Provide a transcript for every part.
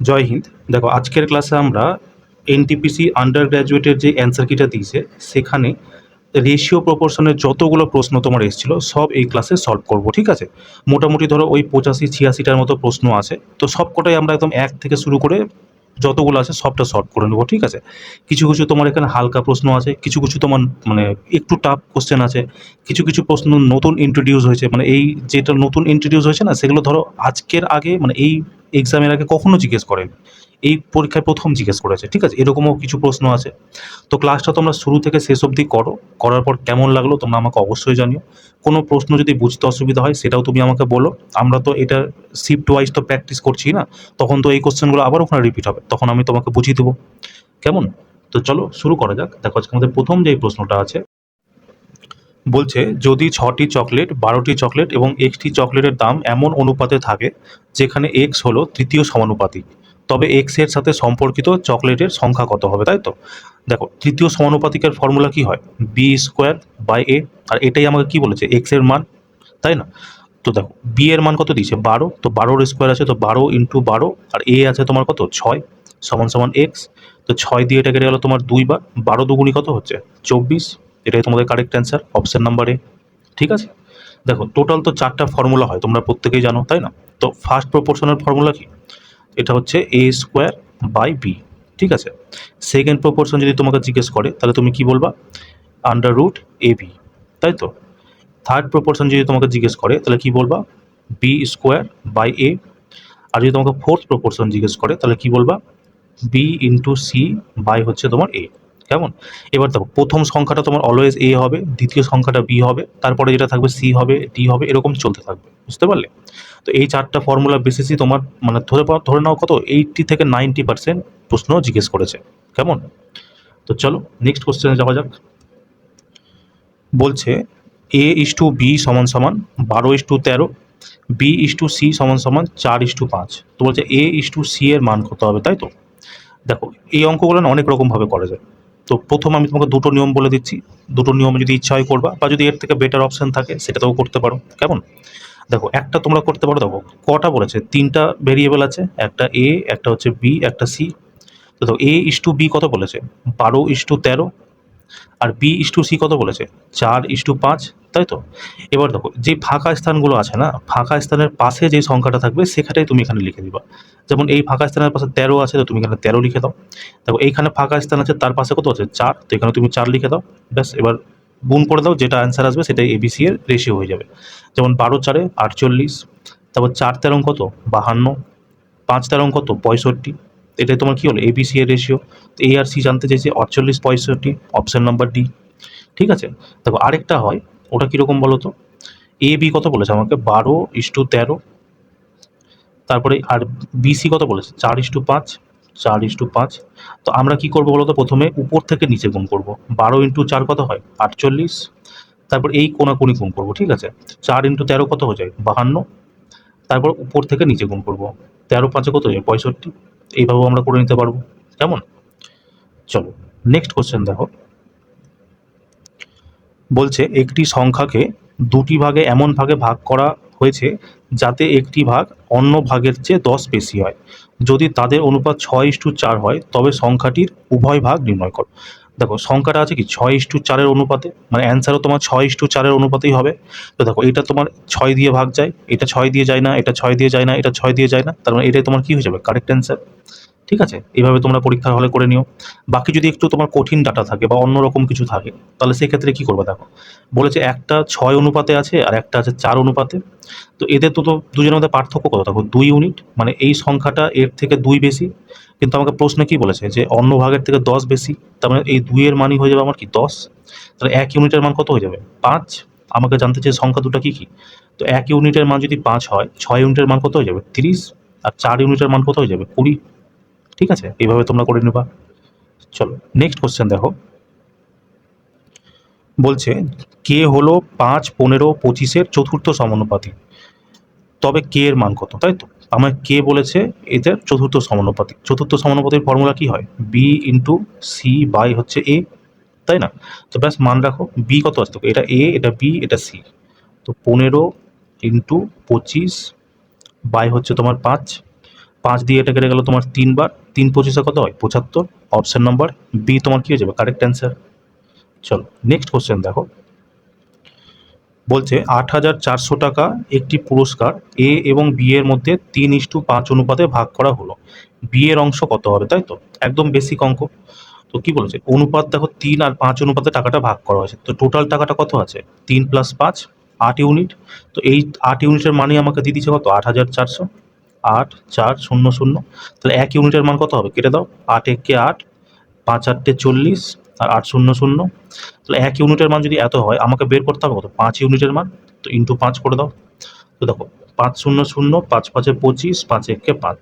জয় হিন্দ। দেখো আজকের ক্লাসে আমরা এনটিপিসি আন্ডার গ্র্যাজুয়েটের যে অ্যান্সার কিটা দিয়েছে সেখানে রেশিও প্রপোর্শনের যতগুলো প্রশ্ন তোমার এসেছিল সব এই ক্লাসে সলভ করব, ঠিক আছে? মোটামুটি ধরো ওই 85-86টার মতো প্রশ্ন আছে, তো সবকটাই আমরা একদম এক থেকে শুরু করে যতগুলো আছে সবটা সলভ করে নেবো, ঠিক আছে? কিছু কিছু তোমার এখানে হালকা প্রশ্ন আছে, কিছু কিছু তোমার মানে একটু টাফ কোশ্চেন আছে, কিছু কিছু প্রশ্ন নতুন ইন্ট্রোডিউস হয়েছে, মানে এই যেটা নতুন ইন্ট্রোডিউস হয়েছে না সেগুলো ধরো আজকের আগে মানে এই এক্সামের আগে কখনো জিজ্ঞেস করেন, এই পরীক্ষায় প্রথম জিজ্ঞেস করেছে, ঠিক আছে? এরকমও কিছু প্রশ্ন আছে। তো ক্লাসটা তোমরা শুরু থেকে শেষ অবধি করো, করার পর কেমন লাগলো তোমরা আমাকে অবশ্যই জানিও। কোনো প্রশ্ন যদি বুঝতে অসুবিধা হয় সেটাও তুমি আমাকে বলো। আমরা তো এটা শিফট ওয়াইজ তো প্র্যাকটিস করছি না, তখন তো এই কোশ্চেনগুলো আবার ওখানে রিপিট হবে, তখন আমি তোমাকে বুঝিয়ে দেবো। কেমন? তো চলো শুরু করা যাক। দেখো আজকে আমাদের প্রথম যে প্রশ্নটা আছে, বলছে যদি 6টি চকলেট, 12টি চকলেট এবং একটি চকলেটের দাম এমন অনুপাতে থাকে যেখানে এক্স হলো তৃতীয় সমানুপাতিক, তবে এক্স এর সাথে সম্পর্কিত চকলেটের সংখ্যা কত হবে, তাই তো? দেখো তৃতীয় সমানুপাতিকের ফর্মুলা কি হয়? বি স্কোয়ার বাই এ। আর এটাই আমাকে কি বলেছে? এক্স এর মান, তাই না? তো দেখো বি এর মান কত দিয়েছে? 12। তো 12-র স্কোয়ার আছে, তো 12 × 12, আর এ আছে তোমার কত? 6 সমান সমান এক্স। তো 6 দিয়ে এটা কেটে গেল তোমার 2 বার, 12 দুগুণি কত হচ্ছে? 24। এটাই তোমাদের correct answer, option number A, ঠিক আছে? দেখো টোটাল তো 4টা ফর্মুলা হয়, তোমরা প্রত্যেকেই জানো, তাই না? তো ফার্স্ট প্রপোর্শনের ফর্মুলা কি? এটা হচ্ছে এ স্কোয়ার বাই বি, ঠিক আছে? সেকেন্ড প্রপোর্শন যদি তোমাকে জিজ্ঞেস করে তাহলে তুমি কি বলবা? আন্ডার রুট এ বি, তাই তো? থার্ড প্রপোর্শন যদি তোমাকে জিজ্ঞেস করে তাহলে কি বলবা? বি স্কোয়ার বাই এ। আর যদি তোমাকে ফোর্থ প্রপোর্শন জিজ্ঞেস করে তাহলে কি বলবা? বি ইন্টু সি বাই হচ্ছে তোমার এ। কেমন? এবার দেখো প্রথম সংখ্যাটা তোমার অলওয়েজ এ হবে, দ্বিতীয় সংখ্যাটা বি হবে, তারপরে যেটা থাকবে সি হবে, ডি হবে, এরকম চলতে থাকবে, বুঝতে পারলে? তো এই 4টা ফর্মুলা বেসিসই তোমার মানে ধরে নাও কত 80 থেকে 90% প্রশ্ন জিজ্ঞেস করেছে। কেমন? তো চলো নেক্সট কোশ্চেনে যাওয়া যাক। বলছে এ ইস টু বি সমান সমান 12:13, বি ইস টু সি সমান সমান 4:5। তো বলছে এ ইস টু সি এর মান কত হবে, তাই তো? দেখো এই অঙ্কগুলো না অনেক রকমভাবে করা যায়। তো প্রথম আমি তোমাকে দুটো নিয়ম বলে দিচ্ছি, দুটো নিয়মে যদি ইচ্ছা হয় করবা, বা যদি এর থেকে বেটার অপশন থাকে সেটাতেও করতে পারো। কেমন? দেখো একটা তোমরা করতে পারো, দেখো কটা বলেছে? 3টা ভেরিয়েবল আছে, একটা এ, একটা হচ্ছে বি, একটা সি। তো দেখো এ ইস টু বি কত বলেছে? 12:13। আর বি ইস টু সি কত বলেছে? 4:5, তাই তো? এবার দেখো যে ফাঁকা স্থানগুলো আছে না, ফাঁকা স্থানের পাশে যে সংখ্যাটা থাকবে সেখানটাই তুমি এখানে লিখে দিবা। যেমন এই ফাঁকা স্থানের পাশে 13 আছে, তো তুমি এখানে 13 লিখে দাও। দেখো এইখানে ফাঁকা স্থান আছে, তার পাশে কত আছে? 4, তো এখানে তুমি 4 লিখে দাও। ব্যাস, এবার গুণ করে দাও, যেটা অ্যান্সার আসবে সেটাই এবিসি এর রেশিও হয়ে যাবে। যেমন 12 × 4 = 48, তারপর 4 × 13 কত? 52, 5 × 13 কত? 65। এটাই তোমার কি হলো? এবিসি এর রেশিও। এ আর সি জানতে চাইছে 48, 65, অপশন নাম্বার ডি, ঠিক আছে? দেখো আরেকটা হয়, ওটা কীরকম বলো তো? এ বি কত বলেছে আমাকে? 12:13। তারপরে আর বিসি কত বলেছে? 4:5, 4:5। তো আমরা কি করবো বলো তো? প্রথমে উপর থেকে নিচে গুণ করবো। 12 × 4 কত হয়? 48। তারপর এই কোণাকুণি গুণ করবো, ঠিক আছে? 4 × 13 কত হয়ে যায়? 52। তারপর উপর থেকে নিচে গুণ করবো। 13×5 কত হয়ে যায়? 65। এইভাবেও আমরা করে নিতে পারবো। কেমন? চলো নেক্সট কোশ্চেন দেখো। বলছে একটি সংখ্যাকে দুটি ভাগে এমন ভাগে ভাগ করা হয়েছে যাতে একটি ভাগ অন্য ভাগের চেয়ে 10 বেশি হয়। যদি তাদের অনুপাত 6:4 হয় তবে সংখ্যাটির উভয় ভাগ নির্ণয় করো। দেখো সংখ্যাটা আছে কি 6:4 অনুপাতে, মানে অ্যান্সারও তোমার 6:4 অনুপাতেই হবে। তো দেখো এটা তোমার 6 দিয়ে ভাগ যায়, এটা 6 দিয়ে যায় না, এটা 6 দিয়ে যায় না, এটা 6 দিয়ে যায় না, তার মানে এটাই তোমার কি হয়ে যাবে? কারেক্ট অ্যান্সার, ঠিক আছে? এইভাবে তোমরা পরীক্ষার হলে করে নিও। বাকি যদি একটু তোমার কঠিন ডাটা থাকে বা অন্যরকম কিছু থাকে তাহলে সেক্ষেত্রে কি করবে? দেখো বলেছে একটা 6 অনুপাতে আছে আর একটা আছে 4 অনুপাতে। তো এদের তো দুজনের মধ্যে পার্থক্য কত? দেখো 2 ইউনিট, মানে এই সংখ্যাটা এর থেকে 2 বেশি, কিন্তু আমাকে প্রশ্নে কি বলেছে? যে অন্য ভাগের থেকে 10 বেশি, তার মানে এই 2 এর মানই হয়ে যাবে আমার কি? 10। তাহলে 1 ইউনিটের মান কত হয়ে যাবে? 5। আমাকে জানতে চাই সংখ্যা দুটো কি কি। তো 1 ইউনিটের মান যদি 5 হয়, 6 ইউনিটের মান কত হয়ে যাবে? 30। আর 4 ইউনিটের মান কত হয়ে যাবে? 20, ঠিক আছে? এইভাবে তোমরা করে নেবা। চলো নেক্সট কোশ্চেন দেখো। বলছে কে হলো 5, 15, 25-এর চতুর্থ সমানুপাতি, তবে কে এর মান কত, তাই তো? আমার কে বলেছে এদের চতুর্থ সমানুপাতি। চতুর্থ সমানুপাতির ফর্মুলা কি হয়? বি ইন্টু সি বাই হচ্ছে এ, তাই না? তো ব্যাস মান রাখো, বি কত আছে? এটা এ, এটা বি, এটা সি। তো 15 × 25 বাই হচ্ছে তোমার 5। 5 দিয়ে এটা কেটে গেল তোমার 3 বার, 3 পঁচিশে কত হয় 75। অপশন নাম্বার বি তোমার কি হয়ে যাবে কারেক্ট অ্যান্সার। চলো নেক্সট কোশ্চেন দেখো, বলছে 8,400 টাকা একটি পুরস্কার এ এবং বি এর মধ্যে 3:5 অনুপাতে ভাগ করা হলো, বি এর অংশ কত হবে, তাই তো একদম বেসিক অঙ্ক। তো কি বলেছে অনুপাত দেখো 3 আর 5 অনুপাতে টাকাটা ভাগ করা হয়েছে, তো টোটাল টাকাটা কত আছে 3 + 5 8 ইউনিট। তো এই 8 ইউনিটের মানই আমাকে দিয়ে দিচ্ছে কত 8,400, 8,400। তাহলে 1 ইউনিটের মান কত হবে কেটে দাও, 8 একে 8, 5 8 40 আর 800। তাহলে 1 ইউনিটের মান যদি এত হয় আমাকে বের করতে হবে কত 5 ইউনিটের মান, তো ইন্টু 5 করে দাও। তো দেখো 500, 5 5 25, 5 1 5।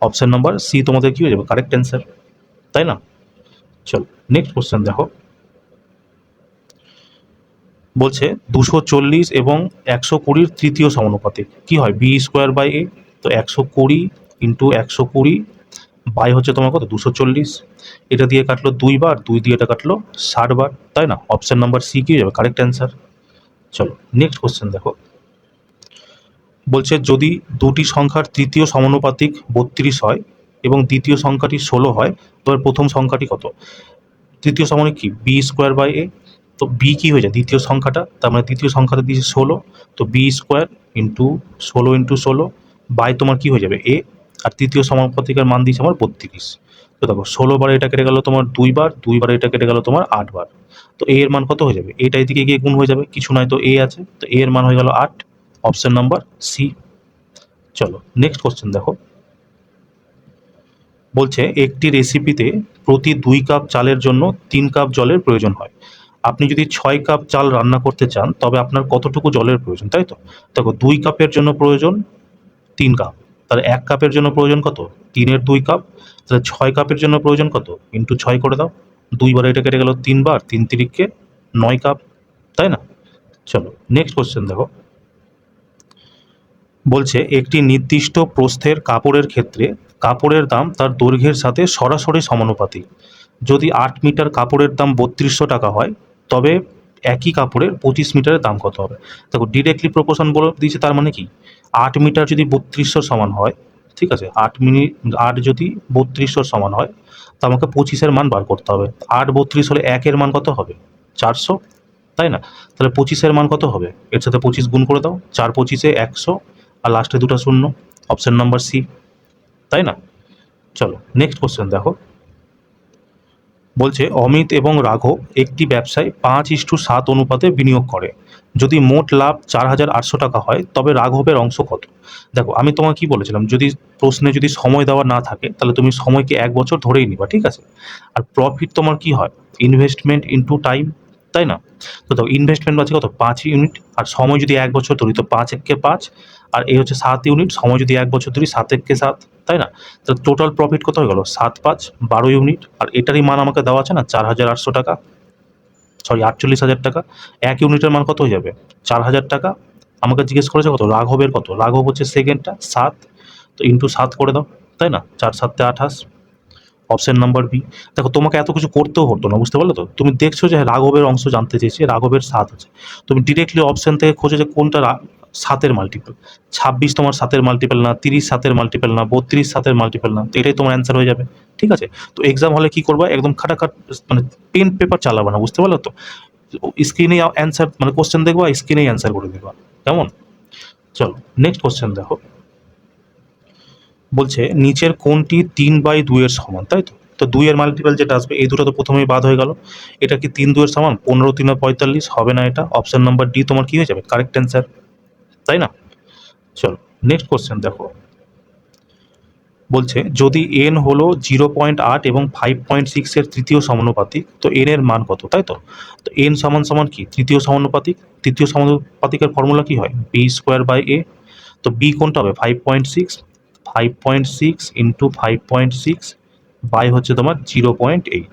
অপশন নাম্বার সি তোমাদের কি হয়ে যাবে কারেক্ট অ্যান্সার, তাই না। চলো নেক্সট কোশ্চেন দেখো, বলছে 240 এবং 120 তৃতীয় সমানুপাতিক কি হয় b²/a। তো 120 ইন্টু 120 বাই হচ্ছে তোমার কত 240। এটা দিয়ে কাটলো 2 বার, 2 দিয়ে এটা কাটলো 60 বার, তাই না। অপশন নাম্বার সি কি হয়ে যাবে কারেক্ট অ্যান্সার। চলো নেক্সট কোশ্চেন দেখো, বলছে যদি দুটি সংখ্যার তৃতীয় সমানুপাতিক 32 হয় এবং দ্বিতীয় সংখ্যাটি 16 হয়, তবে প্রথম সংখ্যাটি কত। তৃতীয় সমানুপাতিক কি b²/a। তো বি কি হয়ে যায় দ্বিতীয় সংখ্যাটা, তার মানে দ্বিতীয় সংখ্যাটা দিয়েছে 16, তো b² ইন্টু 16 ইন্টু 16 বাই তোমার কি হয়ে যাবে এ, আর তৃতীয় সমানুপাতিকের মান দিয়েছে আমার 32। তো দেখো 16 বারে এটা কেটে গেল তোমার 2 বার, 2 বারে এটা কেটে গেল তোমার 8 বার। তো এ এর মান কত হয়ে যাবে, এটা এদিকে গিয়ে গুণ হয়ে যাবে, কিছু নয় তো এ আছে, তো এ এর মান হয়ে গেল 8। Option number C. চলো নেক্সট কোশ্চেন দেখো, বলছে একটি রেসিপিতে প্রতি 2 কাপ চালের জন্য 3 কাপ জলের প্রয়োজন হয়। আপনি যদি 6 কাপ চাল রান্না করতে চান তবে আপনার কতটুকু জলের প্রয়োজন, তাই তো। দেখো 2 কাপের জন্য প্রয়োজন 3 কাপ, তাহলে 1 কাপের জন্য প্রয়োজন কত 3 এর 2 কাপ, তাহলে 6 কাপের জন্য প্রয়োজন কত ইন্টু 6 করে দাও। 2 বারে এটা কেটে গেল 3 বার, 3 তিরিকে 9 কাপ, তাই না। চলো নেক্সট কোশ্চেন দেখো, বলছে একটি নির্দিষ্ট প্রস্থের কাপড়ের ক্ষেত্রে কাপড়ের দাম তার দৈর্ঘ্যের সাথে সরাসরি সমানুপাতিক। যদি 8 মিটার কাপড়ের দাম 3200 টাকা হয় তবে একই কাপড়ের 25 মিটারের দাম কত হবে। দেখো ডিরেক্টলি প্রপোর্শন বলে দিয়েছে, তার মানে কি 8 মিটার যদি 3200 সমান হয়, ঠিক আছে 8 যদি 3200 সমান হয় তা আমাকে 25-এর মান বার করতে হবে। 8 32 হলে 1-এর মান কত হবে 400, তাই না। তাহলে 25-এর মান কত হবে, এর সাথে 25 গুণ করে দাও, 4 25-এ 100 আর লাস্টে দুটো শূন্য। অপশন নাম্বার সি, তাই না। চলো নেক্সট কোশ্চেন দেখো, বলছে অমিত এবং রাঘব একটি ব্যবসায় 5:7 অনুপাতে বিনিয়োগ করে। যদি মোট লাভ 4,800 টাকা হয় তবে রাঘবের অংশ কত। দেখো আমি তোমাকে কি বলেছিলাম, যদি প্রশ্নে যদি সময় দেওয়া না থাকে তাহলে তুমি সময়কে 1 বছর ধরেই নিবা, ঠিক আছে। আর প্রফিট তোমার কি হয় ইনভেস্টমেন্ট ইন্টু টাইম, তাই না। তো দেখো ইনভেস্টমেন্ট আছে কত 5 ইউনিট, আর সময় যদি 1 বছর ধরি তো 5 একে 5, আর এই হচ্ছে 7 ইউনিট, সময় যদি 1 বছর ধরি 7 একে 7, তাই না। তো টোটাল প্রফিট কত হয়ে গেল 7 5 12 ইউনিট, আর এটারই মান আমাকে দেওয়া আছে না 4,800 টাকা, সরি 48,000 টাকা। 1 ইউনিটের মান কত হয়ে যাবে 4,000 টাকা। আমাকে জিজ্ঞেস করেছে কত রাঘবের কত, রাঘব হচ্ছে সেকেন্ডটা 7, তো ইন্টু 7 করে দাও, তাই না 4 7 28। Option number B. দেখো তোমাকে এত কিছু করতেও হতো না, বুঝতে পারলে তো, তুমি দেখছো যে রাঘবের অংশ জানতে চেয়েছে, রাঘবের 7 আছে, তুমি ডিরেক্টলি অপশন থেকে খোঁজো যে কোনটা 7-এর মাল্টিপল। 26 তোমার 7-এর মাল্টিপল না, 30 7-এর মাল্টিপল না, 32 7-এর মাল্টিপল না, তো এটাই তোমার অ্যান্সার হয়ে যাবে, ঠিক আছে। তো এক্সাম হলে কি করবা একদম খাটাখাট মানে পেন পেপার চালাবা না, বুঝতে পারলে তো। স্ক্রিনে অ্যান্সার মানে কোশ্চেন দেখবা, স্ক্রিনেই অ্যান্সার করে দেবা, কেমন। চলো নেক্সট কোশ্চেন দেখো, বলছে নিচের কোনটি 3/2 এর সমান, তাই তো। তো 2 এর মাল্টিপল যেটা আসবে এই দুটো তো প্রথমেই বাদ হয়ে গেল, এটা কি 3 2 এর সমান 15 3 45 হবে না, এটা অপশন নাম্বার ডি তোমার কি হয়ে যাবে কারেক্ট অ্যান্সার, তাই না। চলো নেক্সট কোশ্চেন দেখো, বলছে যদি এন হলো 0.8 এবং 5.6 এর তৃতীয় সমানুপাতিক তো এন এর মান কত, তাই তো। তো এন সমান সমান কি তৃতীয় সমানুপাতিক, তৃতীয় সমানুপাতিকের ফর্মুলা কি হয় b²/a। তো বি কোনটা হবে 5.6, 5.6 ইন্টু 5.6 বাই হচ্ছে তোমার 0.8।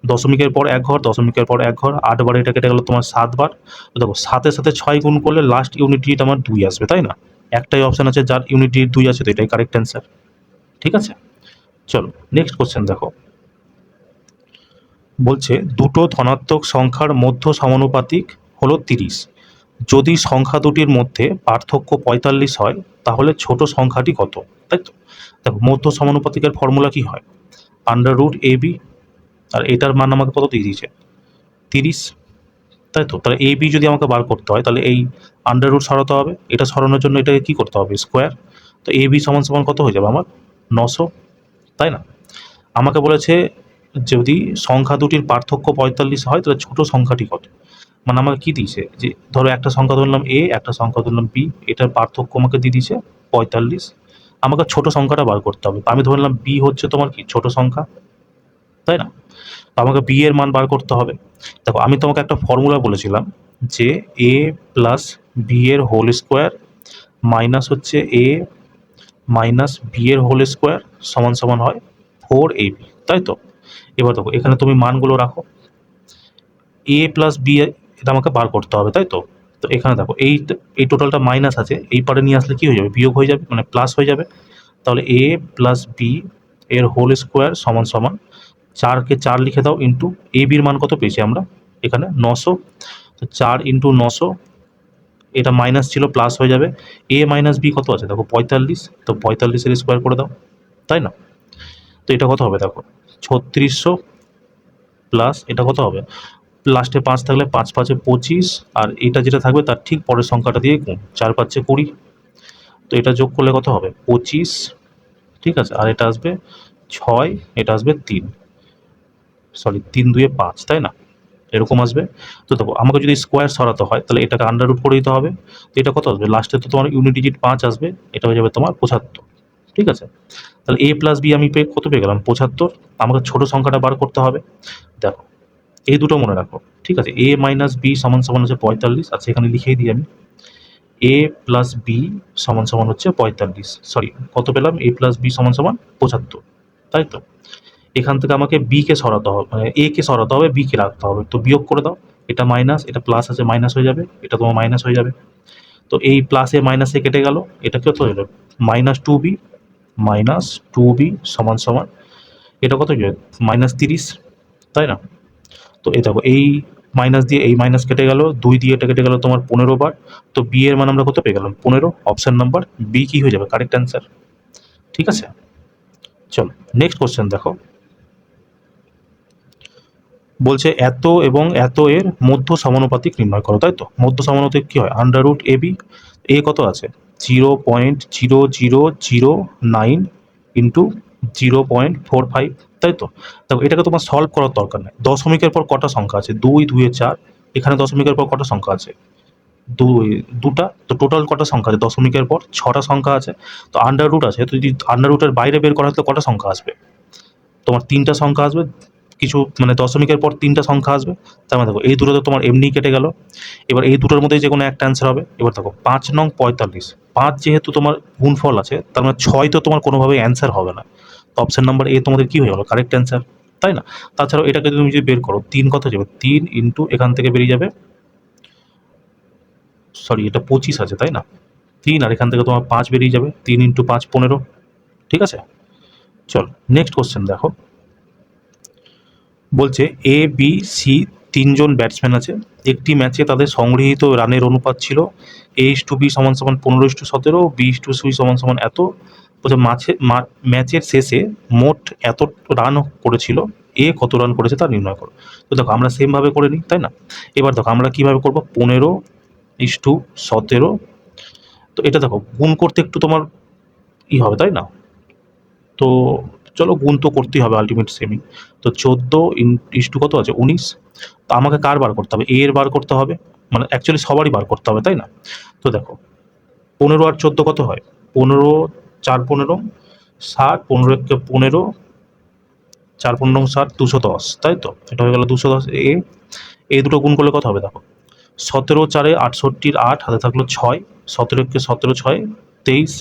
দশমিকের পর 1 ঘর, দশমিকের পর 1 ঘর, 8 বার এটা কেটে গেল তোমার 7 বার। তো দেখো 7-এর সাথে 6 গুণ করলে লাস্ট ইউনিট ডিজিট আমার 2 আসবে, তাই না। একটাই অপশন আছে যার ইউনিট ডিজিট 2 আছে, তো এটাই কারেক্ট অ্যান্সার, ঠিক আছে। চলো নেক্সট কোশ্চেন দেখো, বলছে দুটো ধনাত্মক সংখ্যার মধ্য সমানুপাতিক হলো 30। যদি সংখ্যা দুটির মধ্যে পার্থক্য 45 হয় তাহলে ছোট সংখ্যাটি কত, তাই তো? দেখো মধ্য সমানুপাতিকের ফর্মুলা কি হয়, আন্ডার রুট এ বি, আর এটার মান আমাকে কত দিয়ে দিয়েছে 30, তাই তো? তাহলে এ বি যদি আমাকে বার করতে হয় তাহলে এই আন্ডার রুট সরাতে হবে, এটা সরানোর জন্য এটাকে কী করতে হবে স্কোয়ার। তো এ বি সমান সমান কত হয়ে যাবে আমার 900, তাই না? আমাকে বলেছে যদি সংখ্যা দুটির পার্থক্য 45 হয় তাহলে ছোট সংখ্যাটি কত। মানে আমাকে কি দিয়েছে যে ধরো একটা সংখ্যা ধরলাম এ, একটা সংখ্যা ধরলাম বি, এটার পার্থক্য আমাকে দিয়ে দিয়েছে 45, আমাকে ছোট সংখ্যাটা বার করতে হবে। আমি ধরলাম বি হচ্ছে তোমার কি ছোট সংখ্যা, তাই না? তো আমাকে বি এর মান বার করতে হবে। দেখো আমি তোমাকে একটা ফর্মুলা বলেছিলাম যে এ প্লাস বি এর হোল স্কোয়ার মাইনাস হচ্ছে এ মাইনাস বি এর হোল স্কোয়ার সমান সমান হয় 4ab, তাই তো? এবার দেখো এখানে তুমি মানগুলো রাখো, এ প্লাস বি এটা আমাকে বার করতে হবে, তাই তো? তো এখানে দেখো এই টোটালটা মাইনাস আছে, এই পারে নিয়ে আসলে কি হয়ে যাবে বিয়োগ হয়ে যাবে, মানে প্লাস হয়ে যাবে। তাহলে এ প্লাস বি এর হোল স্কোয়ার সমান সমান 4কে 4 লিখে দাও ইন্টু এ বির মান কত পেয়েছি আমরা এখানে 900, তো 4 ইন্টু 900, এটা মাইনাস ছিল প্লাস হয়ে যাবে, এ মাইনাস বি কত আছে দেখো 45, তো 45-এর স্কোয়ার করে দাও, তাই না? তো এটা কত হবে দেখো 3600 প্লাস এটা কত হবে, লাস্টে 5 থাকলে 5 5-এ 25, আর এটা যেটা থাকবে তার ঠিক পরের সংখ্যাটা দিয়ে গুণ, 4 5-এ 20, তো এটা যোগ করলে কত হবে 25, ঠিক আছে? আর এটা আসবে 6, এটা আসবে 3, সরি 3 2-এ 5, তাই না? এরকম আসবে। তো দেখো আমাকে যদি স্কোয়ার সরাতে হয় তাহলে এটাকে আন্ডার রুট করে দিতে হবে, তো এটা কত আসবে লাস্টে তো তোমার ইউনিট ডিজিট 5 আসবে, এটা হয়ে যাবে তোমার 75, ঠিক আছে? তাহলে এ প্লাস বি আমি কত পেয়ে গেলাম 75, আমাকে ছোট সংখ্যাটা বার করতে হবে। দেখো এই দুটো মনে রাখো, ঠিক আছে? এ মাইনাস বি সমান সমান হচ্ছে 45, আর সেখানে লিখেই দিই আমি এ প্লাস বি সমান সমান হচ্ছে 45, সরি কত পেলাম এ প্লাস বি সমান সমান 75, তাই তো? এখান থেকে আমাকে বি কে সরাতে হবে, মানে এ কে সরাতে হবে, বি কে রাখতে হবে, তো বিয়োগ করে দাও, এটা মাইনাস এটা প্লাস আছে মাইনাস হয়ে যাবে, এটা তোমার মাইনাস হয়ে যাবে, তো এই প্লাসে মাইনাসে কেটে গেল, এটা কত হয়ে যাবে মাইনাস টু বি সমান সমান এটা কত হয়ে যাবে -30, তাই না? তো এই দেখো এই মাইনাস দিয়ে এই মাইনাস কেটে গেল, 2 দিয়ে এটা কেটে গেল তোমার 15 বার, তো বি এর মান আমরা কত পেয়ে গেলাম 15, অপশন নাম্বার বি কি হয়ে যাবে কারেক্ট অ্যান্সার, ঠিক আছে? চলো নেক্সট কোশ্চেন দেখো, বলছে এত এবং এত এর মধ্য সমানুপাতিক নির্ণয় করো, তাই তো? মধ্য সমানুপাতিক কি হয় আন্ডার রুট এ বি, এ কত আছে 0.0009 ইন্টু 0.45, তাই তো? দেখো এটাকে তোমার সলভ করার দরকার নেই, দশমিকের পর কটা সংখ্যা আছে 2 2 4, এখানে দশমিকের পর কটা সংখ্যা আছে দুটা, তো টোটাল কটা সংখ্যা আছে দশমিকের পর 6টা সংখ্যা আছে, তো আন্ডার রুট আছে, তো যদি আন্ডার রুটের বাইরে বের করা হয় তো কটা সংখ্যা আসবে তোমার 3টা সংখ্যা আসবে, কিছু মানে দশমিকের পর 3টা সংখ্যা আসবে, তার মানে দেখো এই দুটো তো তোমার এমনি কেটে গেল, এবার এই দুটোর মধ্যে যে কোনো একটা অ্যান্সার হবে। এবার দেখো 5 নং 45, 5 যেহেতু তোমার গুণফল আছে তার মানে 6 তো তোমার কোনোভাবেই অ্যান্সার হবে না, তো অপশন নাম্বার এ তোমাদের কি হয়ে গেল কারেক্ট অ্যান্সার, তাই না? তাছাড়াও এটাকে তুমি যদি বের করো 3 কত যাবে 3 ইন্টু এখান থেকে বেরিয়ে যাবে, সরি এটা 25 আছে তাই না, 3 আর এখান থেকে তোমার 5 বেরিয়ে যাবে, 3 ইন্টু 5 15, ঠিক আছে? চল নেক্সট কোশ্চেন দেখো, বলছে এ বি সি তিনজন ব্যাটসম্যান আছে, একটি ম্যাচে তাদের সংগৃহীত রানের অনুপাত ছিল A/B সমান সমান 15:17, B/C সমান সমান এত, বলছে ম্যাচের শেষে মোট এত রান করেছিল, এ কত রান করেছে তা নির্ণয় করো। তো দেখো আমরা সেমভাবে করে নিই, তাই না? এবার দেখো আমরা কীভাবে করবো 15:17, তো এটা দেখো গুণ করতে একটু তোমার হবে তাই না, তো চলো গুণ তো করতেই হবে আলটিমেট সেমই, তো 14 কত আছে 19, তো আমাকে কার বার করতে হবে এ এর বার করতে হবে, মানে অ্যাকচুয়ালি সবারই বার করতে হবে তাই না? তো দেখো 15 আর 14 কত হয় 15 4 15 60, 15 1 15, 4 15 60, 210, তাই তো? এটা হয়ে গেল 210 এ, এই দুটো গুণ করলে কত হবে দেখো 17 4 68 8 হাতে থাকলো 6, 17 1 17 6 23,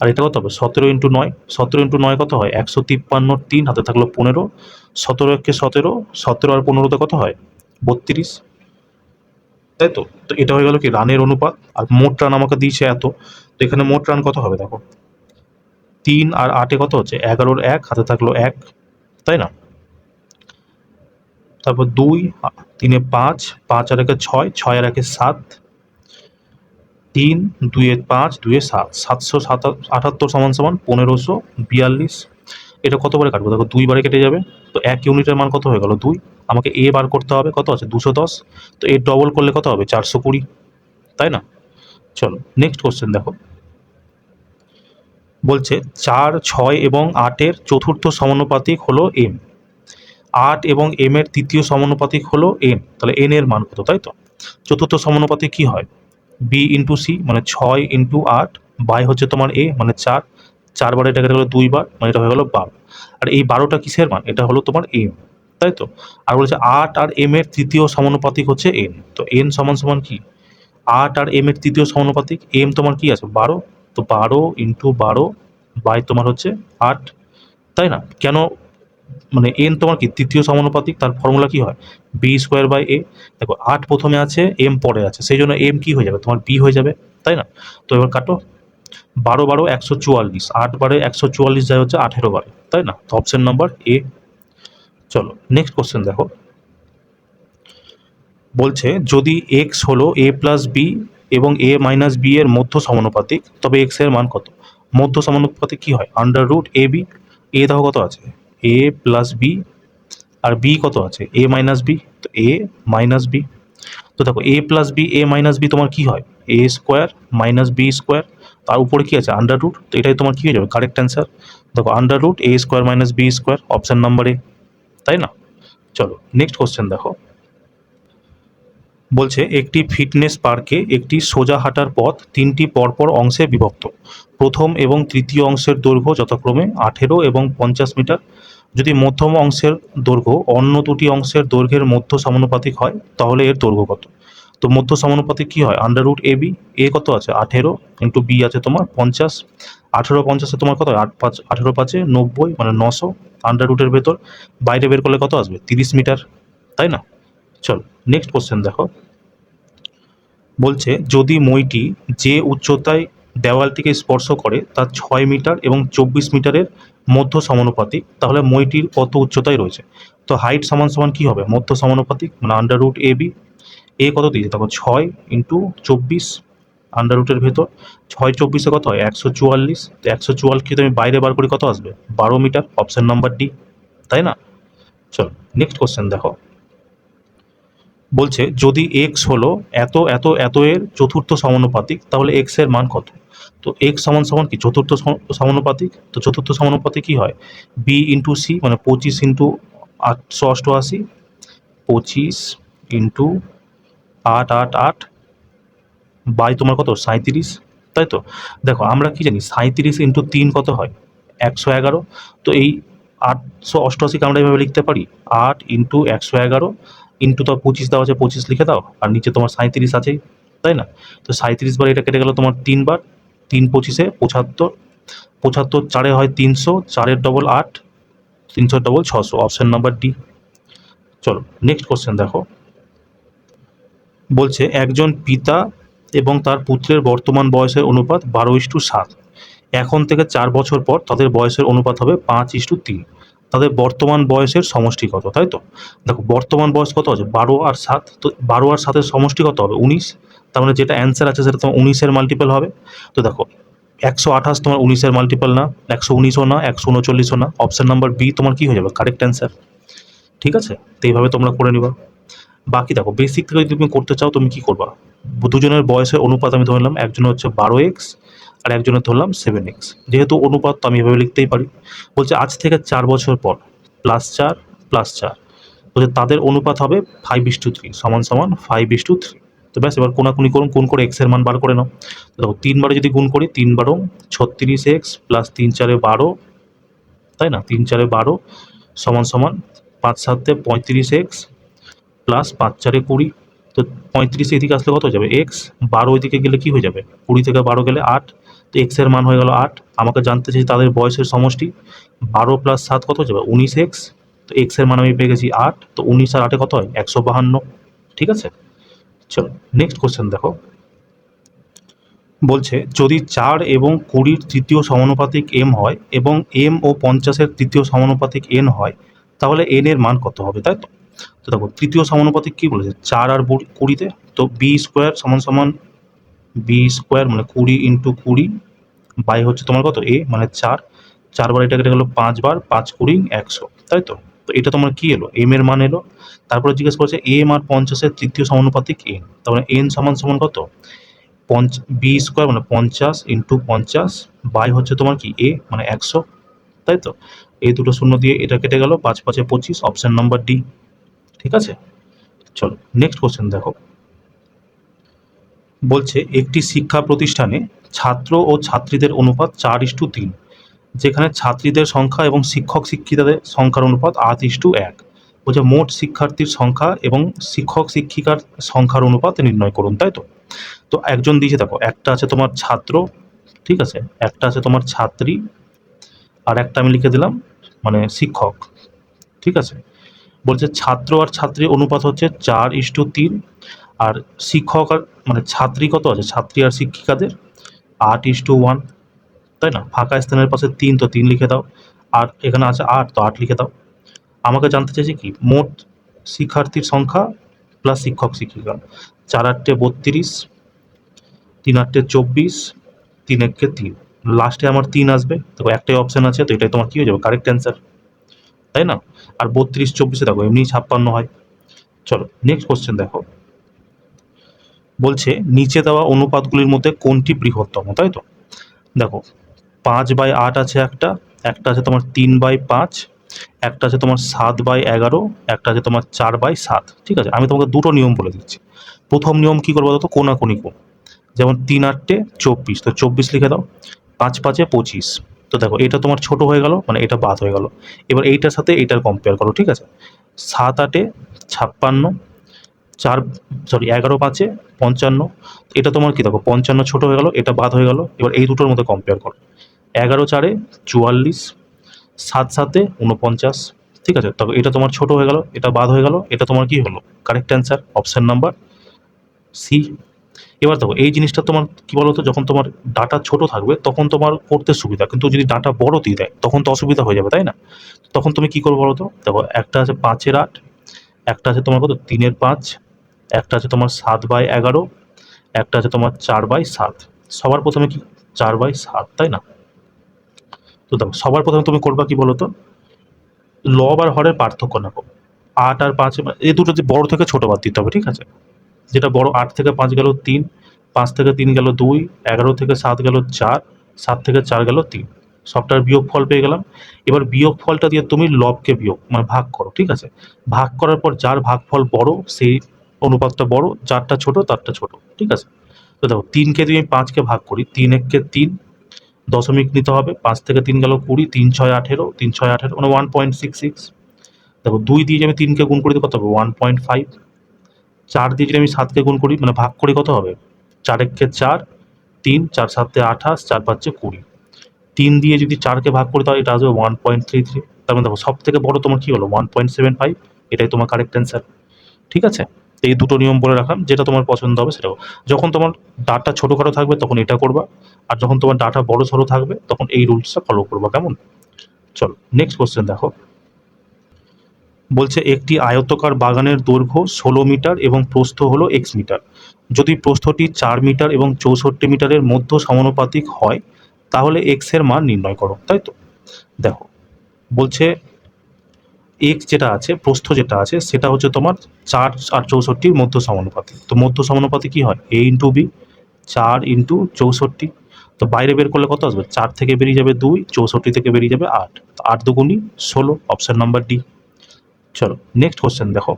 আর এটা কত হবে 17 ইন্টু 9, 17 ইন্টু 9 কত হয় 153 3 হাতে থাকলো 15, 17 1 17, 17 আর 15তে কত হয় 32, তাই তো? তো এটা হয়ে গেল কি রানের অনুপাত, আর মোট রান আমাকে দিয়েছে এত, তো এখানে মোট রান কত হবে দেখো 3 আর 8-এ কত হচ্ছে 11-র 1 হাতে থাকলো 1, তাই না? তারপর 2 3-এ 5, 5 আর 1-এ 6, 6 আর 1-এ 7, তিন, 2 5, 2 7, 778 সমান সমান 1542। এটা কতবারে কাটবো? দেখো 2 বারে কেটে যাবে, তো 1 ইউনিটের মান কত হয়ে গেল? 2। আমাকে এ বার করতে হবে, কত আছে? 210। তো এর ডবল করলে কত হবে? 420, তাই না? চলো নেক্সট কোশ্চেন দেখো। বলছে 4, 6 এবং 8-এর চতুর্থ সমানুপাতিক হলো এম। 8 এবং এম এর তৃতীয় সমানুপাতিক হলো এন, তাহলে এন এর মান কত, তাই তো? চতুর্থ সমানুপাতিক কি হয়? বি ইন্টু সি, মানে 6 × 8 বাই হচ্ছে তোমার এ, মানে 4। 4 বারে এটা কেটে গেলো 2 বার, মানে এটা হয়ে গেলো 12। আর এই 12টা কিসের মান? এটা হলো তোমার এম, তাই তো? আর বলছে 8 আর এম এর তৃতীয় সমানুপাতিক হচ্ছে এন, তো এন সমান সমান কি? 8 আর এম এর তৃতীয় সমানুপাতিক, এম তোমার কি আছে? 12। তো 12 × 12 বাই তোমার হচ্ছে 8, তাই না? কেন? মানে এন তোমার কি তৃতীয় সমানুপাতিক, তার ফর্মুলা কি হয়? b² / a। দেখো 8 প্রথমে আছে, এম পরে আছে, সেই জন্য এম কি হয়ে যাবে? তোমার বি হয়ে যাবে, তাই না? তো এবার কাটো। 12 × 12 144, 8 বারে 144 যায় হচ্ছে 18 বারে, তাই না? তো অপশন নাম্বার এ। চলো নেক্সট কোশ্চেন দেখো। বলছে যদি এক্স হলো a প্লাস বি এবং a মাইনাস বি এর মধ্য সমানুপাতিক, তবে এক্স এর মান কত? মধ্য সমানুপাতিক কি হয়? √ab। এ দেখো কত আছে? a প্লাস বি, আর বি কত আছে? a মাইনাস বি, তো a মাইনাস বি। তো দেখো a plus B, a minus B তোমার কি হয়? a² মাইনাস b², তার উপরে কি আছে? √, তো এটাই তোমার কি হয়ে যাবে? Correct answer. দেখো √a² minus b², option number A, তাই না? চলো নেক্সট কোশ্চেন দেখো। বলছে একটি ফিটনেস পার্কে একটি সোজা হাঁটার পথ 3টি পরপর অংশে বিভক্ত। প্রথম এবং তৃতীয় অংশের দৈর্ঘ্য যথাক্রমে 18 এবং 50 মিটার। যদি মধ্যম অংশের দৈর্ঘ্য অন্য দুটি অংশের দৈর্ঘ্যের মধ্য সমানুপাতিক হয়, তাহলে এর দৈর্ঘ্য কত? তো মধ্য সমানুপাতিক কি হয়? √ab। এ কত আছে? 18 ইন্টু বি আছে তোমার 50। 18 50-এ তোমার কত হয়? 18 5 90, মানে 900। √এর ভেতর বাইরে বের করলে কত আসবে? 30 মিটার, তাই না? চলো নেক্সট কোশ্চেন দেখো। বলছে যদি মইটি যে উচ্চতায় দেওয়ালটিকে স্পর্শ করে তার 6 মিটার এবং 24 মিটারের মধ্য সমানুপাতিক, তাহলে মইটির কত উচ্চতায় রয়েছে? তো হাইট সমান সমান কি হবে? মধ্য সমানুপাতিক, মানে √ab। এ কত দিয়েছে? দেখো 6 ইন্টু 24, √এর ভেতর 6 24-এ কত হয়? 144। তো 144 তুমি বাইরে বার করি কত আসবে? 12 মিটার, অপশন নাম্বার ডি, তাই না? চলো নেক্সট কোশ্চেন দেখো। বলছে যদি এক্স হলো এত এত এত এর চতুর্থ সমানুপাতিক, তাহলে এক্স এর মান কত? তো এক্স সমান সমান কি? চতুর্থ সমানুপাতিক। তো চতুর্থ সমানুপাতিক কি হয়? বি ইন্টু সি, মানে 25 ইন্টু 888, 25 ইন্টু 888 বাই তোমার কত? 37, তাই তো? দেখো আমরা কি জানি 37 ইন্টু 3 কত হয়? 111। তো এই 888-কে আমরা এভাবে লিখতে পারি 8 ইন্টু 111 ইন্টু, তো 25 দেওয়া আছে, 25 লিখে দাও, আর নিচে তোমার 37 আছেই, তাই না? তো 37 বার এটা কেটে গেল তোমার 3 বার, 3 25-এ 75, 75 4-এ হয় 300, 4-এর ডবল 8, 300-এর ডবল 600, অপশন নাম্বার ডি। চলো নেক্সট কোশ্চেন দেখো। বলছে একজন পিতা এবং তার পুত্রের বর্তমান বয়সের অনুপাত 12:7। এখন থেকে 4 বছর পর তাদের বয়সের অনুপাত হবে 5:3। তাদের বর্তমান বয়সের সমষ্টি কত, তাই তো? দেখো বর্তমান বয়স কত আছে? 12 আর 7, তো 12 আর 7-এর সমষ্টি কত হবে? 19। তার মানে যেটা অ্যান্সার আছে সেটা তোমার 19-এর মাল্টিপল হবে। তো দেখো 128 তোমার 19-এর মাল্টিপল না, 119ও না, 139ও না, অপশন নাম্বার বি তোমার কি হয়ে যাবে? কারেক্ট অ্যান্সার, ঠিক আছে? তো এইভাবে তোমরা করে নিবা। বাকি দেখো বেসিক থেকে যদি তুমি করতে চাও, তুমি কি করবা? দুজনের বয়সের অনুপাত আমি ধরলাম, একজনের হচ্ছে 12x আর একজনের ধরলাম 7x। যেহেতু অনুপাত, তো আমি এভাবে লিখতেই পারি। বলছে আজ থেকে 4 বছর পর +4 +4, বলছে তাদের অনুপাত হবে 5:3 সমান সমান 5:3। তো ব্যাস, এবার কোনাকুনি করুন, কোন করে এক্স এর মান বার করে নাও। দেখো 3 বারে যদি গুণ করি, 3 বারং 36x প্লাস 3 4-এ 12, তাই না? 3 4-এ 12 সমান সমান 5 7-এ 35x প্লাস 5 4-এ 20। তো 35 এদিকে আসলে কত হয়ে যাবে? এক্স। 12 ওইদিকে গেলে কি হয়ে যাবে? 20 থেকে 12 গেলে 8। তো এক্স এর মান হয়ে গেল 8। আমাকে জানতে চাই তাদের বয়সের সমষ্টি। 12 + 7 কত হয়ে যাবে? 19x। তো এক্স এর মান আমি পেয়ে গেছি 8। তো 19 আর 8-এ কত হয়? 152, ঠিক আছে? চলো নেক্সট কোশ্চেন দেখো। বলছে যদি 4 এবং 20-র তৃতীয় সমানুপাতিক m হয় এবং m ও 50-এর তৃতীয় সমানুপাতিক n হয়, তাহলে n এর মান কত হবে, তাই তো? তো দেখো তৃতীয় সমানুপাতিক কি বলেছে? 4 আর 20-তে, তো b² সমান সমান বি স্কোয়ার মানে 20 ইন্টু 20 বাই হচ্ছে তোমার কত এ মানে 4, 4 বার এটা কেটে গেলো 5 বার, 5 কুড়ি 100, তাই তো? তো এটা তোমার কি এলো, এম এর মান এলো। তারপরে জিজ্ঞেস করছে এম আর 50-এর তৃতীয় সমানুপাতিক এন, তার মানে এন সমান সমান কত, বি স্কোয়ার মানে 50 ইন্টু 50 বাই হচ্ছে তোমার কি এ মানে 100, তাই তো? এই দুটো শূন্য দিয়ে এটা কেটে গেল, 5 5 25, অপশন নাম্বার ডি। ঠিক আছে, চলো নেক্সট কোশ্চেন দেখো। বলছে একটি শিক্ষা প্রতিষ্ঠানে ছাত্র ও ছাত্রীদের অনুপাত 4:3, যেখানে ছাত্রীদের সংখ্যা এবং শিক্ষক শিক্ষিকাদের সংখ্যার অনুপাত 8:1। বলছে মোট শিক্ষার্থীর সংখ্যা এবং শিক্ষক শিক্ষিকার সংখ্যার অনুপাত নির্ণয় করুন, তাই তো? তো একজন দিয়েছে, দেখো একটা আছে তোমার ছাত্র, ঠিক আছে, একটা আছে তোমার ছাত্রী, আর একটা আমি লিখে দিলাম মানে শিক্ষক, ঠিক আছে। বলছে ছাত্র আর ছাত্রীর অনুপাত হচ্ছে 4:3, আর শিক্ষক আর মানে ছাত্রী কত আছে, ছাত্রী আর শিক্ষিকাদের 8:1, তাই না? ফাঁকা স্থানের পাশে 3, তো 3 লিখে দাও, আর এখানে আছে 8, তো 8 লিখে দাও। আমাকে জানতে চাইছে কি মোট শিক্ষার্থীর সংখ্যা প্লাস শিক্ষক শিক্ষিকা। 4 8 32, 3 8 24, 3 1 3, লাস্টে আমার 3 আসবে, দেখো একটাই অপশন আছে, তো এটাই তোমার কি হয়ে যাবে কারেক্ট অ্যান্সার, তাই না? আর 32 24 দেখো এমনি 56 হয়। চলো নেক্সট কোশ্চেন দেখো। বলছে নিচে দেওয়া অনুপাতগুলির মধ্যে কোনটি বৃহত্তম, তাই তো? দেখো 5/8 আছে একটা, একটা আছে তোমার 3/5, একটা আছে তোমার 7/11, একটা আছে তোমার 4/7, ঠিক আছে। আমি তোমাকে দুটো নিয়ম বলে দিচ্ছি। প্রথম নিয়ম কি করবো তো, কোনাকুনি কোণ। যেমন 3 8 24, তো 24 লিখে দাও, 5 5 25, তো দেখো এটা তোমার ছোট হয়ে গেল মানে এটা বাদ হয়ে গেল। এবার এইটার সাথে এইটার কম্পেয়ার করো, ঠিক আছে। 7 8 56, 11 5 55, এটা তোমার কি দেখো 55 ছোট হয়ে গেল, এটা বাদ হয়ে গেল। এবার এই দুটোর মধ্যে কম্পেয়ার করো, 11 4 44, 7 7 49, ঠিক আছে। তবে এটা তোমার ছোট হয়ে গেল, এটা বাদ হয়ে গেল, এটা তোমার কি হলো correct answer, option number C. এবার দেখো এই জিনিসটা তোমার কি বলতো, যখন তোমার ডাটা ছোট থাকবে তখন তোমার করতে সুবিধা, কিন্তু যদি ডাটা বড় দিয়ে দেয় তখন তো অসুবিধা হয়ে যাবে, তাই না? তখন তুমি কি করবে বলো তো, দেখো একটা আছে 5/8, একটা আছে তোমার কত 3/5, একটা আছে তোমার 7/11, একটা আছে তোমার 4/7। সবার প্রথমে কি 4/7, তাই না? তো দেখো সবার প্রথমে তুমি করবা কি বলতো, লব আর হরের পার্থক্য দেখো, 8 আর 5, এই দুটো যে বড় থেকে ছোট বাদ দিতে হবে, ঠিক আছে। যেটা বড়, 8 থেকে 5 গেল 3, 5 থেকে 3 গেল 2, 11 থেকে 7 গেল 4, 7 থেকে 4 গেল 3, সবটার বিয়োগ ফল পেয়ে গেলাম। এবার বিয়োগ ফলটা দিয়ে তুমি লবকে বিয়োগ মানে ভাগ করো, ঠিক আছে। ভাগ করার পর যার ভাগফল বড় সেই অনুপাতটা বড়, যারটা ছোট তারটা ছোট, ঠিক আছে। তো দেখো 3কে দিয়ে আমি 5কে ভাগ করি, 3 1 3, দশমিক নিতে হবে, 5 থেকে 3 গেল 20, 3 6 18, 3 6 18 মানে 1.66। দেখো 2 দিয়ে যদি আমি 3কে গুণ করি কত হবে 1.5, 4 দিয়ে যদি আমি 7কে গুণ করি মানে ভাগ করি কত হবে, 4 1 4, 3 4 7 28, 4 5 20, 3 দিয়ে যদি 4কে ভাগ করি তাহলে এটা আসবে 1.33। তার মানে দেখো সব থেকে বড় তোমার কি হলো 1.75, এটাই তোমার কারেক্ট অ্যান্সার, ঠিক আছে। এই দুটো নিয়ম বলে রাখলাম, যেটা তোমার পছন্দ হবে সেটাও। যখন তোমার ডাটা ছোটোখাটো থাকবে তখন এটা করবা, আর যখন তোমার ডাটা বড় সড়ো থাকবে তখন এই রুলসটা ফলো করবা, কেমন? চলো নেক্সট কোশ্চেন দেখো। বলছে একটি আয়তকার বাগানের দৈর্ঘ্য 16 মিটার এবং প্রস্থ হলো x মিটার। যদি প্রস্থটি 4 মিটার এবং 64 মিটারের মধ্যে সমানুপাতিক হয় তাহলে x এর মান নির্ণয় করো, তাই তো? দেখো বলছে x যেটা আছে, প্রস্থ যেটা আছে সেটা হচ্ছে তোমার 4 আর 64-র মধ্য সমানুপাতিক। তো মধ্য সমানুপাতিক কি হয়, a ইন্টু বি, 4 ইন্টু 64। তো বাইরে বের করলে কত আসবে, 4 থেকে বেরিয়ে যাবে 2, 64 থেকে বেরিয়ে যাবে 8, 8 দুগুণি 16, অপশন নাম্বার ডি। চলো নেক্সট কোশ্চেন দেখো।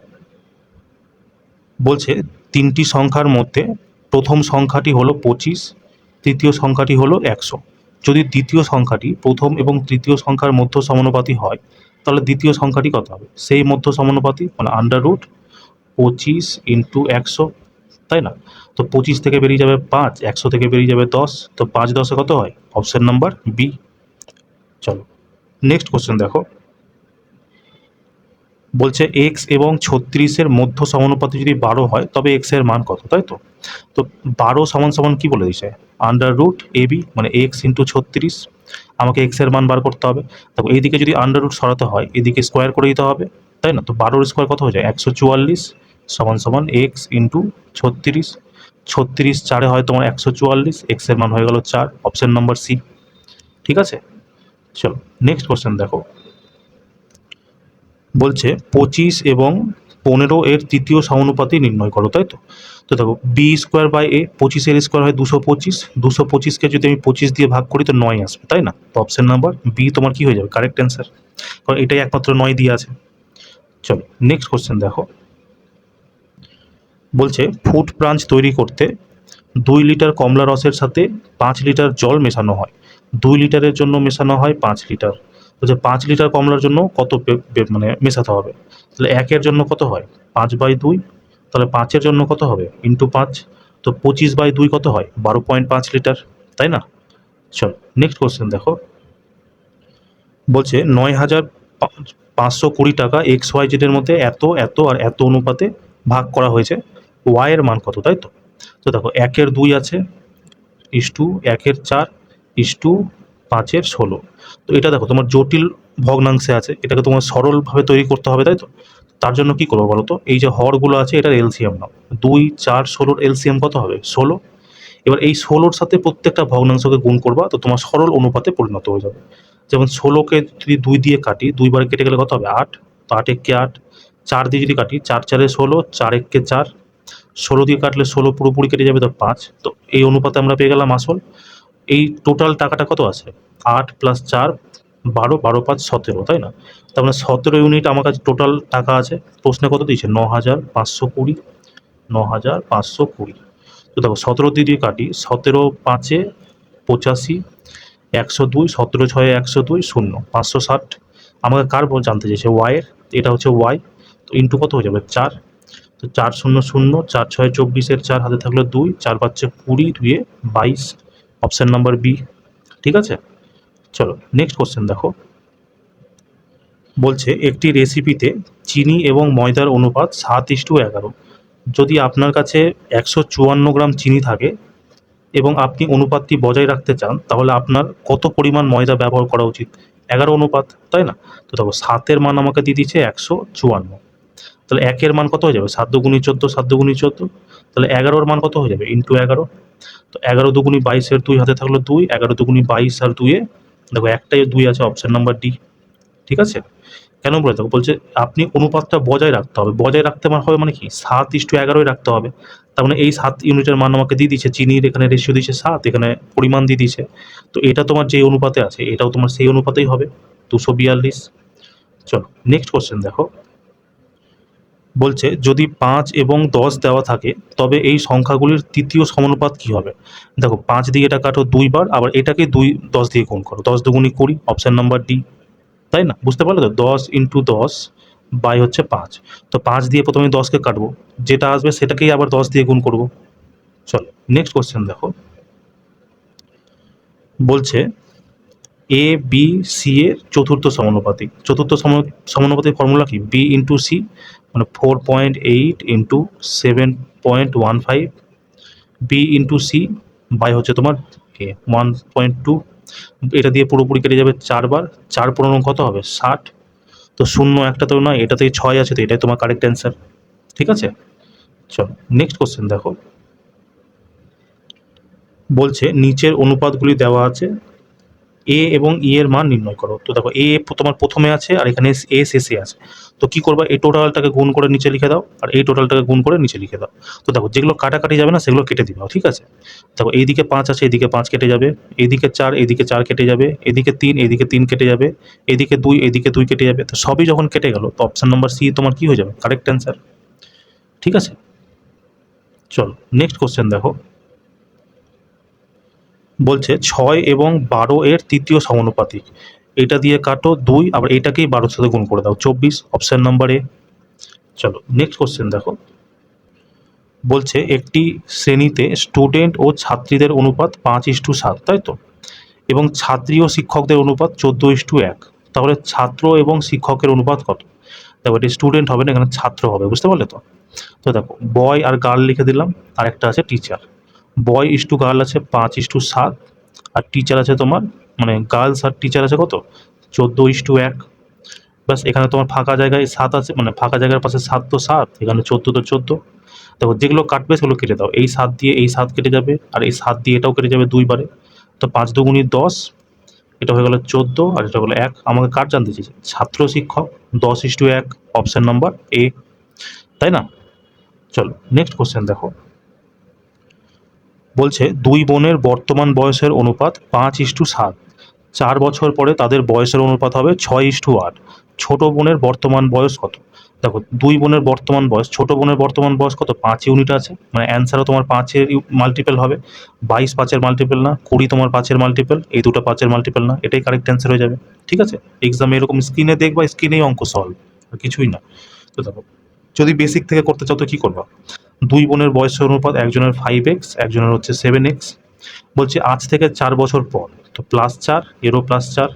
বলছে 3টি সংখ্যার মধ্যে প্রথম সংখ্যাটি হলো 25, তৃতীয় সংখ্যাটি হলো 100। যদি দ্বিতীয় সংখ্যাটি প্রথম এবং তৃতীয় সংখ্যার মধ্য সমানুপাতি হয় তাহলে দ্বিতীয় সংখ্যাটি কত হবে, সেই মধ্য সমানুপাতি মানে √ 25 ইন্টু 100, তাই না? তো 25 থেকে বেরিয়ে যাবে 5, 100 থেকে বেরিয়ে যাবে 10, তো 5 10 কত হয়, অপশন নাম্বার বি। চলো নেক্সট কোশ্চেন দেখো। বলছে এক্স এবং 36-এর মধ্য সমানুপাতি যদি 12 হয় তবে এক্স এর মান কত, তাই তো? তো 12 সমান সমান কি বলে দিছে, √ AB মানে এক্স ইন্টু 36। আমাকে এক্স এর মান বার করতে হবে। দেখো এইদিকে যদি √ সরাতে হয় এদিকে স্কোয়ার করে দিতে হবে, তাই না? তো 12-র স্কোয়ার কত হয়ে যায় 144 সমান সমান এক্স ইন্টু 36। 36 4 হয় তোমার 144, এক্সের মান হয়ে গেল 4, অপশন নাম্বার সি। ঠিক আছে, চলো নেক্সট কোশ্চেন দেখো। বলছে 25 এবং 15 এর তৃতীয় সমানুপাতি নির্ণয় করো, তাই তো। তো দেখো বি স্কোয়ার বাই এ, 25 এর স্কোয়ার হয় 225, 225কে যদি আমি 25 দিয়ে ভাগ করি তো 9 আসবে, তাই না। তো অপশন নাম্বার বি তোমার কি হয়ে যাবে কারেক্ট অ্যান্সার, কারণ এটাই একমাত্র 9 দিয়ে আছে। চলো নেক্সট কোশ্চেন দেখো। বলছে ফুড ব্রাঞ্চ তৈরি করতে 2 লিটার কমলা রসের সাথে 5 লিটার জল মেশানো হয়, 2 লিটারের জন্য মেশানো হয় 5 লিটার। বলছে 5 লিটার কমলার জন্য কত মানে মেশাতে হবে, তাহলে 1-এর জন্য কত হয় 5/2, তাহলে 5-এর জন্য কত হবে ইন্টু 5, তো 25/2 কত হয় 12.5 লিটার, তাই না। চলো নেক্সট কোশ্চেন দেখো। বলছে 9,520 টাকা XYZ এর মধ্যে এত এত আর এত অনুপাতে ভাগ করা হয়েছে, ওয়াই এর মান কত, তাই তো। তো দেখো 1-এর 2 আছে, ইস্টু 1-এর 4, ইস্টু 5-এর 16। তো এটা দেখো তোমার জটিল ভগ্নাংশে আছে, এটাকে তোমার সরলভাবে তৈরি করতে হবে, তাই তো। তার জন্য কি করবো বলো তো, এই যে হরগুলো আছে এটার এলসিএম নাও, 2 4 16-র এলসিএম কত হবে 16। এবার এই 16-র সাথে প্রত্যেকটা ভগ্নাংশকে গুণ করবা, তো তোমার সরল অনুপাতে পরিণত হয়ে যাবে। যেমন 16কে যদি 2 দিয়ে কাটি, 2 বারে কেটে গেলে কত হবে 8, তো 8 একে 8, 4 দিয়ে যদি কাটি 4 4-এ 16, 4 একে 4, 16 দিয়ে কাটলে 16 পুরোপুরি কেটে যাবে, তো 5। তো এই অনুপাতে আমরা পেয়ে গেলাম আসল। এই টোটাল টাকাটা কত আছে 8 + 4 12, 12 5 17, তাই না। তার মানে 17 ইউনিট আমার কাছে টোটাল টাকা আছে। প্রশ্নে কত দিয়েছে 9,520, 9,520। তো দেখো 17 দিয়ে কাটি, 17 5-এ 85, 102, 17 6-এ 102, 0, 560। আমাকে কার জানতে চাইছে ওয়াই এর, এটা হচ্ছে ওয়াই, তো ইন্টু কত হয়ে যাবে 4, তো 4 0 0, 4 6 24-এর 4 হাতে থাকলো 2, 4 5 20, 2-এ 22, অপশন নাম্বার বি। ঠিক আছে, চলো নেক্সট কোশ্চেন দেখো। বলছে একটি রেসিপিতে চিনি এবং ময়দার অনুপাত 7:11। যদি আপনার কাছে 154 গ্রাম চিনি থাকে এবং আপনি অনুপাতটি বজায় রাখতে চান, তাহলে আপনার কত পরিমাণ ময়দা ব্যবহার করা উচিত, 11 অনুপাত, তাই না। তো দেখো 7-এর মান আমাকে দিয়ে দিচ্ছে 154, তাহলে 1-এর মান কত হয়ে যাবে 7 × 14, 7 × 14, তাহলে 11-র মান কত হয়ে যাবে ইন্টু 11। তো 11 × 2 = 22-এর 2 হাতে থাকলো 2, 11 × 2 = 22 আর 2-এ দেখো একটাই 2 আছে, অপশন নাম্বার ডি। ঠিক আছে, কেন বলে দেখো বলছে আপনি অনুপাতটা বজায় রাখতে হবে, বজায় রাখতে হবে মানে কি 7:11 রাখতে হবে। তার মানে এই 7 ইউনিটের মান আমাকে দিয়ে দিচ্ছে, চিনির এখানে রেশিও দিচ্ছে 7, এখানে পরিমাণ দিয়ে দিচ্ছে, তো এটা তোমার যে অনুপাতে আছে এটাও তোমার সেই অনুপাতেই হবে 242। চলো নেক্সট কোশ্চেন দেখো। বলছে যদি 5 এবং 10 দেওয়া থাকে তবে এই সংখ্যাগুলির তৃতীয় সমানুপাত কি হবে। দেখো 5 দিয়ে এটা কাটো 2 বার, আবার এটাকে 10 দিয়ে গুণ করো, 10 দুগুণে 20, অপশন নাম্বার ডি, তাই না। বুঝতে পারলে তো, 10 × 10 বাই হচ্ছে 5, তো 5 দিয়ে প্রথমে 10কে কাটবো, যেটা আসবে সেটাকেই আবার 10 দিয়ে গুণ করব। চলো নেক্সট কোশ্চেন দেখো। বলছে এ বি সি এর চতুর্থ সমানুপাতিক, চতুর্থ সমানুপাতিক ফর্মুলা কি, বি ইন্টু সি মানে 4.8 × 7.15, বি ইন্টু সি বাই হচ্ছে তোমার 1.2, এটা দিয়ে পুরোপুরি কেটে যাবে 4 বার, 4 × 15 কত হবে 60, তো 0 একটা তো নয়, এটাতে 6 আছে, তো এটাই তোমার কারেক্ট অ্যান্সার। ঠিক আছে, চলো নেক্সট কোশ্চেন দেখো। বলছে নিচের অনুপাতগুলি দেওয়া আছে, এ এবং ই এর মান নির্ণয় করো। তো দেখো এ তোমার প্রথমে আছে আর এখানে এ শেষে আছে, তো কি করবা এই টোটালটাকে গুণ করে নিচে লিখে দাও, আর এই টোটালটাকে গুণ করে নিচে লিখে দাও। তো দেখো যেগুলো কাটাকাটি যাবে না সেগুলো কেটে দিবা, ঠিক আছে। দেখো এইদিকে 5 আছে, এদিকে 5 কেটে যাবে, এদিকে 4, এদিকে 4 কেটে যাবে, এদিকে 3, এদিকে 3 কেটে যাবে, এদিকে 2, এদিকে 2 কেটে যাবে, তো সবই যখন কেটে গেল তো অপশন নাম্বার সি তোমার কি হয়ে যাবে কারেক্ট অ্যান্সার। ঠিক আছে, চলো নেক্সট কোশ্চেন দেখো। বলছে 6 এবং 12 এর তৃতীয় সমানুপাতিক, এটা দিয়ে কাটো 2, আবার এটাকেই 12-র সাথে গুণ করে দাও 24, অপশন নাম্বার এ। চলো নেক্সট কোশ্চেন দেখো। বলছে একটি শ্রেণীতে স্টুডেন্ট ও ছাত্রীদের অনুপাত 5:7, তাই তো, এবং ছাত্রী ও শিক্ষকদের অনুপাত 14:1, তাহলে ছাত্র এবং শিক্ষকের অনুপাত কত। দেখো এটি স্টুডেন্ট হবে না, এখানে ছাত্র হবে, বুঝতে পারলে তো। তো দেখো বয় আর গার্ল লিখে দিলাম, আর একটা আছে teacher. Boy is to girl আছে 5:7, আর টিচার আছে তোমার মানে গার্লস আর টিচার আছে কত 14:1। ব্যাস এখানে তোমার ফাঁকা জায়গায় 7 আছে, মানে ফাঁকা জায়গার পাশে 7 তো 7, এখানে 14 তো 14, দেখো যেগুলো কাটবে সেগুলো কেটে দাও, এই 7 দিয়ে এই 7 কেটে যাবে, আর এই 7 দিয়ে এটাও কেটে যাবে 2 বারে। তো 5 দুগুণি 10, এটা হয়ে গেল 14, আর এটা হলো 1। আমাকে কার জানতে চেয়েছে? ছাত্র শিক্ষক। 10:1, অপশন নাম্বার এ, তাই না? চলো নেক্সট কোশ্চেন দেখো। বলছে দুই বোনের বর্তমান বয়সের অনুপাত 5:7। 4 বছর পরে তাদের বয়সের অনুপাত হবে 6:8। ছোট বোনের বর্তমান বয়স কত? দেখো দুই বোনের বর্তমান বয়স, ছোট বোনের বর্তমান বয়স কত? 5 ইউনিট আছে, মানে অ্যান্সারও তোমার 5-এর মাল্টিপল হবে। 22 5-এর মাল্টিপল না, 20 তোমার 5-এর মাল্টিপল, এই দুটো 5-এর মাল্টিপল না, এটাই কারেক্ট অ্যান্সার হয়ে যাবে। ঠিক আছে, এক্সামে এরকম স্ক্রিনে দেখবা, স্ক্রিনেই অঙ্ক সলভ, আর কিছুই না। তো দেখো যদি বেসিক থেকে করতে চাও তো কি করবা? দুই বোনের বয়সের অনুপাত, একজনের 5x, একজনের হচ্ছে 7x। বলছে আজ থেকে 4 বছর পর, তো +4, এরও +4।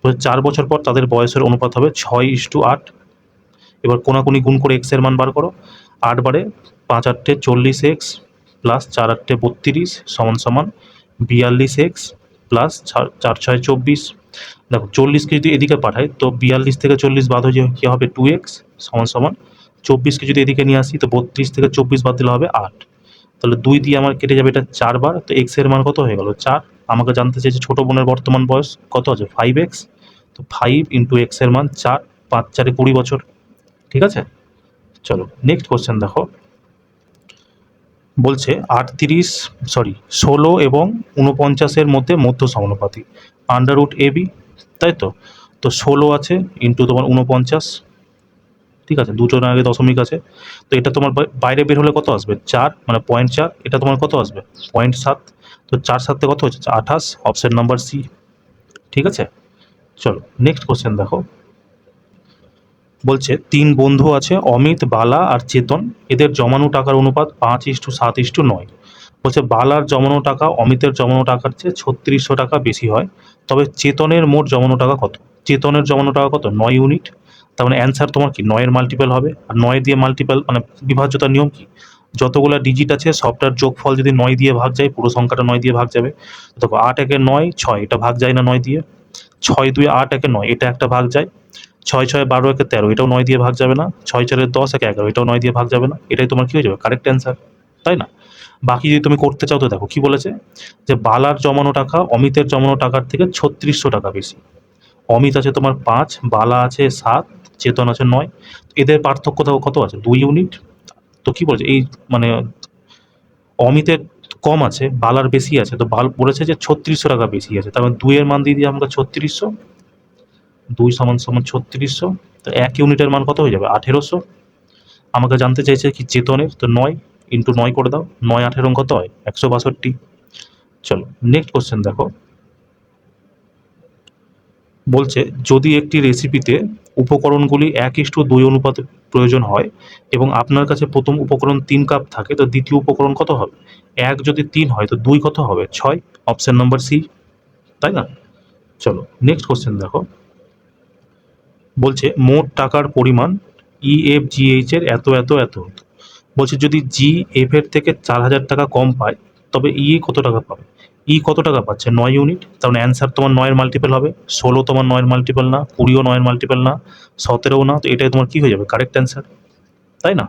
তো 4 বছর পর তাদের বয়সের অনুপাত হবে 6:8। এবার কোনাকুনি গুণ করে এক্স এর মান বার করো। 8 বারে 5 8 40x প্লাস 4 8 32 সমান সমান 42x প্লাস 4 6 24। দেখো 40কে যদি এদিকে পাঠাই তো 42 থেকে 40 বাদ হয়ে কি হবে? 2x সমান সমান 24কে যদি এদিকে নিয়ে আসি তো 32 থেকে 24 বাদ দিলে হবে 8। তাহলে 2 দিয়ে আমার কেটে যাবে এটা 4 বার, তো এক্স এর মান কত হয়ে গেল? 4। আমাকে জানতে চাইছে ছোট বোনের বর্তমান বয়স কত আছে? 5x। তো 5 ইন্টু এক্স এর মান 4, 5 4 20 বছর। ঠিক আছে, চলো নেক্সট কোশ্চেন দেখো। বলছে 16 এবং 49-এর মধ্যে মধ্য সমানুপাতি, √ab, তাই তো? তো 16 আছে ইন্টু তোমার 49, ঠিক আছে, দুটোর আগে দশমিক আছে। তো এটা তোমার বাইরে বের হলে কত আসবে? 4, মানে 0.4। এটা তোমার কত আসবে? 0.7। তো 4 7 কত হচ্ছে? 28, অপশন নাম্বার সি। ঠিক আছে, চলো নেক্সট কোশ্চেন দেখো। বলছে 3 বন্ধু আছে, অমিত, বালা আর চেতন, এদের জমানো টাকার অনুপাত 5:7:9। বলছে বালার জমানো টাকা অমিতের জমানো টাকার চেয়ে 3600 টাকা বেশি হয়, তবে চেতনের মোট জমানো টাকা কত? চেতনের জমানো টাকা কত? 9 ইউনিট। তার মানে অ্যান্সার তোমার কি 9-এর মাল্টিপল হবে। আর 9 দিয়ে মাল্টিপল মানে বিভাজ্যতার নিয়ম কি? যতগুলো ডিজিট আছে সবটার যোগফল যদি 9 দিয়ে ভাগ যায়, পুরো সংখ্যাটা 9 দিয়ে ভাগ যাবে। দেখো 8 একে 9, 6, এটা ভাগ যায় না 9 দিয়ে। 6 2 8 একে 9, এটা একটা ভাগ যায়। 6 6 12 একে 13, এটাও 9 দিয়ে ভাগ যাবে না। 6 4 10 একে 11, এটাও 9 দিয়ে ভাগ যাবে না। এটাই তোমার কি হয়ে যাবে? কারেক্ট অ্যান্সার, তাই না? বাকি যদি তুমি করতে চাও তো দেখো কি বলেছে, যে বালার জমানো টাকা অমিতের জমানো টাকার থেকে 3600 টাকা বেশি। অমিত আছে তোমার 5, বালা আছে 7, চেতন আছে 9। এদের পার্থক্য দেখো কত আছে? 2 ইউনিট। তো কি বলছে এই মানে অমিতের কম আছে, বালার বেশি আছে, তো বলেছে যে 3600 টাকা বেশি আছে, তার মানে 2 এর মান দিয়ে আমরা 3600, 2 সমান সমান 3600। তো 1 ইউনিটের মান কত হয়ে যাবে? 1800। আমাকে জানতে চাইছে কি চেতনের, তো 9 ইন্টু 9 করে দাও, 9 18 কত হয়? 162। চলো নেক্সট কোশ্চেন দেখো। বলছে যদি একটি রেসিপিতে উপকরণগুলি 1:2 অনুপাতে প্রয়োজন হয় এবং আপনার কাছে প্রথম উপকরণ 3 কাপ থাকে, তো দ্বিতীয় উপকরণ কত হবে? 1 যদি 3 হয় তো 2 কত হবে? 6, অপশন নাম্বার সি, তাই না? চলো নেক্সট কোশ্চেন দেখো। বলছে মোট টাকার পরিমাণ EFGH এর এত এত এত। বলছে যদি জি এফ এর থেকে 4000 টাকা কম পায় তবে কত টাকা পাবে? কত টাকা পাচ্ছে? 9 ইউনিট। তার মানে অ্যান্সার তোমার 9-এর মাল্টিপল হবে। 16 তোমার 9-এর মাল্টিপল না, 20ও 9-এর মাল্টিপল না, 17ও না। তো এটাই তোমার কি হয়ে যাবে? কারেক্ট অ্যান্সার, তাই না?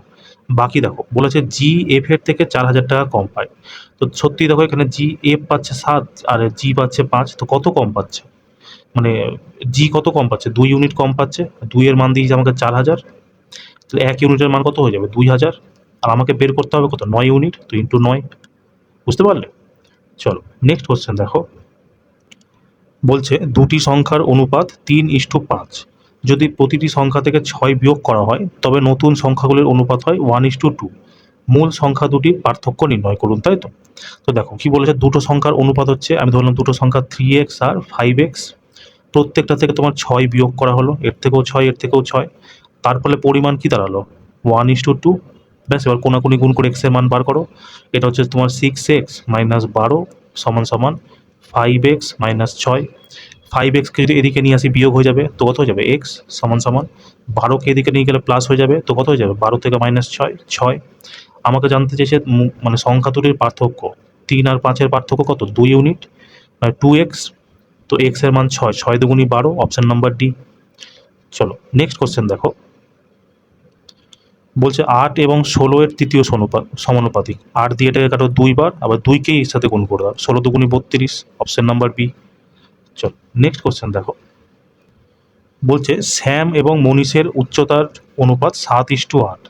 বাকি দেখো বলেছে জি এফ এর থেকে 4000 টাকা কম পায়। তো সত্যি দেখো এখানে জি এফ পাচ্ছে 7 আর জি পাচ্ছে 5, তো কত কম পাচ্ছে? মানে জি কত কম পাচ্ছে? 2 ইউনিট কম পাচ্ছে। 2 এর মান দিয়েছে আমাকে 4000, তাহলে 1 ইউনিটের মান কত হয়ে যাবে? 2000। আর আমাকে বের করতে হবে কত? 9 ইউনিট, তো ইন্টু 9। বুঝতে পারলে? চলো নেক্সট কোশ্চেন দেখো। বলছে দুটি সংখ্যার অনুপাত 3:5। যদি প্রতিটি সংখ্যা থেকে 6 বিয়োগ করা হয় তবে নতুন সংখ্যাগুলির অনুপাত হয় 1:2। মূল সংখ্যা দুটির পার্থক্য নির্ণয় করুন, তাই তো? তো দেখো কি বলেছে, দুটো সংখ্যার অনুপাত হচ্ছে, আমি ধরলাম দুটো সংখ্যা 3x আর 5x। প্রত্যেকটা থেকে তোমার 6 বিয়োগ করা হলো, এর থেকেও 6, এর থেকেও 6। তার ফলে পরিমাণ কি দাঁড়ালো? 1:2। ব্যাস, এবার কোনাকুনি গুণ করে এক্স এর মান বার করো। এটা হচ্ছে তোমার 6x মাইনাস 12 সমান সমান 5x মাইনাস 6। 5xকে যদি এদিকে নিয়ে আসি বিয়োগ হয়ে যাবে, তো কত হয়ে যাবে? এক্স সমান সমান 12কে এদিকে নিয়ে গেলে প্লাস হয়ে যাবে, তো কত হয়ে যাবে? 12 থেকে মাইনাস 6, 6। আমাকে জানতে চেয়েছে মানে সংখ্যা দুটির পার্থক্য। 3 আর 5-এর পার্থক্য কত? 2 ইউনিট, মানে 2x। তো এক্স এর মান 6, 6 দুগুণি 12, অপশন নাম্বার ডি। চলো নেক্সট কোশ্চেন দেখো। বলছে 8 এবং 16 এর তৃতীয় সমানুপাতিক। 8 দিয়ে এটাকে কাটো 2 বার, আবার 2 কেই এর সাথে গুণ করে দাও। 16 দুগুণে 32, অপশন নাম্বার বি। চল নেক্সট কোশ্চেন দেখো। বলছে শ্যাম এবং মনীষের উচ্চতার অনুপাত 7:8।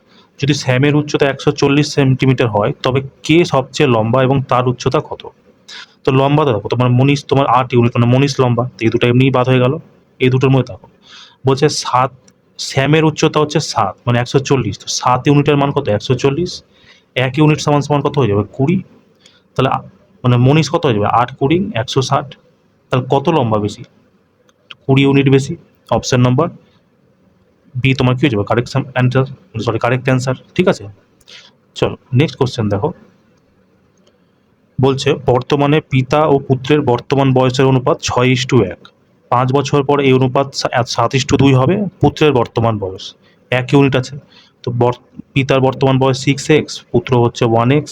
যদি শ্যামের উচ্চতা 140 সেন্টিমিটার হয়, তবে কে সবচেয়ে লম্বা এবং তার উচ্চতা কত? তো লম্বা দেখো, তোমার মনীষ তোমার 8 ইউনিট, মানে মনীষ লম্বা, তো এই দুটো এমনিই বাদ হয়ে গেল। এই দুটোর মধ্যে দেখো, বলছে 7, শ্যামের উচ্চতা হচ্ছে 7 মানে 140, তো 7 ইউনিটের মান কত? 140। 1 ইউনিট সমান সমান কত হয়ে যাবে? 20। তাহলে মানে মনীষ কত হয়ে যাবে? 8 20 160। তাহলে কত লম্বা বেশি? 20 ইউনিট বেশি। অপশন নাম্বার বি তোমার কি হয়ে যাবে? Correct answer, sorry correct answer. ঠিক আছে, চলো নেক্সট কোশ্চেন দেখো। বলছে বর্তমানে পিতা ও পুত্রের বর্তমান বয়সের অনুপাত 6:1। 5 বছর পর এই অনুপাত 7:2 হবে। পুত্রের বর্তমান বয়স 1 ইউনিট আছে, তো পিতার বর্তমান বয়স 6x, পুত্র হচ্ছে 1x।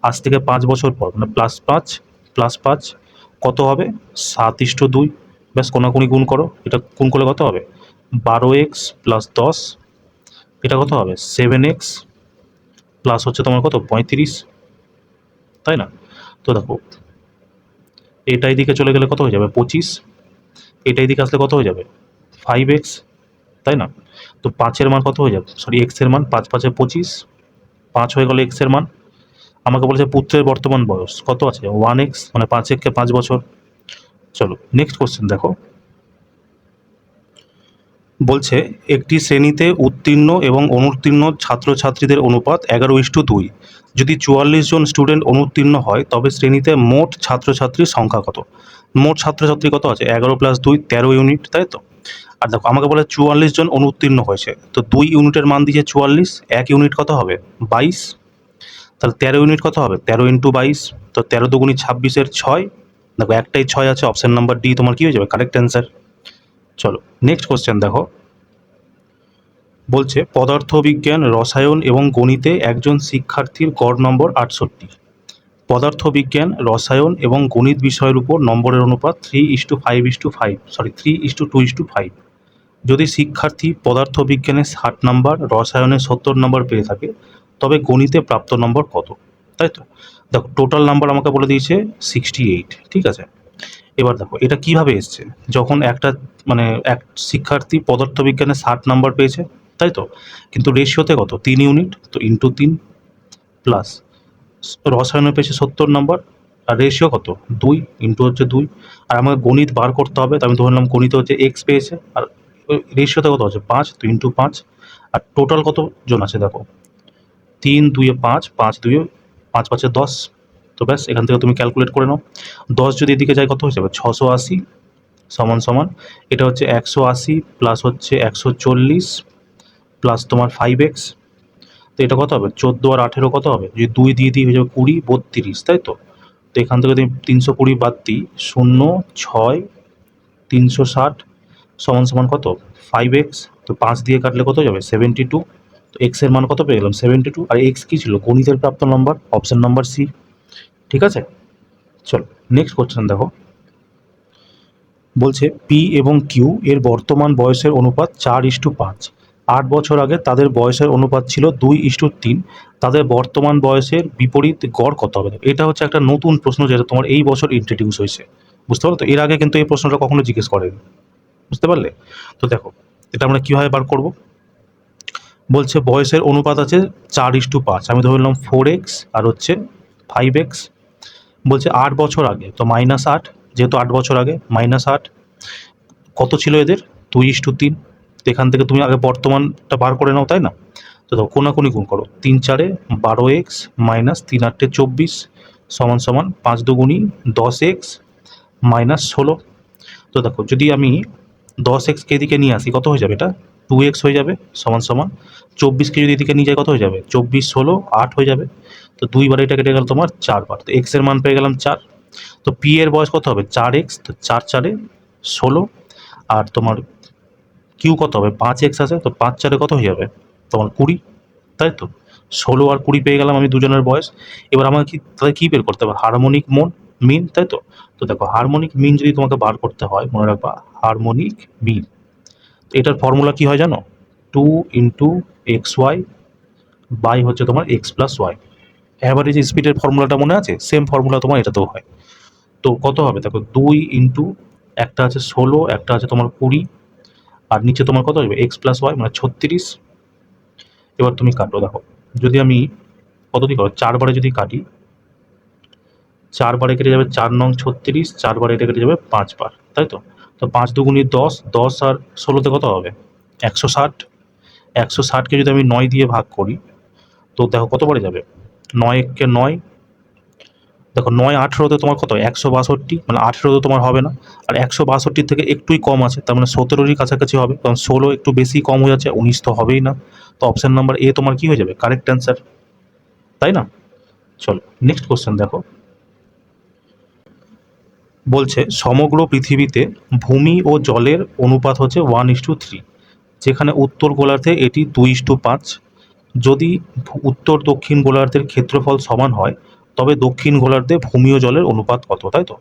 আজ থেকে 5 বছর পর মানে +5 কত হবে? 7:2। ব্যাস কোনাকুনি গুণ করো, এটা গুণ করলে কত হবে? 12x + 10, এটা কত হবে? 7x প্লাস হচ্ছে তোমার কত? 35, তাই না? তো দেখো, এটা এদিকে চলে গেলে কত হয়ে যাবে? 25। এটা এদিকে আসলে কত হয়ে যাবে? 5x, তাই না? তো 5-এর মান কত হয়ে যাবে? সরি, x এর মান 5 5-এ 25, 5 হয়ে গেল x এর মান। আমাকে বলেছে পুত্রের বর্তমান বয়স কত আছে? 1x, মানে 5 5 বছর। চলো নেক্সট কোশ্চেন দেখো। বলছে একটি শ্রেণীতে উত্তীর্ণ এবং অনুত্তীর্ণ ছাত্রছাত্রীদের অনুপাত 11:2। যদি 44 জন স্টুডেন্ট অনুত্তীর্ণ হয়, তবে শ্রেণীতে মোট ছাত্রছাত্রীর সংখ্যা কত? মোট ছাত্রছাত্রী কত আছে? 11 + 2 13 ইউনিট, তাই তো? আর দেখো, আমাকে বলে 44 জন অনুত্তীর্ণ হয়েছে, তো 2 ইউনিটের মান দিয়েছে 44, 1 ইউনিট কত হবে? 22। তাহলে 13 ইউনিট কত হবে? 13 × 22, তো 13 দুগুণি 26-এর 6। দেখো একটাই 6 আছে, অপশন নাম্বার ডি তোমার কি হয়ে যাবে? Correct answer. চলো নেক্সট কোশ্চেন দেখো। বলছে পদার্থবিজ্ঞান, রসায়ন এবং গণিতে একজন শিক্ষার্থীর গড় নম্বর 68। পদার্থবিজ্ঞান, রসায়ন এবং গণিত বিষয়ের উপর নম্বরের অনুপাত 3:5:5, সরি 3:2:5। যদি শিক্ষার্থী পদার্থবিজ্ঞানে 60 নম্বর, রসায়নে 70 নম্বর পেয়ে থাকে, তবে গণিতে প্রাপ্ত নম্বর কত? তাই তো? দেখো টোটাল নাম্বার আমাকে বলে দিয়েছে 68, ঠিক আছে? এবার দেখো এটা কিভাবে এসছে। যখন একটা মানে এক শিক্ষার্থী পদার্থবিজ্ঞানে 60 নাম্বার পেয়েছে, তাই তো? কিন্তু রেশিওতে কত? 3 ইউনিট, তো ইন্টু 3, প্লাস রসায়নে পেয়েছে 70 নাম্বার, আর রেশিও কত? 2, ইন্টু হচ্ছে 2। আর আমাকে গণিত বার করতে হবে, তো আমি ধরে নিলাম গণিতে হচ্ছে এক্স পেয়েছে, আর রেশিওতে কত আছে? 5, তো ইন্টু 5। আর টোটাল কত জন আছে দেখো? 3 2 5, 5 2 5 5 10। তো ব্যাস এখান থেকে তুমি ক্যালকুলেট করে নাও। 10 যদি এদিকে যায় কত হয়ে যাবে? 680 সমান সমান এটা হচ্ছে 180 প্লাস হচ্ছে 140 প্লাস তোমার 5x, তো এটা কত হবে? 14 আর 18 কত হবে? যদি 2 দিয়ে দিই হয়ে যাবে 20 32, তাই তো? তো এখান থেকে যদি 320 বাদ দিই, 0 6 360 সমান সমান কত? 5x। তো 5 দিয়ে কাটলে কত হয়ে যাবে? 72। তো x এর মান কত পেয়ে গেলাম? 72। আর x কি ছিল? গণিতের প্রাপ্ত নম্বর, অপশন নাম্বার সি। ঠিক আছে, চলো নেক্সট কোশ্চেন দেখো। বলছে পি এবং কিউ এর বর্তমান বয়সের অনুপাত 4:5। 8 বছর আগে তাদের বয়সের অনুপাত ছিল 2:3। তাদের বর্তমান বয়সের বিপরীত গড় কত হবে? এটা হচ্ছে একটা নতুন প্রশ্ন, যেটা তোমার এই বছর ইন্ট্রোডিউস হয়েছে, বুঝতে পারো? তো এর আগে কিন্তু এই প্রশ্নটা কখনো জিজ্ঞেস করেনি, বুঝতে পারলে? তো দেখো এটা আমরা কীভাবে বার করব। বলছে বয়সের অনুপাত আছে 4:5, আমি ধরলাম 4x আর হচ্ছে 5x। বলছে 8 বছর আগে, তো -8, যেহেতু 8 বছর আগে -8 কত ছিল এদের? 2:3। তো এখান থেকে তুমি আগে বর্তমানটা বার করে নাও, তাই না? তো দেখো কোনাকুনি গুণ করো, 3 4-এ 12x মাইনাস 3 8-এ 24 সমান সমান 5 2 10x মাইনাস 16। তো দেখো যদি আমি 10x কে এদিকে নিয়ে আসি, কত হয়ে যাবে? এটা 2x হয়ে যাবে সমান সমান 24কে যদি এদিকে নিয়ে যাই কত হয়ে যাবে? 24 16 8 হয়ে যাবে। তো 2 বার এটা কেটে গেল তোমার 4 বার, তো x এর মান পেয়ে গেলাম 4। তো p এর বয়স কত হবে? 4x, তো 4 4-এ 16। আর তোমার কিউ কত হবে? 5x আছে, তো 5 4-এ কত হয়ে যাবে? তোমার 20, তাই তো? 16 আর 20 পেয়ে গেলাম আমি দুজনের বয়স। এবার আমাকে কি তাহলে কী বের করতে হবে? হারমোনিক মিন, তাই তো? তো দেখো হারমোনিক মিন যদি তোমাকে বার করতে হয়, মনে রাখবা হারমোনিক মিন, এটার ফর্মুলা কি হয় জানো? 2 × xy বাই হচ্ছে তোমার এক্স প্লাস ওয়াই। অ্যাভারেজ স্পিডের ফর্মুলাটা মনে আছে? সেম ফর্মুলা তোমার এটাতেও হয়। তো কত হবে দেখো, 2 ইন্টু একটা আছে 16, একটা আছে তোমার 20, আর নিচে তোমার কত হবে এক্স প্লাস ওয়াই মানে 36। এবার তুমি কাটো দেখো, যদি আমি কত দিয়ে করো 4 বারে যদি কাটি, 4 বারে কেটে যাবে 4 নং 36, 4 বারে এটা কেটে যাবে 5 বার, তাই তো? তো 5 দুগুণি 10, 10 আর 16তে কত হবে 160। 160কে যদি আমি 9 দিয়ে ভাগ করি, তো দেখো কত বারে যাবে, 9 একে 9, দেখো 9 18তে তোমার কত 162, মানে 18তে তোমার হবে না, আর 162 থেকে একটুই কম আছে, তার মানে 17-এরই কাছাকাছি হবে, কারণ 16 একটু বেশি কম হয়ে যাচ্ছে, 19 তো হবেই না। তো অপশন নাম্বার এ তোমার কি হয়ে যাবে কারেক্ট অ্যান্সার, তাই না? চলো নেক্সট কোশ্চেন দেখো। বলছে সমগ্র পৃথিবীতে ভূমি ও জলের অনুপাত হচ্ছে 1:3, যেখানে উত্তর গোলার্ধে এটি 2:5। যদি উত্তর দক্ষিণ গোলার্ধের ক্ষেত্রফল সমান হয়, তবে দক্ষিণ গোলার্ধে ভূমি ও জলের অনুপাত কত, তাই তো?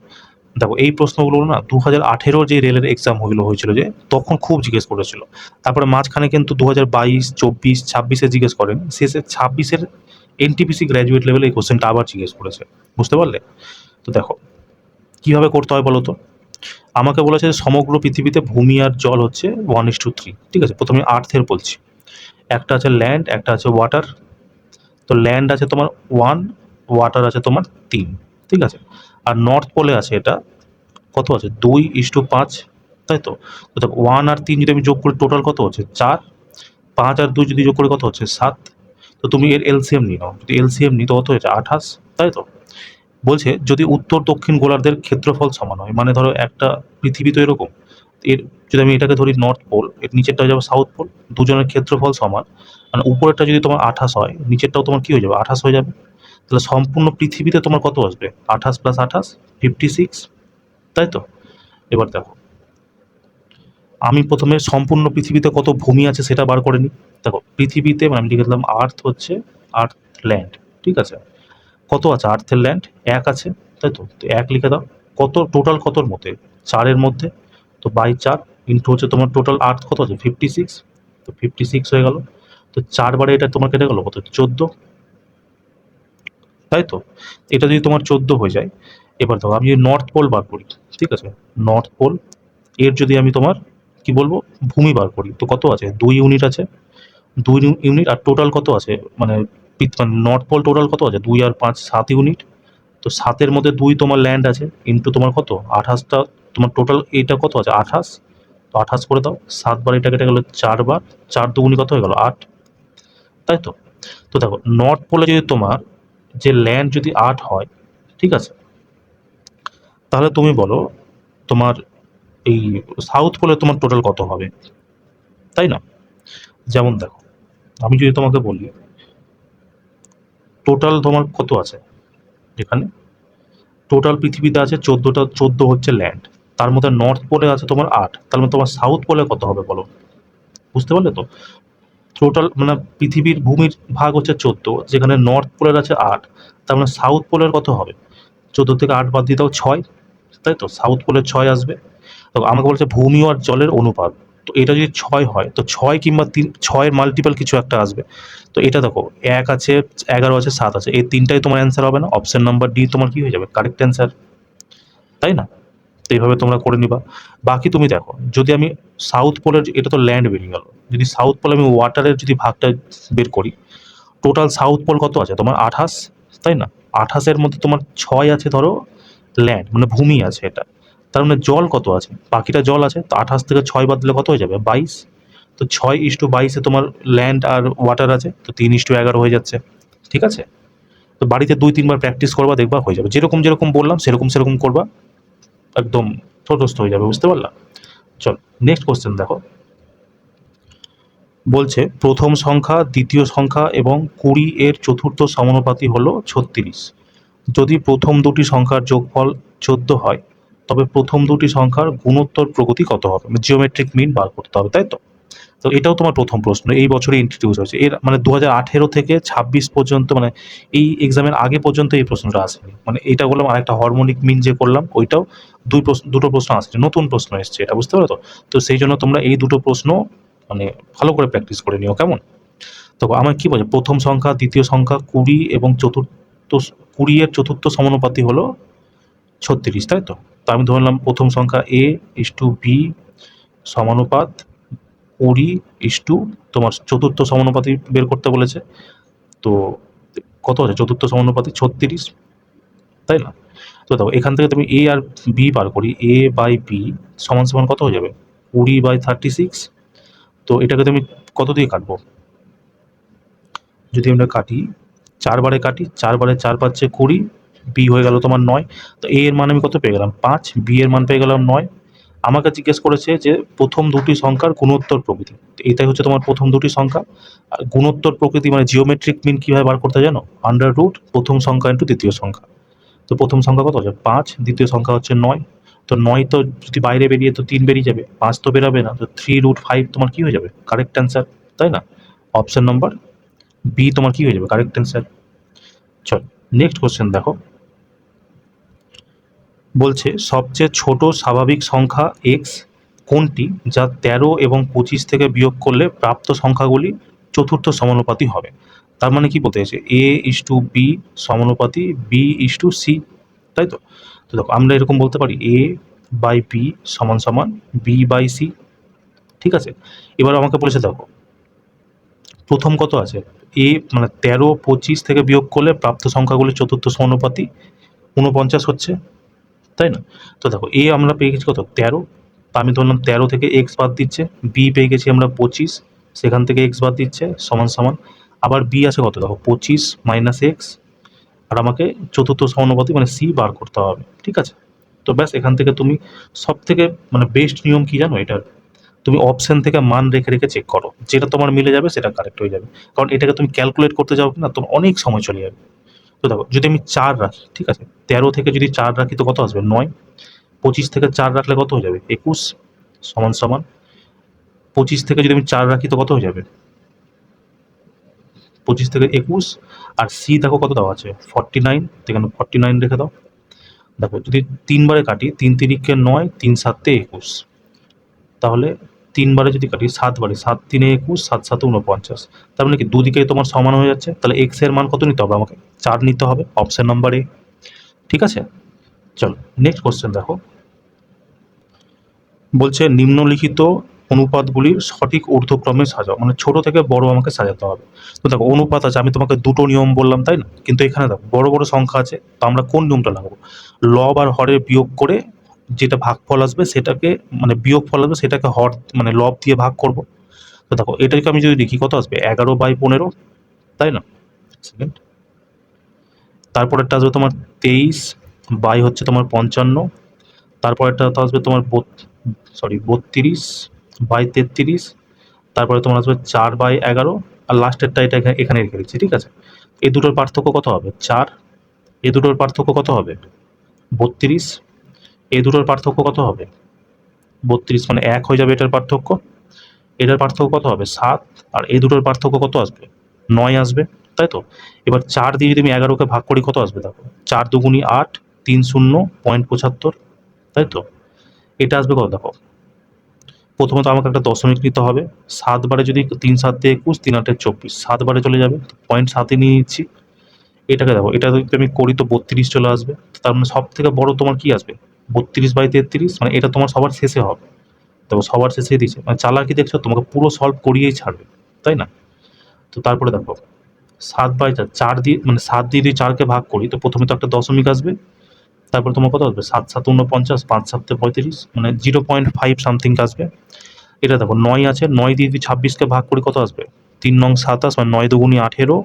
দেখো এই প্রশ্নগুলো না 2018 যে রেলের এক্সাম হয়েছিল যে, তখন খুব জিজ্ঞেস করেছিল। তারপরে মাঝখানে কিন্তু 2022, 24, 26-এ জিজ্ঞেস করেন, শেষে 26-এর এনটিপিসি গ্র্যাজুয়েট লেভেলে এই কোশ্চেনটা আবার জিজ্ঞেস করেছে। বুঝতে পারলে? তো দেখো কিভাবে করতে হয় বলো তো। আমাকে বলেছে যে সমগ্র পৃথিবীতে ভূমি আর জল হচ্ছে 1:3, ঠিক আছে? প্রথমে আর্থের বলছি, একটা আছে ল্যান্ড, একটা আছে ওয়াটার। তো ল্যান্ড আছে তোমার 1, ওয়াটার আছে তোমার 3, ঠিক আছে? আর নর্থ পোলে আছে এটা কত আছে 2:5, তাই তো? তো দেখো 1 আর 3 যদি আমি যোগ করি টোটাল কত হচ্ছে 4, 5 আর 2 যদি যোগ করি কত হচ্ছে 7। তো তুমি এর এলসিএম নিয়ে নাও, যদি এলসিএম নিই তো কত হচ্ছে 28, তাই তো? বলছে যদি উত্তর দক্ষিণ গোলার্ধের ক্ষেত্রফল সমান হয়, মানে ধরো একটা পৃথিবী তো এরকম, এর যদি আমি এটাকে ধরি নর্থ পোল, এর নিচেরটা হয়ে যাবে সাউথ পোল, দুজনের ক্ষেত্রফল সমান, মানে উপরেরটা যদি তোমার 28 হয়, নিচেরটাও তোমার কি হয়ে যাবে 28 হয়ে যাবে। তাহলে সম্পূর্ণ পৃথিবীতে তোমার কত আসবে 28 প্লাস 28 56, তাই তো? এবার দেখো আমি প্রথমে সম্পূর্ণ পৃথিবীতে কত ভূমি আছে সেটা বার করে নিই। দেখো পৃথিবীতে মানে আমি লিখে দিলাম আর্থ হচ্ছে আর্থ ল্যান্ড, ঠিক আছে? কত আছে আর্থের ল্যান্ড 1 আছে, তাই তো? তো 1 লিখে দাও। কত টোটাল কতর মধ্যে 4-এর মধ্যে, তো বাই 4 ইন্টু হচ্ছে তোমার টোটাল আর্থ কত আছে 56, তো 56 হয়ে গেল। তো 4 বারে এটা তোমার কেটে গেল কত 14, তাই তো? এটা যদি তোমার 14 হয়ে যায়, এবার দেখো আমি যদি নর্থ পোল বার করি, ঠিক আছে? নর্থ পোল এর যদি আমি তোমার কি বলবো ভূমি বার করি, তো কত আছে 2 ইউনিট আছে, 2 ইউনিট, আর টোটাল কত আছে মানে নর্থ পোল টোটাল কত আছে 2 আর 5 7 ইউনিট। তো 7-এর মধ্যে 2 তোমার ল্যান্ড আছে, ইন্টু তোমার কত 28টা, তোমার টোটাল এইটা কত আছে 28, তো 28 করে দাও। 7 বার এটা কেটে গেল 4 বার, 4 দুগুণি কত হয়ে গেল 8, তাই তো? তো দেখো নর্থ পোলে যদি তোমার যে ল্যান্ড যদি 8 হয়, ঠিক আছে, তাহলে তুমি বলো তোমার এই সাউথ পোলে তোমার টোটাল কত হবে, তাই না? যেমন দেখো আমি যদি তোমাকে বলি টোটাল তোমার কত আছে, এখানে টোটাল পৃথিবীতে আছে 14টা, 14 হচ্ছে ল্যান্ড, তার মধ্যে নর্থ পোলে আছে তোমার 8, তার মানে তোমার সাউথ পোলে কত হবে বলো? বুঝতে পারলে তো? টোটাল মানে পৃথিবীর ভূমির ভাগ হচ্ছে 14, যেখানে নর্থ পোলের আছে 8, তার মানে সাউথ পোলের কত হবে? 14 থেকে 8 বাদ দিয়ে দাও 6, তাই তো? সাউথ পোলের 6 আসবে। তো আমাকে বলছে ভূমি আর জলের অনুপাত, তো এটা যদি 6 হয় তো 6 কিংবা 3, 6-এর মাল্টিপল কিছু একটা আসবে। তো এটা দেখো 1 আছে, 11 আছে, 7 আছে, এই তিনটাই তোমার অ্যান্সার হবে না, অপশন নাম্বার ডি তোমার কি হয়ে যাবে কারেক্ট অ্যান্সার, তাই না? তো এইভাবে তোমরা করে নিবা। বাকি তুমি দেখো যদি আমি সাউথ পোলের, এটা তো ল্যান্ড বেরিয়ে গেল, যদি সাউথ পোলে আমি ওয়াটারের যদি ভাগটা বের করি, টোটাল সাউথ পোল কত আছে তোমার 28, তাই না? 28-এর মধ্যে তোমার 6 আছে ধরো ল্যান্ড মানে ভূমি আছে এটা, তার মানে জল কত আছে, বাকিটা জল আছে, তো 28 থেকে 6 বাদ দিলে কত হয়ে যাবে 22। তো 6:22-এ তোমার ল্যান্ড আর ওয়াটার আছে, তো 3:11 হয়ে যাচ্ছে, ঠিক আছে? তো বাড়িতে 2-3 বার প্র্যাকটিস করবা, দেখবা হয়ে যাবে, যেরকম যেরকম বললাম সেরকম সেরকম করবা, একদম ঠোঁটস্থ হয়ে যাবে, বুঝতে পারলা? চল নেক্সট কোশ্চেন দেখো। বলছে প্রথম সংখ্যা, দ্বিতীয় সংখ্যা এবং 20 এর চতুর্থ সমানুপাতি হলো 36। যদি প্রথম দুটি সংখ্যার যোগফল 14 হয়, তবে প্রথম দুটি সংখ্যার গুণোত্তর প্রগতি কত হবে, জিওমেট্রিক মিন বার করতে হবে, তাই তো? তো এটাও তোমার প্রথম প্রশ্ন, এই বছরে ইন্ট্রোডিউস হয়েছে, এর মানে 2018 থেকে 26 পর্যন্ত, মানে এই এক্সামের আগে পর্যন্ত এই প্রশ্নটা আসেনি, মানে এটা বললাম আর একটা হারমোনিক মিন যে করলাম ওইটাও দুটো প্রশ্ন আসছে, নতুন প্রশ্ন এসছে, এটা বুঝতে পারো তো? তো সেই জন্য তোমরা এই দুটো প্রশ্ন মানে ভালো করে প্র্যাকটিস করে নিও, কেমন? তো আমার কি বলছে, প্রথম সংখ্যা, দ্বিতীয় সংখ্যা 20 এবং চতুর্থ 20 এর চতুর্থ সমানুপাতি হলো 36, তাই তো? তো আমি ধরলাম প্রথম সংখ্যা a/b সমানুপাত 20 তোমার চতুর্থ সমানুপাতি বের করতে বলেছে। তো কত আছে চতুর্থ সমানুপাতি 36, তাই না? তো দেখো এখান থেকে তুমি a আর b বার করি, a/b সমান সমান কত হয়ে যাবে, 20/36। তো এটাকে তুমি কত দিয়ে কাটবো, যদি আমরা কাটি 4 বারে কাটি, 4 বারে 4 5 20, b হয়ে গেল তোমার 9। তো a এর মান আমি কত পেয়ে গেলাম 5, b এর মান পেয়ে গেলাম 9। আমাকে জিজ্ঞেস করেছে যে প্রথম দুটি সংখ্যার গুণোত্তর প্রকৃতি। তো এটাই হচ্ছে তোমার প্রথম দুটি সংখ্যা। আর গুণোত্তর প্রকৃতি মানে জিওমেট্রিক মিন কিভাবে বার করতে জানো, আন্ডার রুট প্রথম সংখ্যা ইন্টু দ্বিতীয় সংখ্যা। তো প্রথম সংখ্যা কত হচ্ছে 5, দ্বিতীয় সংখ্যা হচ্ছে 9। তো 9 তো যদি বাইরে বেরিয়ে তো 3 বেরিয়ে যাবে, 5 তো বেরাবে না, তো 3√5 তোমার কি হয়ে যাবে কারেক্ট অ্যান্সার, তাই না? অপশন নম্বর বি তোমার কি হয়ে যাবে কারেক্ট অ্যান্সার। চল নেক্সট কোশ্চেন দেখো, বলছে সবচেয়ে ছোট স্বাভাবিক সংখ্যা এক্স কোনটি যা 13 এবং 25 থেকে বিয়োগ করলে প্রাপ্ত সংখ্যাগুলি চতুর্থ সমানুপাতি হবে। তার মানে কি বলতে চাইছে, a/b সমানুপাতি b/c, তাই তো? তো দেখো আমরা এরকম বলতে পারি a/b সমান সমান b/c, ঠিক আছে? এবার আমাকে বলেছে দেখো প্রথম কত আছে, এ মানে 13 25 থেকে বিয়োগ করলে প্রাপ্ত সংখ্যাগুলি চতুর্থ সমানুপাতি 49 হচ্ছে, তাই না? তো দেখো এ আমরা পেয়ে গেছি কত 13, তা আমি ধরলাম 13 থেকে এক্স বাদ দিচ্ছে, বি পেয়ে গেছি আমরা 25, সেখান থেকে এক্স বাদ দিচ্ছে সমান সমান, আবার বি আছে কত দেখো 25 মাইনাস এক্স, আর আমাকে চতুর্থ সমানুপাতি মানে সি বার করতে হবে, ঠিক আছে? তো ব্যাস এখান থেকে তুমি সব থেকে মানে বেস্ট নিয়ম কি জানো এটার, তুমি অপশন থেকে মান রেখে রেখে চেক করো, যেটা তোমার মিলে যাবে সেটা কারেক্ট হয়ে যাবে। কারণ এটাকে তুমি ক্যালকুলেট করতে যাও না তোমার অনেক সময় চলে যাবে। তো দেখো যদি আমি 4 রাখি, ঠিক আছে, 13 থেকে যদি 4 রাখি তো কত আসবে 9, 25 থেকে 4 রাখলে কত হয়ে যাবে 21 সমান সমান, 25 থেকে যদি আমি 4 রাখি তো কত হয়ে যাবে 25 থেকে 21, আর সি দেখো কত দেওয়া আছে 49, এখানে 49 রেখে দাও। দেখো যদি 3 বারে কাটি, 3 তিরিকে 9, 3 7 21, তাহলে 3 বারে যদি কাটি 7 বারে, 7 3 21, 7 7 49, তার মানে কি দুদিকেই তোমার সমান হয়ে যাচ্ছে। তাহলে এক্স এর মান কত নিতে হবে আমাকে 4 নিতে হবে, অপশন নাম্বার এ, ঠিক আছে? চলো নেক্সট কোশ্চেন দেখো, বলছে নিম্নলিখিত অনুপাতগুলির সঠিক ঊর্ধ্বক্রমে সাজাও, মানে ছোট থেকে বড় আমাকে সাজাতে হবে। তো দেখো অনুপাত আছে, আমি তোমাকে দুটো নিয়ম বললাম তাই না, কিন্তু এখানে দেখো বড় বড় সংখ্যা আছে, তো আমরা কোন নিয়মটা লাগাবো, লব আর হরের বিয়োগ করে যেটা ভাগফল আসবে সেটাকে, মানে বিয়োগ ফল আসবে সেটাকে হর মানে লব দিয়ে ভাগ করব। তো দেখো এটাকে আমি যদি লিখি কত আসবে 11/15, তাই না? সেকেন্ড, তারপরেরটা আসবে তোমার 23 বাই হচ্ছে তোমার 55, তারপরেরটা তো আসবে তোমার 32/33, তারপরে তোমার আসবে 4/11, আর লাস্টেরটা এটা এখানে রেখে দিচ্ছি, ঠিক আছে? এই দুটোর পার্থক্য কত হবে 4, এই দুটোর পার্থক্য কত হবে 32, এই দুটোর পার্থক্য কত হবে 32 মানে 1 হয়ে যাবে এটার পার্থক্য, এটার পার্থক্য কত হবে 7, আর এই দুটোর পার্থক্য কত আসবে 9 আসবে, তাই তো? এবার 4 দিয়ে যদি আমি 11কে ভাগ করি কত আসবে দেখো, 4 দুগুণি 8, 3 0.75, তাই তো? এটা আসবে কত দেখো, প্রথমত আমাকে একটা দশমিক নিতে হবে, 7 বারে যদি 3 7 21, 3 8 24, 7 বারে চলে যাবে, 0.7 নিয়ে নিচ্ছি। এটাকে দেখো, এটা যদি আমি করি তো 32 চলে আসবে। তার মানে সব থেকে বড় তোমার কি আসবে 32/33, মানে এটা তোমার সবার শেষে হবে। দেখো সবার শেষেই দিচ্ছে, মানে চালাকি দেখছো, তোমাকে পুরো সলভ করিয়েই ছাড়বে, তাই না? তো তারপরে দেখো 7/4, 4 দিয়ে মানে 7 দিয়ে যদি 4কে ভাগ করি তো প্রথমে তো একটা দশমিক আসবে, তারপরে তোমার কত আসবে 7 7 49, 5 7 35, মানে 0.5 সামথিং আসবে। এটা দেখো 9 আছে, 9 দিয়ে যদি 26কে ভাগ করি কত আসবে 3 নং 27, মানে 9 দুগুণি 18,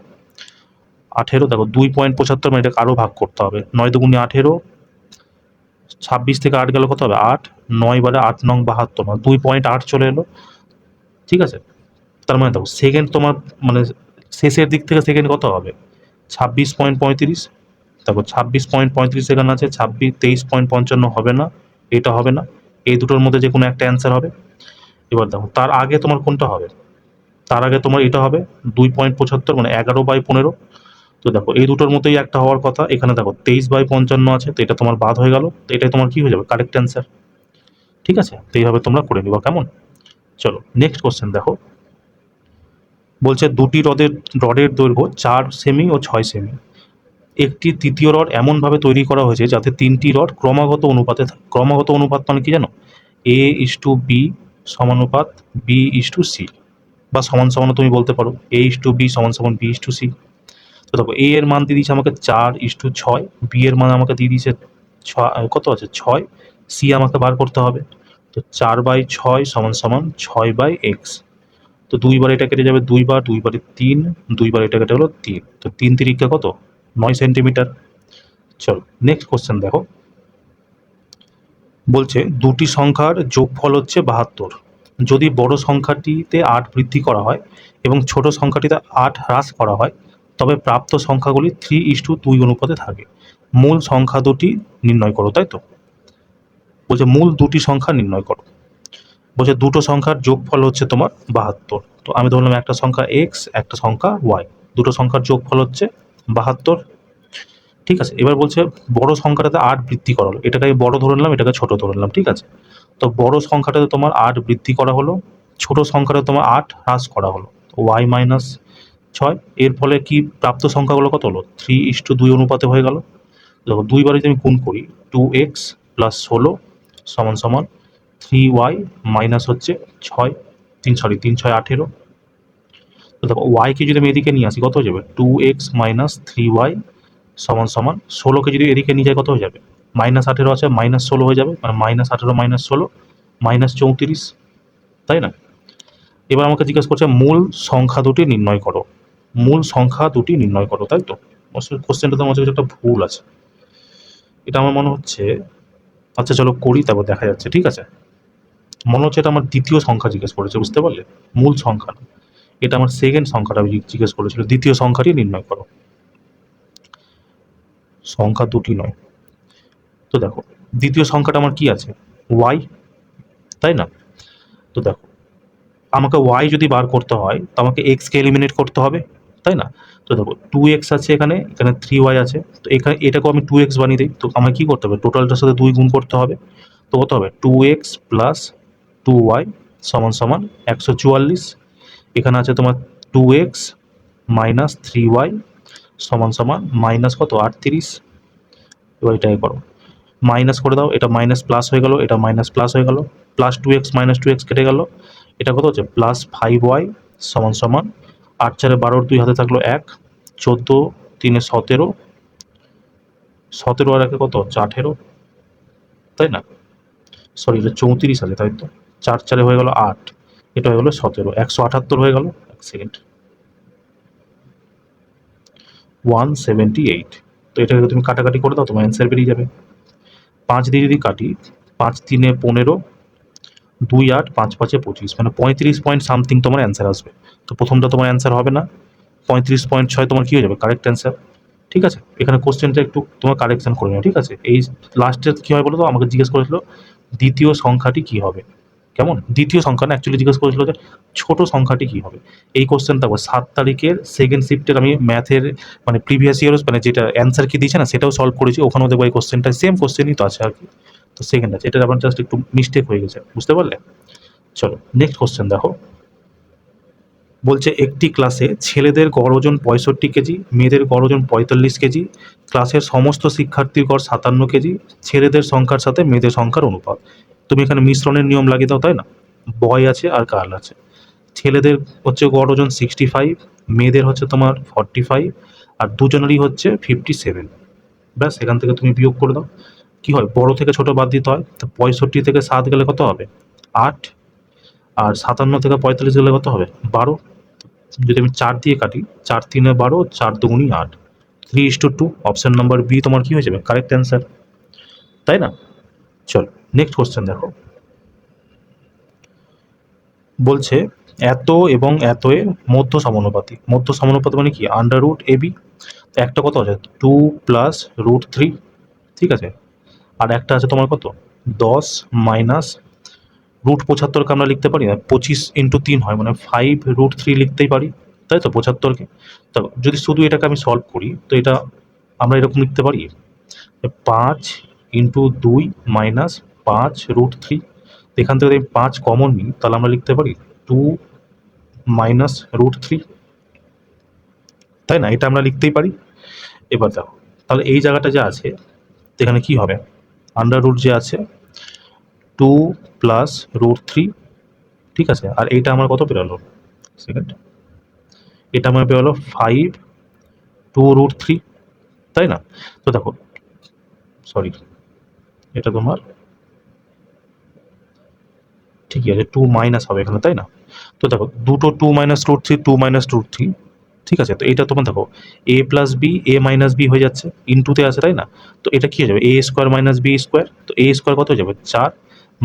18 দেখো 2.75, মানে এটাকে আরও ভাগ করতে হবে, 9 দুগুণি 18, 26 থেকে 8 গেল কত হবে 8, 9 বারে 8 নং 72, মানে 2.8 চলে এলো, ঠিক আছে? তার মানে দেখো সেকেন্ড তোমার মানে শেষের দিক থেকে সেকেন্ড কত হবে 26.35, দেখো 26.35 সেকেন্ড আছে, 23.55 হবে না, এটা হবে না, এই দুটোর মধ্যে যে কোনো একটা অ্যান্সার হবে। এবার দেখো তার আগে তোমার কোনটা হবে, তার আগে তোমার এটা হবে 2.75, মানে 11/15। তো দেখো এই দুটোর মধ্যেই একটা হওয়ার কথা, এখানে দেখো 23/55 আছে, তো এটা তোমার বাদ হয়ে গেল, তো এটাই তোমার কি হয়ে যাবে কারেক্ট অ্যান্সার, ঠিক আছে? তো এইভাবে তোমরা করে নিবা, কেমন? চলো নেক্সট কোশ্চেন দেখো, বলছে দুটি রডের দৈর্ঘ্য 4 সেমি ও 6 সেমি। একটি তৃতীয় রড এমনভাবে তৈরি করা হয়েছে যাতে তিনটি রড ক্রমাগত অনুপাত মানে কি জানো? A:B সমানুপাত B:C, বা সমান সমান তুমি বলতে পারো A:B সমান সমান B:C। তো দেখো এ এর মান দিয়ে দিয়েছে আমাকে 4:6, বি এর মান আমাকে দিয়ে দিয়েছে কত আছে 6, সি আমাকে বার করতে হবে। তো 4/6 সমান সমান 6/x। তো 2 বার এটা কেটে যাবে 2 বার, 2 বারে 3, 2 বার এটা কেটে হলো 3। তো 3 3 কত? 9 সেন্টিমিটার। চলো নেক্সট কোশ্চেন দেখো। বলছে দুটি সংখ্যার যোগফল হচ্ছে 72। যদি বড় সংখ্যাটিতে 8 বৃদ্ধি করা হয় এবং ছোট সংখ্যাটিতে 8 হ্রাস করা হয়, তবে প্রাপ্ত সংখ্যাগুলি 3:2 অনুপাতে থাকে। মূল সংখ্যা দুটি নির্ণয় করো, তাই তো? বলছে মূল দুটি সংখ্যা নির্ণয় করো। বলছে দুটো সংখ্যার যোগফল হচ্ছে তোমার 72। তো আমি ধরলাম একটা সংখ্যা x, একটা সংখ্যা y, দুটো সংখ্যার যোগফল হচ্ছে 72। ঠিক আছে, এবার বলছে বড় সংখ্যাটাতে 8 বৃদ্ধি করা হলো, এটাকে আমি বড় ধরে নিলাম, এটাকে ছোট ধরে নিলাম। ঠিক আছে, তো বড় সংখ্যাটাতে তোমার 8 বৃদ্ধি করা হলো, ছোট সংখ্যাটাতে তোমার 8 হ্রাস করা হলো, y-6। এর ফলে কি প্রাপ্ত সংখ্যাগুলো কত হলো? 3:2 অনুপাতে হয়ে গেল। দেখো 2 বারে যদি আমি গুণ করি 2x + 16 সমান সমান 3y মাইনাস হচ্ছে 6, 3 18। তো দেখো ওয়াইকে যদি আমি এদিকে নিয়ে আসি কত হয়ে যাবে? 2x - 3y সমান সমান 16কে যদি এদিকে নিয়ে যায় কত হয়ে যাবে? -18 আছে, -16 হয়ে যাবে, মানে -18 - 16 -34, তাই না? এবার আমাকে জিজ্ঞেস করছে মূল সংখ্যা দুটি নির্ণয় করো। মূল সংখ্যা দুটি নির্ণয় করো, তাই তো? কোশ্চেনটাতে আমার কাছে একটা ভুল আছে, এটা আমার মনে হচ্ছে। আচ্ছা চলো করি, তারপর দেখা যাচ্ছে। ঠিক আছে, মনে হচ্ছে এটা আমার দ্বিতীয় সংখ্যা জিজ্ঞেস করেছে, বুঝতে পারলে? মূল সংখ্যা না, এটা আমার সেকেন্ড সংখ্যাটা জিজ্ঞেস করেছিল। দ্বিতীয় সংখ্যাটি নির্ণয় করো, সংখ্যা দুটি নয়। তো দেখো দ্বিতীয় সংখ্যাটা আমার কি আছে? ওয়াই, তাই না? তো দেখো আমাকে ওয়াই যদি বার করতে হয় তো আমাকে এক্সকে এলিমিনেট করতে হবে, তাই না? তো দেখো 2x আছে, এখানে এখানে 3y আছে, তো এখানে এটাকেও আমি 2x বানিয়ে দিই। তো আমাকে কি করতে হবে? টোটালটার সাথে 2 গুণ করতে হবে। তো কত হবে? 2x + 2y সমান সমান 144। এখানে আছে তোমার 2x - 3y সমান সমান মাইনাস কত? 38। এবার এটাকে করো, মাইনাস করে দাও, এটা মাইনাস প্লাস হয়ে গেল, এটা মাইনাস প্লাস হয়ে গেল, +2x - 2x কেটে গেল, এটা কত হচ্ছে? +5y সমান সমান 8 4 12, 2 হাতে থাকলো 1, 14 3 17, 17 আর 1 কত হচ্ছে? 18, তাই না? সরি, এটা 34 আছে, তাই তো? 4 4 হয়ে গেল 8, এটা হয়ে গেল 17, 178 হয়ে গেল। এক সেকেন্ড, 178। তো এটাকে তুমি কাটাকাটি করে দাও, তোমার অ্যান্সার বেরিয়ে যাবে। 5 দিয়ে যদি কাটি, 5 3 15, 2 8 5 5 25, মানে 35 পয়েন্ট সামথিং তোমার অ্যান্সার আসবে। তো প্রথমটা তোমার অ্যান্সার হবে না, 35.6 তোমার কি হয়ে যাবে? Correct answer. ঠিক আছে, এখানে কোশ্চেনটা একটু তোমার কারেকশন করে নাও। ঠিক আছে, এই লাস্টের কী হয় বলো তো? আমাকে জিজ্ঞেস করেছিল দ্বিতীয় সংখ্যাটি কী হবে। কেমন? দ্বিতীয় সংখ্যা না, অ্যাকচুয়ালি জিজ্ঞেস করেছিল যে ছোট সংখ্যাটি কী হবে। এই কোশ্চেনটা 7 তারিখের সেকেন্ড শিফটের আমি ম্যাথের মানে প্রিভিয়াস ইয়ার মানে যেটা অ্যান্সার কি দিয়েছে না, সেটাও সলভ করেছি। ওখানেও দেখবো এই কোশ্চেনটা সেম কোশ্চেনই তো আছে আর কি। তো সেকেন্ড আছে, এটা আমার জাস্ট একটু মিস্টেক হয়ে গেছে, বুঝতে পারলে? চলো নেক্সট কোশ্চেন দেখো। বলছে একটি ক্লাসে ছেলেদের গড় ওজন 65 কেজি, মেয়েদের গড় ওজন 45 কেজি, ক্লাসের সমস্ত শিক্ষার্থীর গড় 57 কেজি, ছেলেদের সংখ্যার সাথে মেয়েদের সংখ্যার অনুপাত। তুমি এখানে মিশ্রণের নিয়ম লাগিয়ে দাও, তাই না? বয় আছে আর গার্ল আছে। ছেলেদের হচ্ছে গড় ওজন 65, মেয়েদের হচ্ছে তোমার 45, আর দুজনেরই হচ্ছে 57। ব্যাস, এখান থেকে তুমি বিয়োগ করে দাও। কি হয়? বড় থেকে ছোট বাদ দিতে হয়। তো 65 থেকে 7 গেলে কত হবে? 8। আর 57 থেকে 45 গেলে কত হবে? 12। যদি আমি 4 দিয়ে কাটি, 4 3 12, 4 2 8, 3:2। অপশন নাম্বার বি তোমার কি হয়ে যাবে? কারেক্ট অ্যান্সার, তাই না? চলো নেক্সট কোশ্চেন দেখো। বলছে এত এবং এত এর মধ্য সমানুপাতি। মধ্য সমানুপাতি মানে কি? √AB। একটা কত আছে? 2 + √3, ঠিক আছে। আর একটা আছে তোমার কত? 10 মাইনাস √75কে আমরা লিখতে পারি না, 25 × 3 হয়, মানে 5√3 লিখতেই পারি, তাই তো? 75কে। তো যদি শুধু এটাকে আমি সলভ করি তো এটা আমরা এরকম লিখতে পারি 5 × 2 - 5√3। এখান থেকে যদি 5 কমন নিই তাহলে আমরা লিখতে পারি 2 মাইনাস √3, তাই না? এটা আমরা লিখতেই পারি। এবার দেখো তাহলে এই জায়গাটা যা আছে এখানে কি হবে, আন্ডার রুট যে আছে 2 প্লাস √3, ঠিক আছে, আর এইটা আমার কত বেরোলো, সেকেন্ড, এটা আমার বেরোলো 5 2√3, তাই না? তো দেখো সরি, এটা তোমার ঠিকই আছে, 2 মাইনাস হবে এখানে, তাই না? তো দেখো দুটো 2 মাইনাস √3 2 মাইনাস √3, ঠিক আছে, তো এটা তোমার দেখো a plus B A minus B হয়ে যাচ্ছে, ইন্টুতে আছে, তাই না? তো এটা কি হয়ে যাবে, এ স্কোয়ার মাইনাস বি স্কোয়ার, তো এ স্কোয়ার কত হয়ে যাবে 4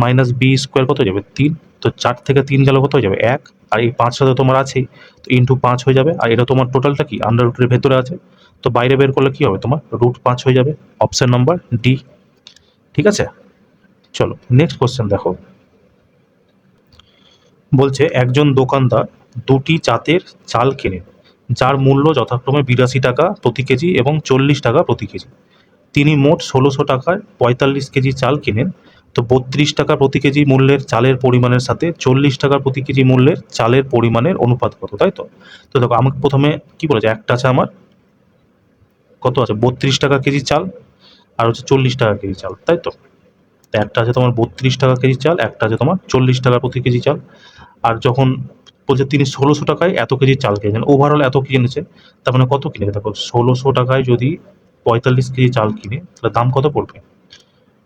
মাইনাস বি স্কোয়ার কত হয়ে যাবে 3, তো 4 থেকে 3 গেল কত হয়ে যাবে 1, আর এই 5টা তো তোমার আছেই, তো ইন্টু 5 হয়ে যাবে, আর এটা তোমার টোটালটা কি আন্ডার রুটের ভেতরে আছে, তো বাইরে বের করলে কি হবে তোমার √5 হয়ে যাবে, অপশন নাম্বার ডি, ঠিক আছে। চলো নেক্সট কোশ্চেন দেখো, বলছে একজন দোকানদার দুটি জাতের চাল কেনেন যার মূল্য যথাক্রমে 82 টাকা প্রতি কেজি এবং 40 টাকা প্রতি কেজি। তিনি মোট 1600 টাকায় 45 কেজি চাল কেনেন, তো 32 টাকা প্রতি কেজি মূল্যের চালের পরিমাণের সাথে 40 টাকা প্রতি কেজি মূল্যের চালের পরিমাণের অনুপাত কত, তাই তো? তো দেখো আমাকে প্রথমে কি বলেছে, একটা আছে আমার কত আছে 32 টাকা কেজি চাল, আর হচ্ছে 40 টাকা কেজি চাল, তাই তো? তো একটা আছে তোমার 32 টাকা কেজি চাল, একটা আছে তোমার 40 টাকা প্রতি কেজি চাল। আর যখন বলছে তিনি 1600 টাকায় এত কেজি চাল কিনেছেন, ওভারঅল এত কিনেছে, তার মানে কত কিনেছে দেখো, 1600 টাকায় যদি 45 কেজি চাল কিনে তাহলে দাম কত পড়বে,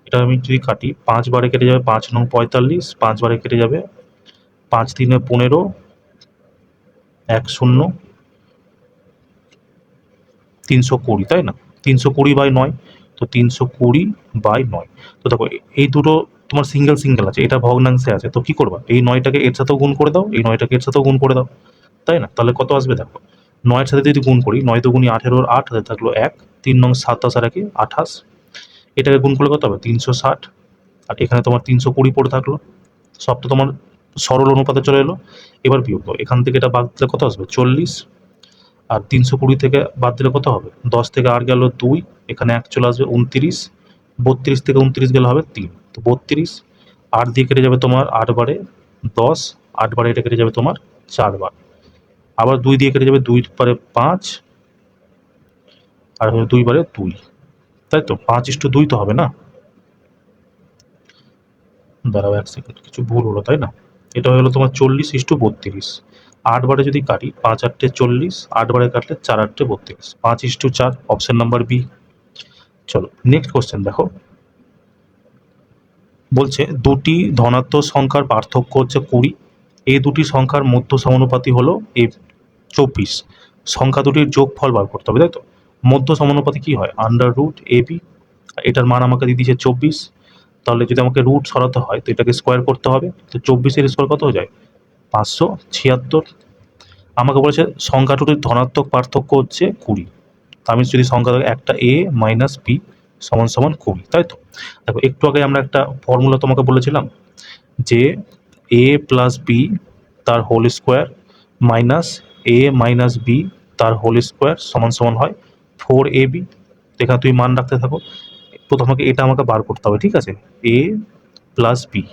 এটা আমি যদি কাটি 5 বারে কেটে যাবে 5 নং 45, 5 বারে কেটে যাবে 5 3 15, 1 0 320, তাই না? 320/9, তো 320/9, তো দেখো এই দুটো তোমার সিঙ্গেল সিঙ্গেল আছে, এটা ভগ্নাংশে আছে, তো কি করবা, এই 9টাকে এর সাথেও গুণ করে দাও, এই 9টাকে এর সাথেও গুণ করে দাও, তাই না? তাহলে কত আসবে দেখো, 9-এর সাথে যদি গুণ করি 9 দুগুণি 18, 8 হাতে থাকলো 1, 3 নং 27 আর 1 28, এটাকে গুণ করলে কত হবে 360, আর এখানে তোমার 320 পড়ে থাকলো, সব তো তোমার সরল অনুপাতে চলে এলো। এবার বিয়োগ দাও, এখান থেকে এটা বাদ দিলে কত আসবে 40, আর 320 থেকে বাদ দিলে কত হবে, 10 থেকে আর গেল 2, এখানে 1 চলে আসবে 29, 32 থেকে 29 গেলে হবে 3, তো 32, 8 দিয়ে কেটে যাবে তোমার 8 বারে 10, 8 বারে এটা কেটে যাবে তোমার 4 বার, আবার 2 দিয়ে কেটে যাবে 2 বারে 5, আর 2 বারে 2, তাই তো 5:2 তো হবে না, দাঁড়াও 1 সেকেন্ড, কিছু ভুল হলো, তাই না? এটা হয়ে গেলো তোমার 40:32, 8 বারে যদি কাটি 5 8 40, 8 বারে কাটলে 4 8 32, 5:4, অপশন নাম্বার বি। চলো নেক্সট কোশ্চেন দেখো, বলছে দুটি ধনাত্মক সংখ্যার পার্থক্য হচ্ছে 20, এই দুটি সংখ্যার মধ্য সমানুপাতি হলো এই 24, সংখ্যা দুটির যোগফল বার করতে হবে, তাই তো? মধ্য সমানুপাতি কি হয়, আন্ডার রুট এ বি, এটার মান আমাকে দিয়ে দিয়েছে 24, তাহলে যদি আমাকে রুট সরাতে হয় তো এটাকে স্কোয়ার করতে হবে, তো 24-এর স্কোয়ার কত হয়ে যায় 576, আমাকে বলেছে সংখ্যা দুটির ধনাত্মক পার্থক্য হচ্ছে 20, আমি যদি সংখ্যা একটা এ মাইনাস বি সমান সমান 20, তাই তো? দেখো একটু আগে আমরা একটা ফর্মুলা তোমাকে বলেছিলাম যে এ প্লাস বি তার হোল স্কোয়ার মাইনাস এ মাইনাস বি তার হোল স্কোয়ার সমান সমান হয় 4ab, এখানে তুমি মান রাখতে থাকো, প্রথমে এটা আমাকে বার করতে হবে, ঠিক আছে, এ প্লাস বি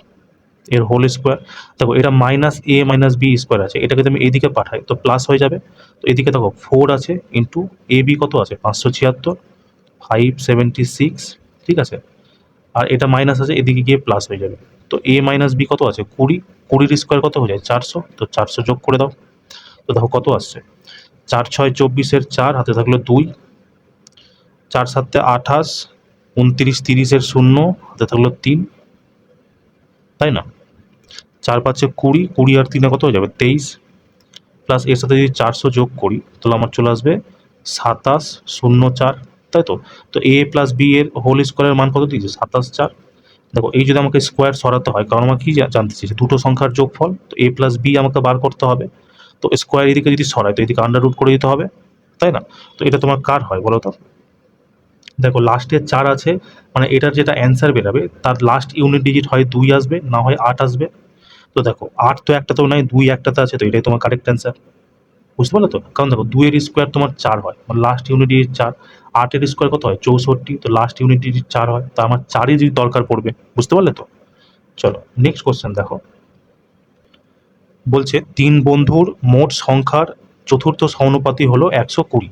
এর হোল স্কোয়ার, দেখো এটা মাইনাস এ মাইনাস বি স্কোয়ার আছে, এটাকে তুমি এইদিকে পাঠাই তো প্লাস হয়ে যাবে, তো এদিকে দেখো 4 আছে ইন্টু এ বি কত আছে 576, 576, ঠিক আছে, আর এটা মাইনাস আছে এদিকে গিয়ে প্লাস হয়ে যাবে, তো এ মাইনাস বি কত আছে 20, 20-এর স্কোয়ার কত হয়ে যায় 400, তো 400 যোগ করে দাও, তো দেখো কত আসছে 4 6 24-এর 4 হাতে থাকলো 2, 4 7 28, 29 30-এর 0 হাতে থাকলো 3, তাই না? 4 5 20, 20 আর 3 কত হয়ে যাবে 23, প্লাস এর সাথে যদি 400 যোগ করি তাহলে আমার চলে আসবে 2704, তাই তো? তো এ প্লাস বি এর হোল স্কোয়ারের মান কত দিয়েছে 27, দেখো এই যদি আমাকে স্কোয়ার সরাতে হয়, কারণ আমাকে কি জানতে চেয়েছে দুটো সংখ্যার যোগফল, তো এ প্লাস বি আমাকে বার করতে হবে, তো স্কোয়ার এদিকে যদি সরাই তো এদিকে আন্ডার রুট করে দিতে হবে, তাই না? তো এটা তোমার কার হয় বলো তো, দেখো লাস্টে 4 আছে, মানে এটার যেটা অ্যান্সার বেরাবে তার লাস্ট ইউনিট ডিজিট হয় 2 আসবে, না হয় 8 আসবে, তো দেখো 8 তো একটাতেও নাই, 2 একটাতে আছে, তো এটাই তোমার কারেক্ট অ্যান্সার, বুঝতে পারলে তো? কারণ দেখো 2 এর স্কোয়ার তোমার 4 হয়, মানে লাস্ট ইউনিট ডিজিট 4, 8 এর স্কোয়ার কত হয় 64, তো লাস্ট ইউনিট ডিজিট 4 হয়, তো আমার 4ই যদি দরকার পড়বে, বুঝতে পারলে তো? চলো নেক্সট কোশ্চেন দেখো, বলছে ৩ বন্ধুর মোট সংখ্যার চতুর্থ সমানুপাতি হলো ১২০।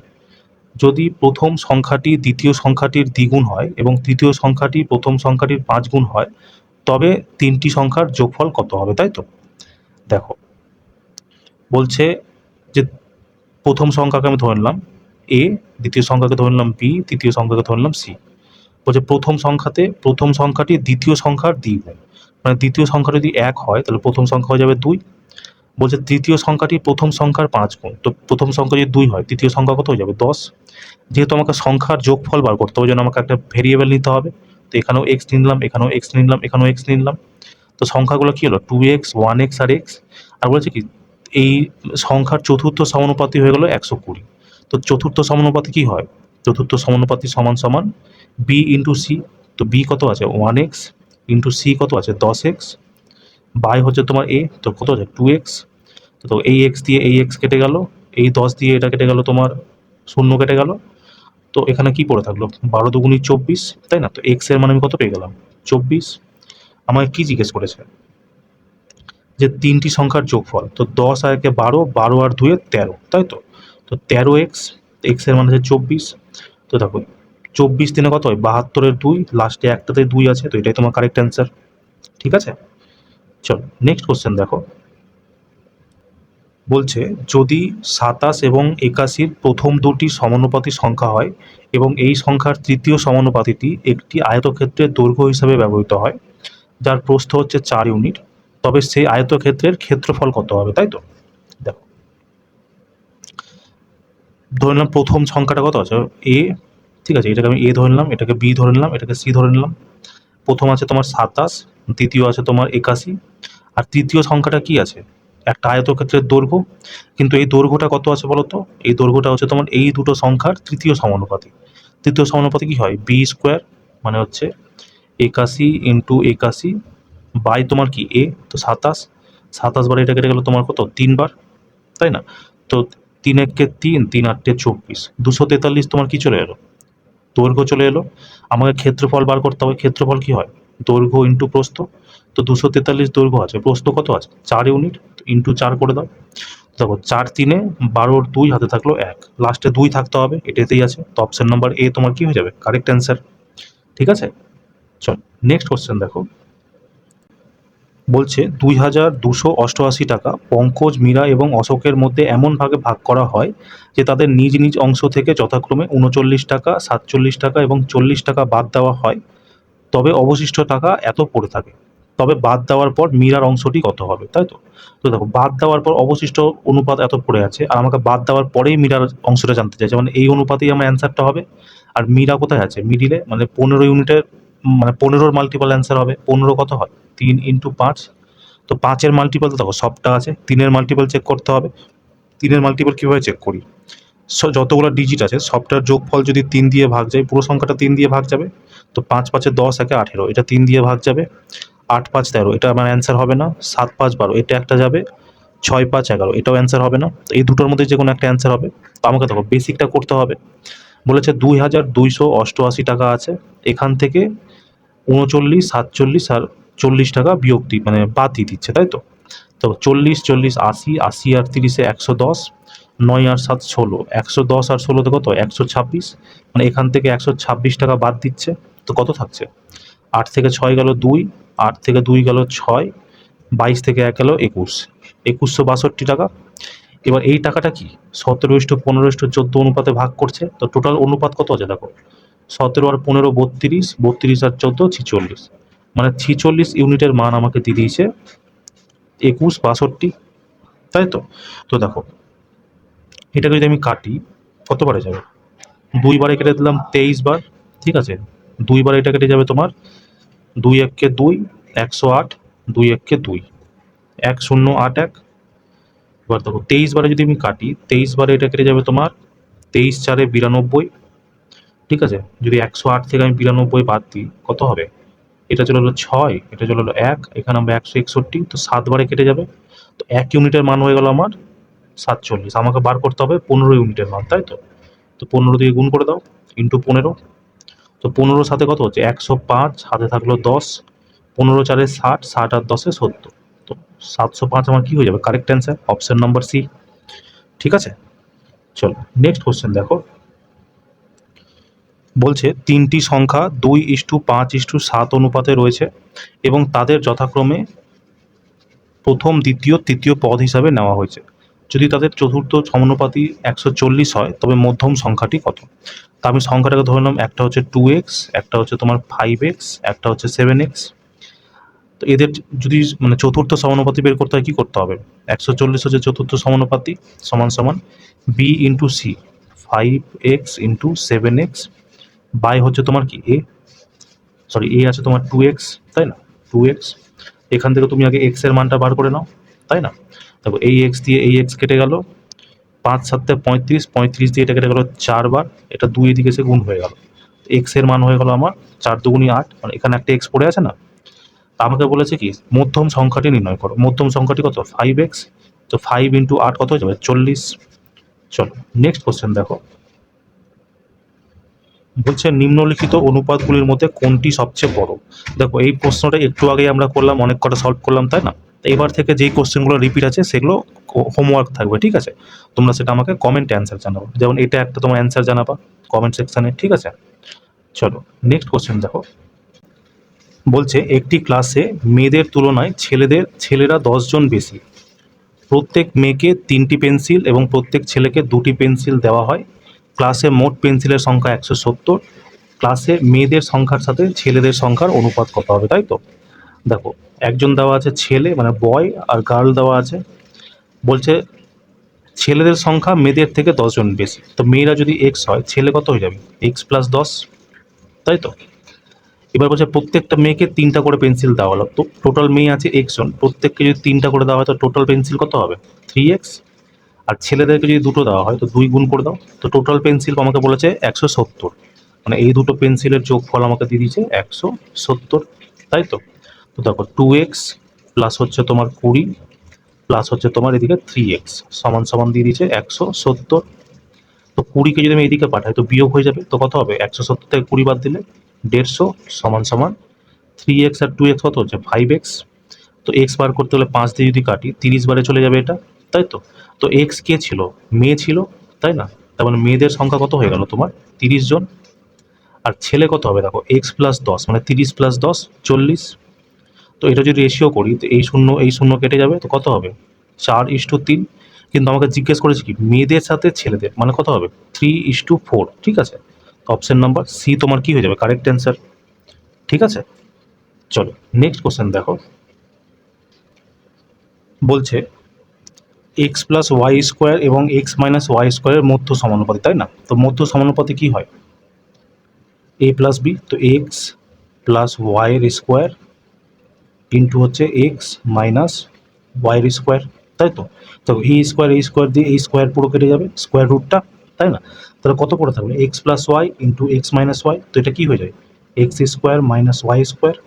যদি প্রথম সংখ্যাটি দ্বিতীয় সংখ্যাটির দ্বিগুণ হয় এবং তৃতীয় সংখ্যাটি প্রথম সংখ্যাটির ৫ গুণ হয়, তবে ৩টি সংখ্যার যোগফল কত হবে, তাই তো? দেখো, বলছে যে প্রথম সংখ্যাকে আমি ধরে নিলাম এ, দ্বিতীয় সংখ্যাকে ধরে নিলাম বি, তৃতীয় সংখ্যাকে ধরে নিলাম সি। বলছে প্রথম সংখ্যাতে প্রথম সংখ্যাটি দ্বিতীয় সংখ্যার দ্বিগুণ, মানে দ্বিতীয় সংখ্যা যদি ১ হয় তাহলে প্রথম সংখ্যা হয়ে যাবে ২। বলছে তৃতীয় সংখ্যাটি প্রথম সংখ্যার ৫ গুণ, তো প্রথম সংখ্যা যদি ২ হয় তৃতীয় সংখ্যা কত হয়ে যাবে ১০। যেহেতু আমাকে সংখ্যার যোগফল বার করতে হবে, ওই জন্য আমাকে একটা ভেরিয়েবল নিতে হবে। তো এখানেও এক্স নিলাম, এখানেও এক্স নিলাম, এখানেও এক্স নিলাম। তো সংখ্যাগুলো কী হলো 2x 1x আর এক্স। আর বলেছে কি এই সংখ্যার চতুর্থ সমানুপাতি হয়ে গেল ১২০। তো চতুর্থ সমানুপাতি কী হয়, চতুর্থ সমানুপাতি সমান সমান বি ইন্টু সি। তো বি কত আছে 1x ইন্টু সি কত আছে 10x, বাই হচ্ছে তোমার এ, তো কত আছে 2x। তো এই এক্স দিয়ে এই এক্স কেটে গেল, এই 10 দিয়ে এটা কেটে গেল, তোমার 0 কেটে গেল। তো এখানে কি পড়ে থাকলো 12 দুগুণী 24, তাই না? তো এক্স এর মানে আমি কত পেয়ে গেলাম 24। আমাকে কি জিজ্ঞেস করেছে যে 3টি সংখ্যার যোগফল। তো 10 আর একে 12, 12 আর 2 এ 13, তাই তো? তো 13x, এক্স এর মানে হচ্ছে 24। তো দেখো 24 দিনে কত হয় 72 এর 2, লাস্টে একটাতে 2 আছে, তো এটাই তোমার কারেক্ট অ্যান্সার। ঠিক আছে, চলো নেক্সট কোশ্চেন দেখো। বলছে যদি 27 এবং 81 প্রথম দুটি সমানুপাতি সংখ্যা হয় এবং এই সংখ্যার তৃতীয় সমানুপাতিটি একটি আয়তক্ষেত্রের দৈর্ঘ্য হিসাবে ব্যবহৃত হয়, যার প্রস্থ হচ্ছে 4 ইউনিট, তবে সেই আয়তক্ষেত্রের ক্ষেত্রফল কত হবে, তাই তো? দেখো, ধরে নিলাম প্রথম সংখ্যাটা কত আছে এ, ঠিক আছে, এটাকে আমি এ ধরে নিলাম, এটাকে বি ধরে নিলাম, এটাকে সি ধরে নিলাম। প্রথম আছে তোমার 27, দ্বিতীয় আছে তোমার 81, আর তৃতীয় সংখ্যাটা কি আছে একটা আয়তক্ষেত্রের দৈর্ঘ্য। কিন্তু এই দৈর্ঘ্যটা কত আছে বলো তো? এই দৈর্ঘ্যটা হচ্ছে তোমার এই দুটো সংখ্যার তৃতীয় সমানুপাতি। তৃতীয় সমানুপাতি কি হয় বি স্কোয়ার, মানে হচ্ছে 81 ইন্টু 81 বাই তোমার কি এ, তো 27, 27 বার এটা কেটে গেল তোমার কত 3 বার, তাই না? তো 3 একে 3, 3 আটটে 24, 243 তোমার কি চলে এলো দৈর্ঘ্য চলে এলো। আমাকে ক্ষেত্রফল বার করতে হবে, ক্ষেত্রফল কি হয় দৈর্ঘ্য ইন্টু প্রস্থ। তো 243 দৈর্ঘ্য আছে, প্রস্থ কত আছে 4 ইউনিট, ইন্টু 4 করে দাও। দেখো 4 3 12, 2 হাতে থাকলো 1, লাস্টে 2 থাকতে হবে, এটাতেই আছে। তো অপশন নাম্বার এ তোমার কি হয়ে যাবে কারেক্ট অ্যান্সার। ঠিক আছে, চল নেক্সট কোশ্চেন দেখো। বলছে 2288 টাকা পঙ্কজ, মীরা এবং অশোকের মধ্যে এমন ভাগে ভাগ করা হয় যে তাদের নিজ নিজ অংশ থেকে যথাক্রমে 39 টাকা, 47 টাকা এবং 40 টাকা বাদ দেওয়া হয়, তবে অবশিষ্ট টাকা এত পড়ে থাকে। তবে বাদ দেওয়ার পর মীরার অংশটি কত হবে, তাই তো? তো দেখো বাদ দেওয়ার পর অবশিষ্ট অনুপাত এত পড়ে আছে, আর আমাকে বাদ দেওয়ার পরেই মীরার অংশটা জানতে চাইছে, মানে এই অনুপাতেই আমার অ্যান্সারটা হবে। আর মীরা কোথায় আছে মিডিলে, মানে 15 ইউনিটের, মানে 15-র মাল্টিপল অ্যান্সার হবে। 15 কত হয় 3 ইন্টু 5। তো 5-এর মাল্টিপল তো দেখো সবটা আছে, 3-এর মাল্টিপল চেক করতে হবে। 3-এর মাল্টিপল কীভাবে চেক করি, যতগুলো ডিজিট আছে সবটার যোগফল যদি 3 দিয়ে ভাগ যায়, পুরো সংখ্যাটা 3 দিয়ে ভাগ যাবে। তো 5 5-এ 10, একে 18, এটা 3 দিয়ে ভাগ যাবে। 8 5 13, এটা আমার অ্যান্সার হবে না। 7 5 12, এটা একটা যাবে। 6 5 11, এটাও অ্যান্সার হবে না। তো এই দুটোর মধ্যে যে কোনো একটা অ্যান্সার হবে। তো আমাকে দেখো বেসিকটা করতে হবে। বলেছে 2288 টাকা আছে, এখান থেকে 39, 47 আর 40 টাকা বিয়োগ মানে বাদ দিয়ে দিচ্ছে, তাই তো? তো 40 40 80, 80 আর 30-এ 110, 9 আর 7 16, 110 আর 16-তে কত 126, মানে এখান থেকে 126 টাকা বাদ দিচ্ছে। তো কত থাকছে 8 থেকে 6 গেল 2, 8 থেকে 2 গেল 6, 22 থেকে 1 গেল 21, 2162 টাকা। এবার এই টাকাটা কি 17:15:14 অনুপাতে ভাগ করছে। তো টোটাল অনুপাত কত আছে দেখো 17 আর 15 32, 32 আর 14 46, মানে 46 ইউনিটের মান আমাকে দিয়ে দিয়েছে 2162, তাই তো? তো দেখো এটাকে যদি আমি কাটি কতবারে যাবে, 2 বারে কেটে দিলাম 23 বার, ঠিক আছে। 2 বারে এটা কেটে যাবে তোমার 2 1-কে 2, 108, 2 1-কে 2, 1081। এবার দেখো 23 বারে যদি আমি কাটি, 23 বারে এটা কেটে যাবে তোমার 23 4-এ 92, ঠিক আছে। যদি 108 থেকে আমি 92 বাদ দিই কত হবে, এটা চলে এলো 6, এটা চলে এলো 1, এখানে আমরা 161, তো 7 বারে কেটে যাবে। তো 1 ইউনিটের মান হয়ে গেল আমার 47। আমাকে বার করতে হবে 15 ইউনিটের মান, তাই তো? তো 15 দিয়ে গুণ করে দাও ইন্টু 15। তো 15 সাথে কত হচ্ছে 105, হাতে থাকলো 10, 15 4-এ 60, 60 আর 10-এ 70, তো 705 আমার কি হয়ে যাবে correct answer, option number C. ঠিক আছে, চলো নেক্সট কোশ্চেন দেখো। বলছে 3টি সংখ্যা 2:5:7 অনুপাতে রয়েছে এবং তাদের যথাক্রমে প্রথম, দ্বিতীয়, তৃতীয় পদ হিসাবে নেওয়া হয়েছে। যদি তাদের চতুর্থ সমানুপাতি 140 হয় তবে মধ্যম সংখ্যাটি কত? তা আমি সংখ্যাটাকে ধরে নিলাম, একটা হচ্ছে 2x, একটা হচ্ছে তোমার 5x, একটা হচ্ছে 7x। তো এদের যদি মানে চতুর্থ সমানুপাতি বের করতে হয় কি করতে হবে? 140 হচ্ছে চতুর্থ সমানুপাতি, সমান সমান b into C, 5x into 7x by হচ্ছে তোমার কি এ, সরি এ আছে তোমার 2x, তাই না? 2x, এখান থেকে তুমি আগে x এর মানটা বার করে নাও, তাই না? দেখো এই x দিয়ে এই x কেটে গেল, 5 7 35, 35 দিয়ে এটা কেটে গেল 4 বার, এটা 2 এদিকে এসে গুণ হয়ে গেল, x এর মান হয়ে গেল আমার 4 দুগুণী 8, মানে এখানে একটা x পড়ে আছে না। আমাকে বলেছে কি মধ্যম সংখ্যাটি নির্ণয় করো, মধ্যম সংখ্যাটি কত? 5x, তো 5 ইন্টু 8 কত হয়ে যাবে? 40। চলো নেক্সট কোশ্চেন দেখো। বলছে নিম্নলিখিত অনুপাতগুলির মধ্যে কোনটি সবচেয়ে বড়? দেখো এই প্রশ্নটা একটু আগেই আমরা করলাম, অনেক কটা সলভ করলাম, তাই না? তো এবার থেকে যেই কোশ্চেনগুলো রিপিট আছে সেগুলো হোমওয়ার্ক থাকবে, ঠিক আছে? তোমরা সেটা আমাকে কমেন্টে অ্যান্সার জানাবো, যেমন এটা একটা তোমার অ্যান্সার জানাবা কমেন্ট সেকশানে, ঠিক আছে? চলো নেক্সট কোশ্চেন দেখো। বলছে একটি ক্লাসে মেয়েদের তুলনায় ছেলেরা 10 জন বেশি। প্রত্যেক মেয়েকে 3টি পেন্সিল এবং প্রত্যেক ছেলেকে 2টি পেন্সিল দেওয়া হয়। ক্লাসে মোট পেন্সিলের সংখ্যা 170। ক্লাসে মেয়েদের সংখ্যার সাথে ছেলেদের সংখ্যার অনুপাত কত হবে, তাই তো? দেখো একজন দেওয়া আছে ছেলে মানে বয়, আর গার্ল দেওয়া আছে। বলছে ছেলেদের সংখ্যা মেয়েদের থেকে 10 জন বেশি, তো মেয়েরা যদি এক্স হয় ছেলে কত হয়ে যাবে? x+10, তাই তো? এবার বলছে প্রত্যেকটা মেয়েকে 3টা করে পেন্সিল দেওয়া হলো, তো টোটাল মেয়ে আছে x জন, প্রত্যেককে যদি 3টা করে দেওয়া হয় তো টোটাল পেন্সিল কত হবে? 3x। আর ছেলেদেরকে যদি 2টো দেওয়া হয় তো 2 গুণ করে দাও, তো টোটাল পেন্সিল আমাকে বলেছে 170, মানে এই দুটো পেন্সিলের যোগফল আমাকে দিয়ে দিয়েছে 170, তাই তো? তো দেখো 2x প্লাস হচ্ছে তোমার 20 প্লাস হচ্ছে তোমার এদিকে 3x সমান সমান দিয়ে দিয়েছে 170। তো 20কে যদি আমি এদিকে পাঠাই তো বিয়োগ হয়ে যাবে, তো কত হবে? 170 থেকে 20 বাদ দিলে 150 সমান সমান 3x আর 2x কত হচ্ছে? 5x। তো এক্স বার করতে হলে 5 দিয়ে যদি কাটি 30 বারে চলে যাবে এটা, তাই তো? তো এক্স কে ছিল? মেয়ে ছিল, তাই না? তার মানে মেয়েদের সংখ্যা কত হয়ে গেল তোমার? 30 জন। আর ছেলে কত হবে? দেখো x+10 মানে 30+10 40। তো এটা যদি রেশিও করি তো এই শূন্য কেটে যাবে, তো কত হবে? 4:3। কিন্তু আমাকে জিজ্ঞেস করেছে কি মেয়েদের সাথে ছেলেদের, মানে কত হবে? 3:4, ঠিক আছে? অপশন নাম্বার সি তোমার কি হয়ে যাবে কারেক্ট অ্যান্সার, ঠিক আছে? চলো নেক্সট কোশ্চেন দেখো। বলছে x+y² এবং x-y² মধ্য সমানুপাতি, তাই না? তো মধ্য সমানুপাতি কি হয়? a+b, তো x+y² ইন্টু হচ্ছে x-y², তাই তো? তো এই স্কোয়ার দিয়ে এই স্কোয়ার পুরো কেটে যাবে, স্কোয়ার রুটটা, তাই না? তাহলে কত পড়ে থাকবে? x+y ইন্টু x-y, তো এটা কি হয়ে যায়? x² মাইনাস y²,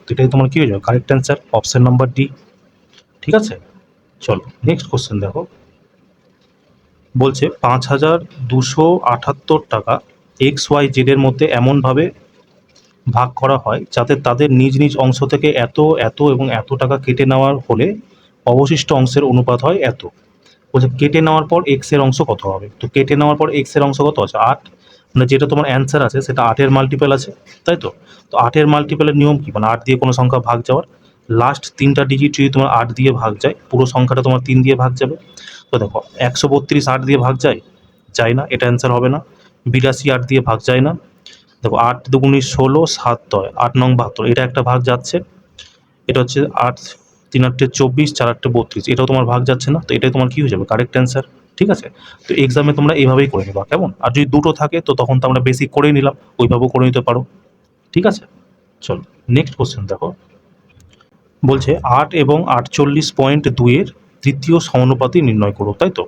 তো এটাই তোমার কি হয়ে যাবে correct answer, option number D, ঠিক আছে? চলো নেক্সট কোশ্চেন দেখো। বলছে 5,278 টাকা XYZ এর মধ্যে এমনভাবে ভাগ করা হয় যাতে তাদের নিজ নিজ অংশ থেকে এত এত এবং এত টাকা কেটে নেওয়ার হলে অবশিষ্ট অংশের অনুপাত হয় এত। বলছে কেটে নেওয়ার পর এক্স এর অংশ কত হবে? তো কেটে নেওয়ার পর এক্স এর অংশ কত আছে? 8, মানে যেটা তোমার অ্যান্সার আছে সেটা 8-এর মাল্টিপল আছে, তাই তো? তো 8-এর মাল্টিপলের নিয়ম কি? মানে 8 দিয়ে কোনো সংখ্যা ভাগ যাওয়ার লাস্ট 3টা ডিজিট যদি তোমার 8 দিয়ে ভাগ যায় পুরো সংখ্যাটা তোমার 3 দিয়ে ভাগ যাবে। তো দেখো 132 8 দিয়ে ভাগ যায়? যায় না, এটা অ্যান্সার হবে না। 82 8 দিয়ে ভাগ যায় না। দেখো 8 দুগুণে 16, 7 10, 8 নং 72, এটা একটা ভাগ যাচ্ছে। এটা হচ্ছে 8 3 8 24, 4 8 32, এটাও তোমার ভাগ যাচ্ছে না, তো এটাই তোমার কি হয়ে যাবে কারেক্ট অ্যান্সার, ঠিক আছে? তো এক্সামে তোমরা এইভাবেই করে নেবা, কেমন? আর যদি দুটো থাকে তো তখন তো আমরা বেসিক করেই নিলাম, ওইভাবেও করে নিতে পারো, ঠিক আছে? চলো নেক্সট কোশ্চেন দেখো। বলছে 8 এবং 48.2 এর তৃতীয় সমানুপাতি নির্ণয় করো, তাই তো?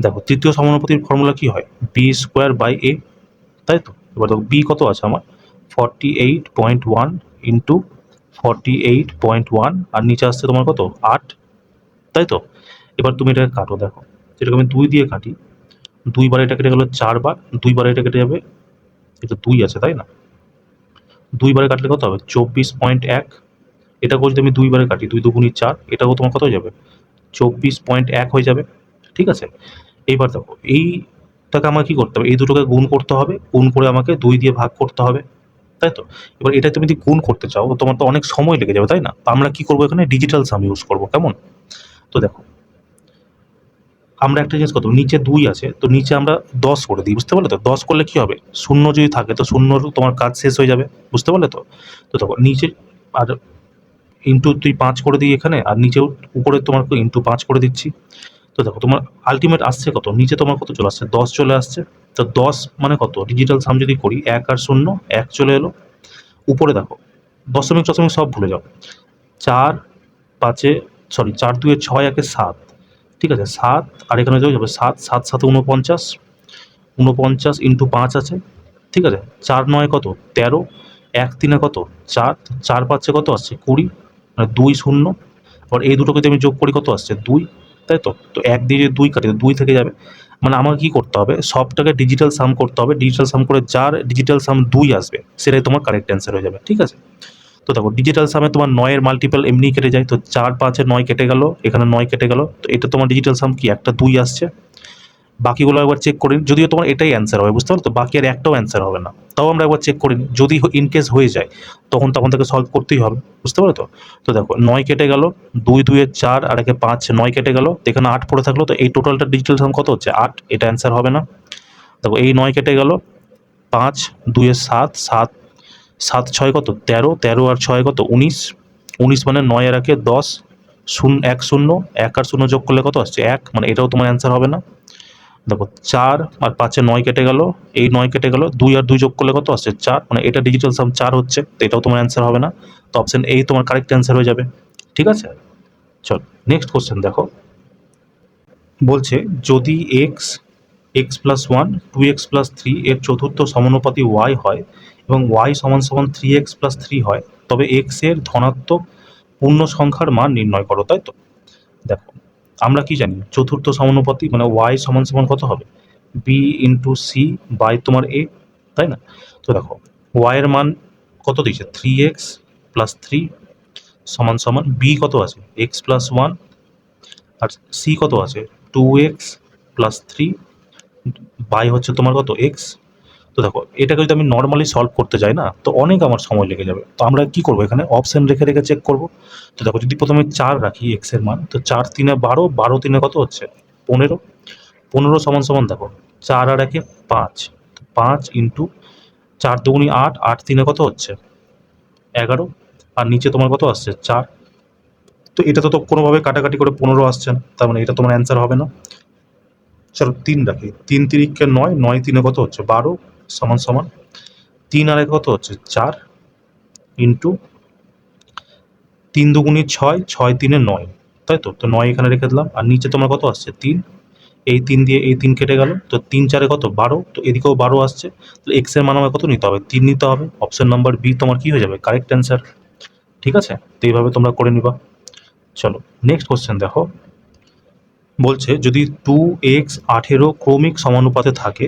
দেখো তৃতীয় সমানুপাতির ফর্মুলা কি হয়? b²/a, তাই তো? এবার দেখো বি কত আছে আমার? 48.1 ইন্টু 48.1, আর নিচে আসছে তোমার কত? 8, তাই তো? এবার তুমি এটাকে কাটো, দেখো যেটাকে আমি 2 দিয়ে কাটি, 2 বার এটা কেটে গেল 4 বার, 2 বার এটা কেটে যাবে, এটা 2 আছে তাই না? 2 বারে কাটলে কত হবে? 24.1, এটাকেও যদি আমি 2 বারে কাটি, 2 দুগুণী 4, এটাও তোমার কত হয়ে যাবে? 24.1 হয়ে যাবে। ঠিক আছে? এইবার দেখো এইটাকে আমার কি করতে হবে? এই দুটোকে গুণ করতে হবে। গুণ করে আমাকে 2 দিয়ে ভাগ করতে হবে। তাই তো? এবার এটা তুমি যদি গুণ করতে চাও, তোমার তো অনেক সময় লেগে যাবে, তাই না? তো আমরা কি করব এখানে? ডিজিটাল সাম ইউজ করব। কেমন? তো দেখো, আমরা একটা জিনিস করতে হবে, নিচে 2 আছে, তো নিচে আমরা 10 করে দিই। বুঝতে পারলে তো? 10 করলে কি হবে? শূন্য যদি থাকে তো শূন্যর তোমার কাজ শেষ হয়ে যাবে। বুঝতে পারলে তো? তো দেখো নিচে আর ইনটু তুই 5 করে দিই এখানে, আর নিচেও উপরে তোমার ইনটু 5 করে দিচ্ছি। তো দেখো তোমার আল্টিমেট আসছে কত? নিচে তোমার কত চলে আসছে? 10 চলে আসছে। তো 10 মানে কত? ডিজিটাল সাম যদি করি, 1 আর 0, 1 চলে এলো। উপরে দেখো দশমিক টশমিক সব ভুলে যাও। 4 5 সরি 4 2 6 1 7। ঠিক আছে? 7 আর এখানে যাবে 7, 7 7 49, 49 ইনটু 5 আছে। ঠিক আছে? 4 9 কত? 13, 1 3 কত? 4, 4 5 কত আসছে? 20, মানে 2 0। আবার এই দুটোকে যদি আমি যোগ করি কত আসছে? 2, তাই তো? তো 1 দিয়ে যদি 2 কাটি তো 2 থেকে যাবে। মানে আমাকে কি করতে হবে? সবটাকে ডিজিটাল সাম করতে হবে। ডিজিটাল সাম করে যার ডিজিটাল সাম 2 আসবে সেটাই তোমার কারেক্ট অ্যান্সার হয়ে যাবে। ঠিক আছে? তো দেখো ডিজিটাল সামে তোমার 9 এর মাল্টিপল এমনিই কেটে যায়। তো 4 5 এ 9 কেটে গেল, এখানে 9 কেটে গেল। তো এটা তোমার ডিজিটাল সাম কি? একটা 2 আসছে। বাকিগুলো একবার চেক করে নিই। যদিও তোমার এটাই অ্যান্সার হবে, বুঝতে পারলে তো? বাকি আর একটাও অ্যান্সার হবে না। তাও আমরা একবার চেক করে নিই। যদি ইন কেস হয়ে যায় তখন থেকে সলভ করতেই হবে। বুঝতে পারলে তো? তো দেখো 9 কেটে গেল, 2 2 এ 4 আর একে 5, 9 কেটে গেল। এখানে 8 পড়ে থাকলো। তো এই টোটালটা ডিজিটাল সাম কত হচ্ছে? 8। এটা অ্যান্সার হবে না। দেখো এই 9 কেটে গেল, 5 2 এ 7, 7 7 6 কত? 13, 13 আর 6 কত? 19, 19 মানে 9 আর একে 10, 1 0, 1 আর 0 যোগ করলে কত আসছে? 1, মানে এটাও তোমার অ্যান্সার হবে না। দেখো 4 আর 5 এ 9 কেটে গেল, এই 9 কেটে গেল, 2 আর 2 যোগ করলে কত আসছে? 4, মানে এটা ডিজিটাল সাম 4 হচ্ছে। তো এটাও তোমার অ্যান্সার হবে না। তো অপশন এই তোমার কারেক্ট অ্যান্সার হয়ে যাবে। ঠিক আছে? চল নেক্সট কোশ্চেন দেখো। বলছে যদি x x plus 1 2x plus 3 এর চতুর্থ সমানুপাতি y হয় এবং y সমান সমান 3x প্লাস 3 হয়, তবে x এর ধনাত্মক পূর্ণ সংখ্যার মান নির্ণয় করো। তাই তো? দেখো আমরা কি জানি? চতুর্থ সমানুপাতি মানে y সমান সমান কত হবে? b ইন্টু সি বাই তোমার a, তাই না? তো দেখো y এর মান কত দিয়েছে? 3x প্লাস 3 সমান সমান b কত আছে? x প্লাস 1, আর c কত আছে? 2x প্লাস 3 বাই হচ্ছে তোমার কত? x। তো দেখো এটাকে যদি আমি নর্মালি সলভ করতে যাই না, তো অনেক আমার সময় লেগে যাবে। তো আমরা কি করবো? এখানে অপশন রেখে রেখে চেক করব। তো দেখো যদি প্রথমে 4 রাখি x এর মান, তো 4 3 12, 12 3 কত হচ্ছে? 15, 15 সমান সমান দেখো 4 আর একে 5, 5 ইন্টু 4 দুগুণী 8, 8 3 কত হচ্ছে? 11, আর নিচে তোমার কত আসছে? 4। তো এটা তো কোনোভাবে কাটাকাটি করে 15 আসছে না, তার মানে এটা তোমার অ্যান্সার হবে না। চলো 3 রাখি, 3 তিরিকে 9, 9 3 কত হচ্ছে? 12 সমান সমান 3 আর 1 কত হচ্ছে? 4 ইন্টু 3 দুগুণী 6, 6 3 9, তাই তো? তো 9 এখানে রেখে দিলাম, আর নিচে তোমার কত আসছে? 3। এই 3 দিয়ে এই 3 কেটে গেল, তো 3 4 কত? 12। তো এদিকেও 12 আসছে। তো এক্স এর মান আমাকে কত নিতে হবে? 3 নিতে হবে। অপশন নাম্বার বি তোমার কি হয়ে যাবে? Correct answer. ঠিক আছে? তো এইভাবে তোমরা করে নিবা। চলো নেক্সট কোশ্চেন দেখো। বলছে যদি 2x 18 ক্রমিক সমানুপাতে থাকে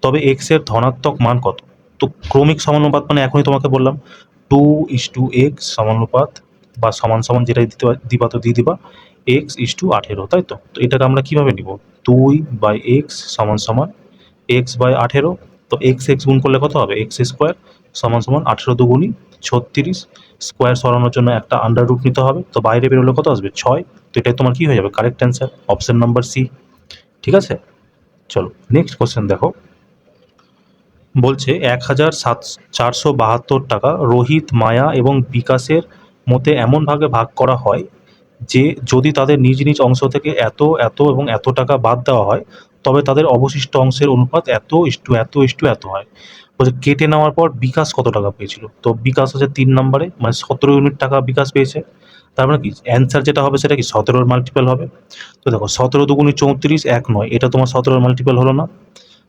তবে এক্স এর ধনাত্মক মান কত? তো ক্রমিক সমানুপাত মানে এখনই তোমাকে বললাম 2:x সমানুপাত বা সমান সমান যেটা দিতে দিবা তো দিয়ে দিবা x:18, তাই তো? তো এটাকে আমরা কিভাবে নিব? 2/x সমান সমান x/18। তো x গুণ করলে কত হবে? x স্কোয়ার সমান সমান 18 দুগুণী 36, স্কোয়ার সরানোর জন্য একটা আন্ডার রুট নিতে হবে। তো বাইরে বেরোলে কত আসবে? 6। তো এটাই তোমার কি হয়ে যাবে? Correct answer, option number C. ঠিক আছে? চলো নেক্সট কোশ্চেন দেখো। বলছে 1,472 টাকা রোহিত, মায়া এবং বিকাশের মধ্যে এমন ভাগে ভাগ করা হয় যে যদি তাদের নিজ নিজ অংশ থেকে এত এত এবং এত টাকা বাদ দেওয়া হয় তবে তাদের অবশিষ্ট অংশের অনুপাত এত ইস্টু এত ইস্টু এত হয়। বলছে কেটে নেওয়ার পর বিকাশ কত টাকা পেয়েছিল? তো বিকাশ আছে 3 নম্বরে, মানে 17 ইউনিট টাকা বিকাশ পেয়েছে। তার মানে কি অ্যান্সার যেটা হবে সেটা কি 17-র মাল্টিপল হবে। তো দেখো 17 দুগুণী 34, 1 9, এটা তোমার 17-র মাল্টিপল হলো না।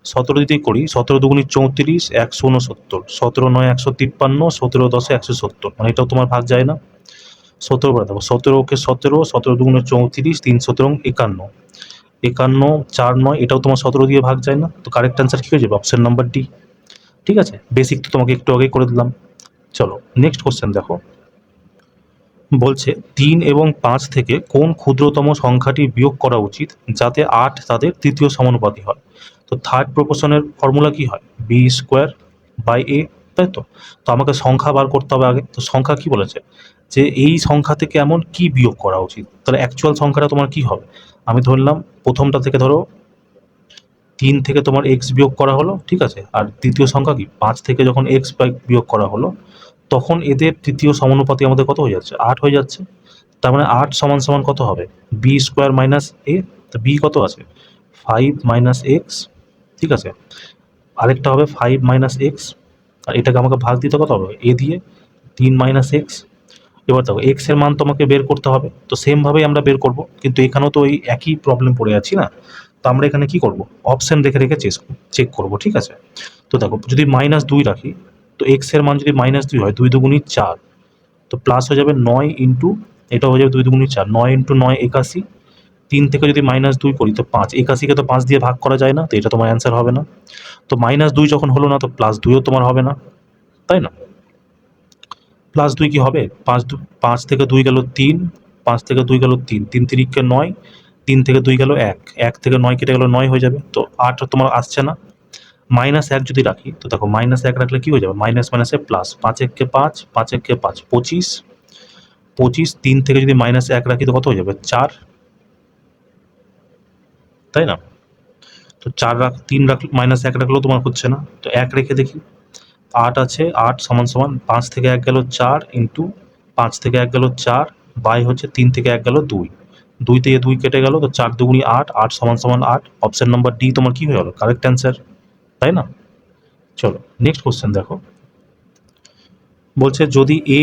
17 যদি করি, 17 দুগুণী 34, 169, 17 9 153, 17 10 170, মানে এটাও তোমার ভাগ যায় না। 17 করে দেবো, 17কে 17, 17 দুগুণে 34, 3 17 51, 51 4 9, এটাও তোমার 17 দিয়ে ভাগ যায় না। তো কারেক্ট অ্যান্সার কি হয়ে যাবে? Option number D. ঠিক আছে? বেসিক তো তোমাকে একটু আগেই করে দিলাম। চলো নেক্সট কোশ্চেন দেখো। বলছে ৩ এবং ৫ থেকে কোন ক্ষুদ্রতম সংখ্যাটি বিয়োগ করা উচিত যাতে ৮ তাদের তৃতীয় সমানুপাতি হয়। তো থার্ড প্রপোর্শনের ফর্মুলা কি হয়, বি স্কোয়ার বাই এ, তাই তো। তো আমাকে সংখ্যা বার করতে হবে আগে। তো সংখ্যা কি বলেছে, যে এই সংখ্যা থেকে এমন কি বিয়োগ করা উচিত। তাহলে অ্যাকচুয়াল সংখ্যাটা তোমার কি হবে, আমি ধরলাম প্রথমটা থেকে ধরো ৩ থেকে তোমার এক্স বিয়োগ করা হলো, ঠিক আছে। আর দ্বিতীয় সংখ্যা কি ৫ থেকে যখন এক্স বিয়োগ করা হলো, তখন এদের তৃতীয় সমানুপাতি আমাদের কত হয়ে যাচ্ছে, ৮ হয়ে যাচ্ছে। তার মানে ৮ সমান সমান কত হবে, বি স্কোয়ার মাইনাস এ। তো বি কত আছে, 5 মাইনাস এক্স, ঠিক আছে। আরেকটা হবে 5 মাইনাস এক্স, আর এটাকে আমাকে ভাগ দিতে কত হবে, এ দিয়ে 3 মাইনাস এক্স। এবার দেখো এক্স এর মান তোমাকে বের করতে হবে, তো সেমভাবেই আমরা বের করব, কিন্তু এখানেও তো ওই একই প্রবলেম পড়ে আছি না। তো আমরা এখানে কি করব, অপশন রেখে রেখে চেক করব, ঠিক আছে। তো দেখো যদি -2 রাখি, তো এক্স এর মান যদি -2 হয়, 2 দুগুণী 4, তো প্লাস হয়ে যাবে 9 ইন্টু, এটা হয়ে যাবে 2 দুগুণী 4, 9 ইন্টু 9 81। 3 থেকে যদি -2 করি তো 5, 81কে তো 5 দিয়ে ভাগ করা যায় না, তো এটা তোমার অ্যান্সার হবে না। তো -2 যখন হলো না, তো +2ও তোমার হবে না, তাই না। +2 কি হবে, 5 থেকে 2 গেল 3, 5 থেকে 2 গেল 3, 3 তিরিকে 9, 3 থেকে 2 গেল 1, 1 থেকে 9 কেটে গেল 9 হয়ে যাবে। তো 8 তোমার আসছে না। -1 যদি রাখি, তো দেখো -1 রাখলে কি হয়ে যাবে, মাইনাস মাইনাসে প্লাস, 5 একে 5, 5 একে 5, 25, 25, 3 থেকে যদি -1 রাখি তো কত হয়ে যাবে, 4, তাই না। তো 4 3 -1 রাখলেও তোমার হচ্ছে না, তো 1 রেখে দেখি। 8 আছে, 8 সমান সমান 5 থেকে 1 গেল 4 ইন্টু 5 থেকে 1 গেল 4 বাই হচ্ছে 3 থেকে 1 গেল 2, 2 থেকে 2 কেটে গেল, তো 4 দুগুণী 8, 8 সমান সমান 8। অপশন নাম্বার ডি তোমার কি হয়ে গেল, কারেক্ট অ্যান্সার, তাই না। চলো নেক্সট কোশ্চেন দেখো। বলছে যদি এ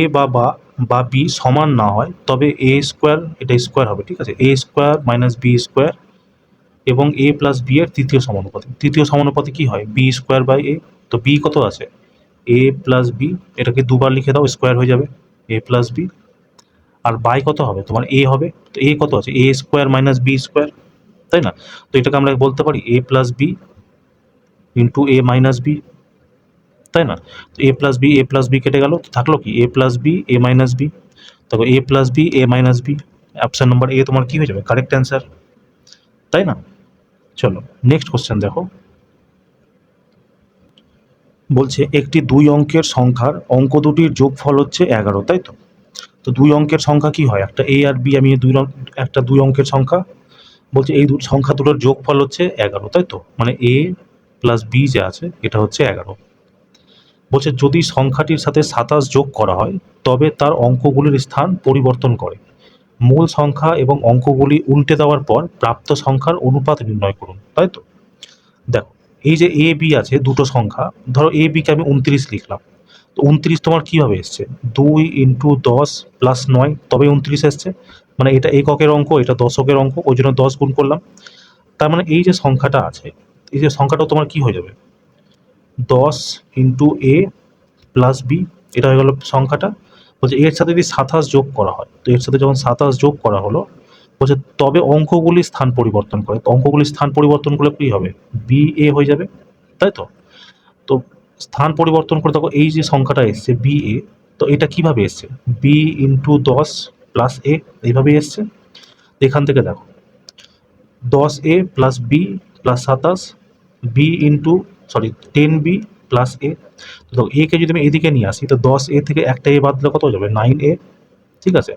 বা বি সমান না হয় তবে এ স্কোয়ার, এটা স্কোয়ার হবে, ঠিক আছে, এ স্কোয়ার মাইনাস বি স্কোয়ার এবং এ প্লাস বি এর তৃতীয় সমানুপাতি। তৃতীয় সমানুপাতি কি হয়, বি স্কোয়ার বাই এ। তো বি কত আছে, এ প্লাস বি, এটাকে দুবার লিখে দাও, স্কোয়ার হয়ে যাবে, এ প্লাস বি। আর বাই কত হবে, তোমার এ হবে। তো এ কত আছে, এ স্কোয়ার মাইনাস বি স্কোয়ার, তাই না। তো এটাকে আমরা বলতে পারি এ প্লাস বি ইন্টু এ মাইনাস বি, তাই না। তো এ প্লাস বি কেটে গেল, তো থাকলো কি এ plus B A minus B. তবে এ plus B A minus B, option number এ তোমার কি হয়ে যাবে, কারেক্ট অ্যান্সার, তাই না। চলো নেক্সট কোশ্চেন দেখো। বলছে একটি 2 অঙ্কের সংখ্যার অঙ্ক দুটির যোগফল হচ্ছে 11, তাই তো। তো 2 অঙ্কের সংখ্যা কি হয়, একটা এ আর বি, আমি একটা 2 অঙ্কের সংখ্যা বলছে, এই সংখ্যা দুটোর যোগফল হচ্ছে 11, তাই তো। মানে এ প্লাস বি যে আছে এটা হচ্ছে 11। বলছে যদি সংখ্যাটির সাথে 27 যোগ করা হয় তবে তার অঙ্কগুলির স্থান পরিবর্তন করে। মূল সংখ্যা এবং অঙ্কগুলি উল্টে দেওয়ার পর প্রাপ্ত সংখ্যার অনুপাত নির্ণয় করুন, তাই তো। দেখো এই যে এ বি আছে দুটো সংখ্যা, ধরো এ বিকে আমি 29 লিখলাম। তো 29 তোমার কিভাবে এসছে, 2 ইন্টু 10 প্লাস 9, তবে 29 এসছে। মানে এটা এককের অঙ্ক, এটা দশকের অঙ্ক, ওই জন্য 10 গুণ করলাম। তার মানে এই যে সংখ্যাটা আছে, এই যে সংখ্যাটা তোমার কি হয়ে যাবে, 10 ইন্টু এ প্লাস বি, এটা হয়ে গেল সংখ্যাটা। বলছে এর সাথে যদি 27 যোগ করা হয়, তো এর সাথে যখন 27 যোগ করা হলো, বলছে তবে অঙ্কগুলি স্থান পরিবর্তন করে। তো অঙ্কগুলি স্থান পরিবর্তন করলে কি হবে, বি এ হয়ে যাবে, তাই তো। তো স্থান পরিবর্তন করে দেখো এই যে সংখ্যাটা এসছে বি এ, তো এটা কিভাবে এসছে, বি ইন্টু 10 প্লাস এ, এইভাবেই এসছে। এখান থেকে দেখো 10 A plus B plus 27, B into, sorry 10 B plus A. তো দেখো এ কে যদি আমি এদিকে নিয়ে আসি, তো 10 এ থেকে একটা এ বাদ দিলে কত হয়ে যাবে, 9 এ, ঠিক আছে।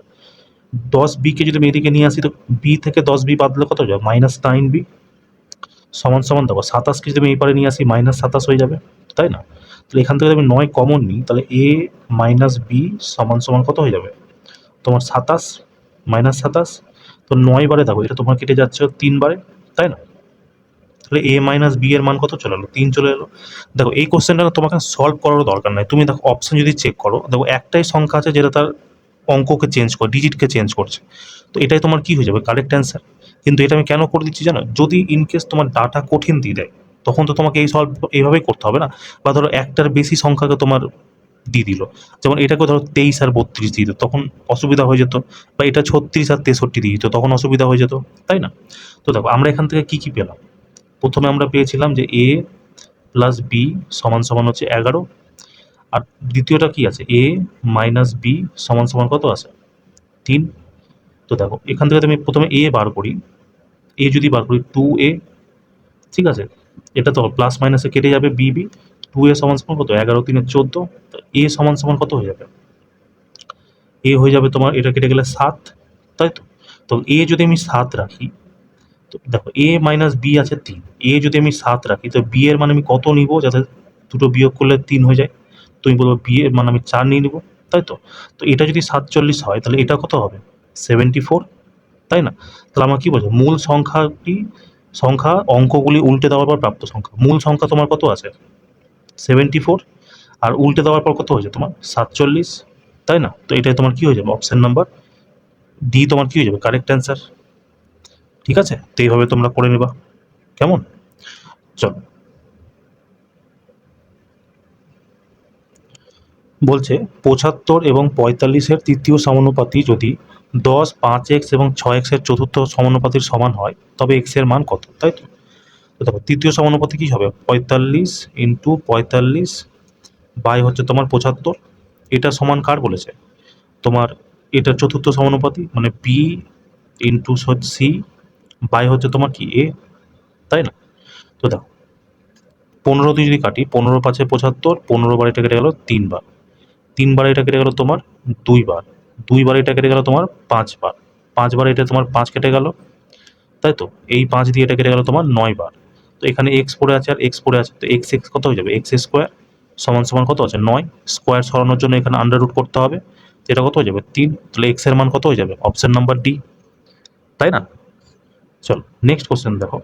10 বি কে যদি আমি এদিকে নিয়ে আসি, তো বি থেকে 10 বি বাদ দিলে কত হয়ে যাবে, -9 বি, সমান সমান দেখো 27কে যদি আমি এই পারে নিয়ে আসি, -27 হয়ে যাবে, তাই না। তাহলে এখান থেকে যদি আমি 9 কমন নিই, তাহলে এ মাইনাস বি সমান সমান কত হয়ে যাবে, তোমার 27 -27। তো 9 বারে দেখো এটা তোমার কেটে যাচ্ছে 3 বারে, তাই না। তাহলে এ মাইনাস বি এর মান কত চলে এলো, 3 চলে এলো। দেখো এই কোশ্চেনটা তোমাকে সলভ করারও দরকার নাই, তুমি দেখো অপশন যদি চেক করো, দেখো একটাই সংখ্যা আছে যেটা তার অঙ্ককে চেঞ্জ করে, ডিজিটকে চেঞ্জ করছে। তো এটাই তোমার কি হয়ে যাবে, কারেক্ট অ্যান্সার। কিন্তু এটা আমি কেন করে দিচ্ছি জানো, যদি ইনকেস তোমার ডাটা কঠিন দিয়ে দেয়, তখন তো তোমাকে এই সলভ এইভাবেই করতে হবে না। বা ধরো একটার বেশি সংখ্যাকে তোমার দিয়ে দিল, যেমন এটাকে ধরো 23 আর 32 দিয়ে দিত, তখন অসুবিধা হয়ে যেত। বা এটা 36 আর 63 দিয়ে দিত, তখন অসুবিধা হয়ে যেত, তাই না। তো দেখো আমরা এখান থেকে কি কি পেলাম, প্রথমে আমরা পেয়েছিলাম যে এ প্লাস বি সমান সমান হচ্ছে 11। আর দ্বিতীয়টা কি আছে, এ মাইনাস বি সমান সমান কত আছে, 3। তো দেখো এখান থেকে তুমি প্রথমে এ বার করি, এ যদি বার করি 2a, ঠিক আছে, এটা তো প্লাস মাইনাসে কেটে যাবে, বি 2a সমান সমান কত, 11 3 14, তো এ সমান সমান কত হয়ে যাবে, এ হয়ে যাবে তোমার, এটা কেটে গেলে 7, তাই তো। তো এ যদি আমি 7 রাখি, তো দেখো এ মাইনাস বি আছে 3, এ যদি আমি 7 রাখি তো বি এর মানে আমি কত নিব, যাতে দুটো বিয়োগ করলে 3 হয়ে যায়, তুমি বলবো বি এর মানে আমি 4 নিয়ে নিব, তাই তো। তো এটা যদি 47 হয় তাহলে এটা কত হবে, 74, তাই না। তাহলে আমার কি বলছে, মূল সংখ্যা অঙ্কগুলি উল্টে দেওয়ার পর প্রাপ্ত সংখ্যা, মূল সংখ্যা তোমার কত আছে 74, আর উল্টে দেওয়ার পর কত হয়েছে তোমার 47, তাই না। তো এটাই তোমার কি হয়ে যাবে, অপশন নাম্বার ডি তোমার কি হয়ে যাবে কারেক্ট অ্যান্সার। ঠিক আছে, তো এইভাবে তোমরা করে নিবা, কেমন। চলো, বলছে 75 এবং 45-এর তৃতীয় সমানুপাতি যদি 10, 5x এবং 6x এর চতুর্থ সমানুপাতির সমান হয় তবে x এর মান কত, তাই তো। তো দেখো তৃতীয় সমানুপাতি কি হবে, 45 ইন্টু 45 বাই হচ্ছে তোমার 75, এটা সমান কার বলেছে, তোমার এটা চতুর্থ সমানুপাতি মানে বি ইন্টু সি বাই হচ্ছে তোমার কি এ, তাই না। তো দেখো 15 দিয়ে যদি কাটি, 15 5 75, 15 বার এটা কেটে গেল 3 বার, 3 বার এটা কেটে গেল তোমার 2 বার, 2 বার এটা কেটে গেল তোমার 5 বার, 5 বার এটা তোমার 5 কেটে গেল, তাই তো। এই 5 দিয়ে এটা কেটে গেল তোমার 9 বার। তো এখানে এক্স পড়ে আছে আর এক্স পড়ে আছে, তো এক্স এক্স কত হয়ে যাবে, এক্স স্কোয়ার সমান সমান কত আছে 9, স্কোয়ার সরানোর জন্য এখানে আন্ডার রুট করতে হবে, তো এটা কত হয়ে যাবে 3, তাহলে এক্স এর মান কত হয়ে যাবে, অপশন নাম্বার ডি, তাই না। চলো নেক্সট কোশ্চেন দেখো,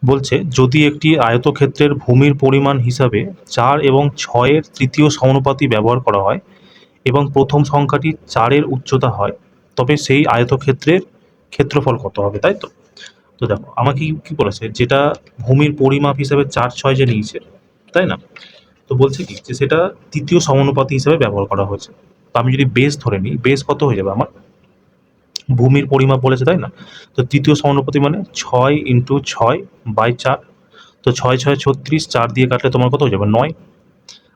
বলছে যদি একটি আয়তক্ষেত্রের ভূমির পরিমাণ হিসাবে 4 এবং 6-এর তৃতীয় সমানুপাতি ব্যবহার করা হয় এবং প্রথম সংখ্যাটি 4-এর উচ্চতা হয় তবে সেই আয়তক্ষেত্রের ক্ষেত্রফল কত হবে, তাই তো। তো দেখো আমাকে কি বলেছে, যেটা ভূমির পরিমাপ হিসাবে 4 6 যে নিয়েছে, তাই না। তো বলছে কি যে সেটা তৃতীয় সমানুপাতি হিসাবে ব্যবহার করা হয়েছে, তো আমি যদি বেস ধরে নিই, বেস কত হয়ে যাবে আমার, ভূমির পরিমাপ বলেছে তাই না। তো তৃতীয় সমানুপাতি মানে 6 ইন্টু 6 বাই 4, তো 6 6 36, 4 দিয়ে কাটলে তোমার কত হয়ে যাবে 9,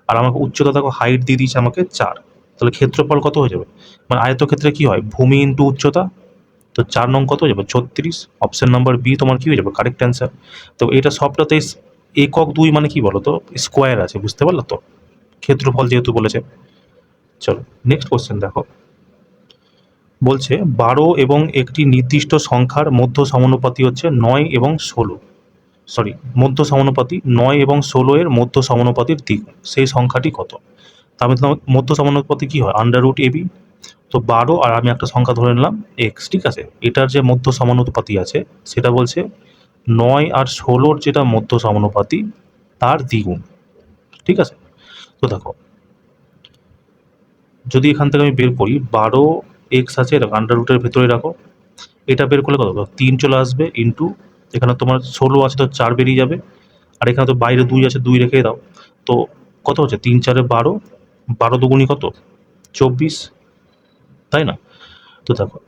আর আমাকে উচ্চতা দেখো হাইট দিয়ে দিয়েছে আমাকে 4, তাহলে ক্ষেত্রফল কত হয়ে যাবে, মানে আয়তক্ষেত্রে কি হয় ভূমি ইন্টু উচ্চতা, তো 4 নং কত হয়ে যাবে 36, অপশন নাম্বার বি তোমার কি হয়ে যাবে কারেক্ট অ্যান্সার। তো এটা সবটাতে একক 2 মানে কি বলো তো, স্কোয়ার আছে, বুঝতে পারলো তো, ক্ষেত্রফল যেহেতু বলেছে। চলো নেক্সট কোশ্চেন দেখো, বলছে 12 এবং একটি নির্দিষ্ট সংখ্যার মধ্য সমানুপাতি হচ্ছে 9 এবং 16, সরি মধ্য সমানুপাতি 9 এবং 16-এর মধ্য সমানুপাতির দ্বিগুণ, সেই সংখ্যাটি কত। তার মধ্যে মধ্য সমানুপাতি কি হয় আন্ডার রুট এবি, তো 12 আর আমি একটা সংখ্যা ধরে নিলাম এক্স, ঠিক আছে, এটার যে মধ্য সমানুপাতি আছে সেটা বলছে 9 আর 16-র যেটা মধ্য সমানুপাতি তার দ্বিগুণ, ঠিক আছে। তো দেখো যদি এখান থেকে আমি বের করি 12 এক্স আছে, এটা আন্ডার রুটের ভেতরে রাখো, এটা বের করলে কত 3 চলে আসবে, ইন্টু এখানে তোমার 16 আছে তো 4 বেরিয়ে যাবে, আর এখানে তো বাইরে 2 আছে 2 রেখে দাও, তো কত হচ্ছে 3 4 12, 12 দুগুণি কত 24, তাই না। তো দেখো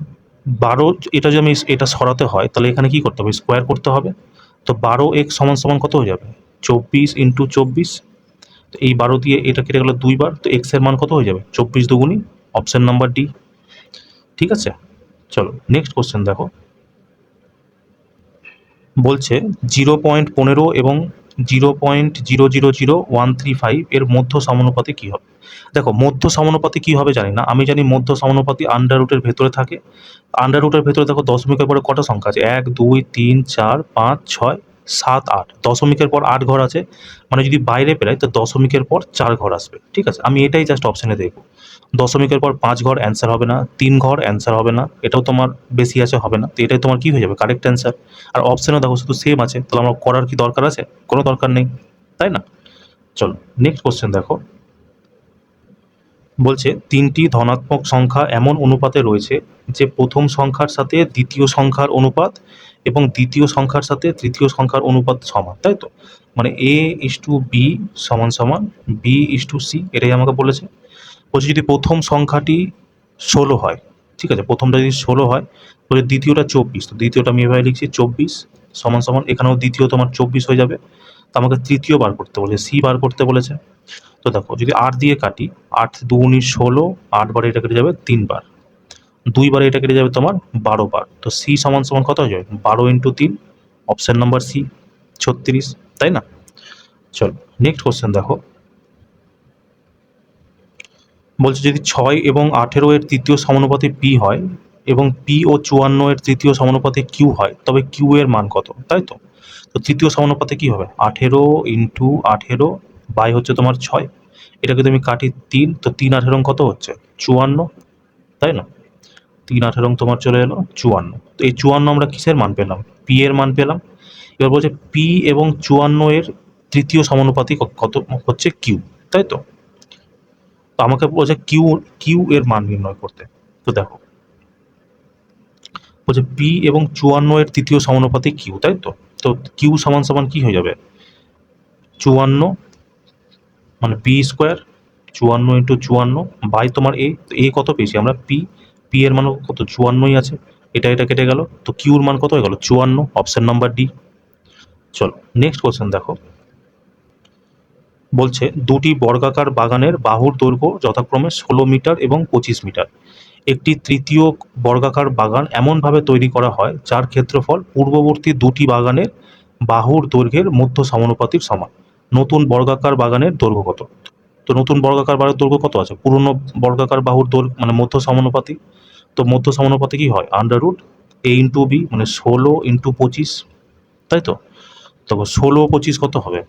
12, এটা যদি আমি এটা সরাতে হয় তাহলে এখানে কি করতে হবে, স্কোয়ার করতে হবে, তো 12 এক্স সমান সমান কত হয়ে যাবে 24 ইন্টু 24, তো এই 12 দিয়ে এটা কেটে গেল 2 বার, তো এক্স এর মান কত হয়ে যাবে 24 দুগুণি, অপশন নাম্বার ডি, ঠিক আছে। চলো নেক্সট কোশ্চেন দেখো, বলছে 0.15 এবং 0.000135 এর মধ্য সমানুপাতি কী হবে। দেখো মধ্য সমানুপাতি কী হবে জানি না, আমি জানি মধ্য সমানুপাতি আন্ডার রুটের ভেতরে থাকে, আন্ডার রুটের ভেতরে দেখো দশমিকের পরে কটা সংখ্যা আছে 1 2 3 4 5 6 7 8, দশমিকের পর 8 ঘর আছে, মানে যদি বাইরে পেরাই তো দশমিকের পর 4 ঘর আসবে, ঠিক আছে, আমি এটাই জাস্ট অপশানে দেখবো, দশমিকের পর 5 ঘর অ্যান্সার হবে না, 3 ঘর অ্যান্সার হবে না, এটাও তোমার বেশি আছে হবে না, তো এটাই তোমার কি হয়ে যাবে কারেক্ট অ্যান্সার। আর অপশানও দেখো শুধু সেম আছে, তাহলে আমার করার কি দরকার আছে, কোনো দরকার নেই, তাই না। চলো নেক্সট কোশ্চেন দেখো, বলছে 3টি ধনাত্মক সংখ্যা এমন অনুপাতে রয়েছে যে প্রথম সংখ্যার সাথে দ্বিতীয় সংখ্যার অনুপাত এবং দ্বিতীয় সংখ্যার সাথে তৃতীয় সংখ্যার অনুপাত সমান, তাই তো, মানে এ ইস টু বি সমান সমান বি ইস টু সি, এটাই আমাকে বলেছে। বলছে যদি প্রথম সংখ্যাটি 16 হয়, ঠিক আছে, প্রথমটা যদি 16 হয় বলে দ্বিতীয়টা 24, তো দ্বিতীয়টা আমি এভাবে লিখছি 24 সমান সমান, এখানেও দ্বিতীয় তোমার 24 হয়ে যাবে, তো আমাকে তৃতীয় বার করতে বলেছে, সি বার করতে বলেছে। তো দেখো যদি 8 দিয়ে কাটি, 8 দুগুণে 16, 8 বারে এটা কেটে যাবে 3 বার, 2 বারে এটা কেটে যাবে তোমার 12 বার। তো সি সমান সমান কত হয়ে যাবে? 12 ইন্টু 3, অপশন নাম্বার সি, 36, তাই না? চলো নেক্সট কোশ্চেন দেখো। বলছে যদি 6 এবং 18 এর তৃতীয় সমানুপাতে পি হয় এবং পি ও 54 এর তৃতীয় সমানুপাতে কিউ হয়, তবে কিউ এর মান কত, তাই তো? তো তৃতীয় সমানুপাতে কি হবে? 18 ইন্টু 18 বাই হচ্ছে তোমার 6, এটাকে তুমি কাটি 3, তো 3 18 কত হচ্ছে? 54, তাই না? 3 18 তোমার চলে এলো 54। তো এই 54 আমরা কিসের মান পেলাম? পি এর মান পেলাম। এবার বলছে পি এবং 54 এর তৃতীয় সমানুপাতিক কত হচ্ছে? কিউ, তাই তো? তো আমাকে বলছে কিউ, কিউ এর মান নির্ণয় করতে। তো দেখো বলছে পি এবং 54 এর তৃতীয় সমানুপাতিক কিউ, তাই তো? তো কিউ সমান সমান কি হয়ে যাবে? 54 মানে পি স্কোয়ার, 54 ইন্টু 54 বাই তোমার এ। তো এ কত পেয়েছি আমরা? পি, পি এর মান কত? 54ই আছে। এটা কেটে গেল, তো কিউর মান কত হয়ে গেল? 54, অপশন নাম্বার ডি। চলো নেক্সট কোশ্চেন দেখো। বলছে দুটি বর্গাকার বাগানের বাহুর দৈর্ঘ্য যথাক্রমে 16 মিটার এবং 25 মিটার। একটি তৃতীয় বর্গাকার বাগান এমনভাবে তৈরি করা হয় যার ক্ষেত্রফল পূর্ববর্তী দুটি বাগানের বাহুর দৈর্ঘ্যের মধ্য সমানুপাতির সমান। নতুন বর্গাকার বাগানের দৈর্ঘ্য কত? তো নতুন বর্গাকার বাহুর দৈর্ঘ্য কত আছে? পুরনো বর্গাকার বাহুর দৈর্ঘ্য মানে মধ্য সমানুপাতি। তো মধ্য সমানুপাতি কি হয়? আন্ডার রুট এ ইন্টু বি, মানে 16 ইন্টু 25, তাই তো? তো 16 25 কত হবে?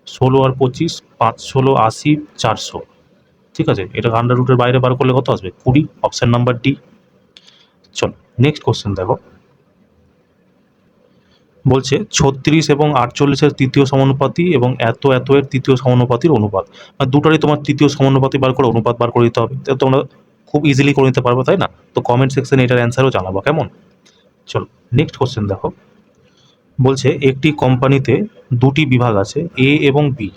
16 আর 25, 5 16 80, 400, ঠিক আছে? এটা আন্ডার রুটের বাইরে বার করলে কত আসবে? 20, অপশন নাম্বার ডি। চলো নেক্সট কোশ্চেন দেখো। বলছে 36 এবং 48 এর তৃতীয় সমানুপাতি এবং এত এর তৃতীয় সমানুপাতির অনুপাত, মানে দুটারই তোমার তৃতীয় সমানুপাতি বার করে অনুপাত বার করে দিতে হবে। তো তোমরা খুব ইজিলি করে নিতে পারবে, তাই না? তো কমেন্ট সেকশনে এটার অ্যান্সারও জানাবো, কেমন? চলো নেক্সট কোশ্চেন দেখো। বলছে একটি কোম্পানিতে দুটি বিভাগ আছে, এ এবং বি,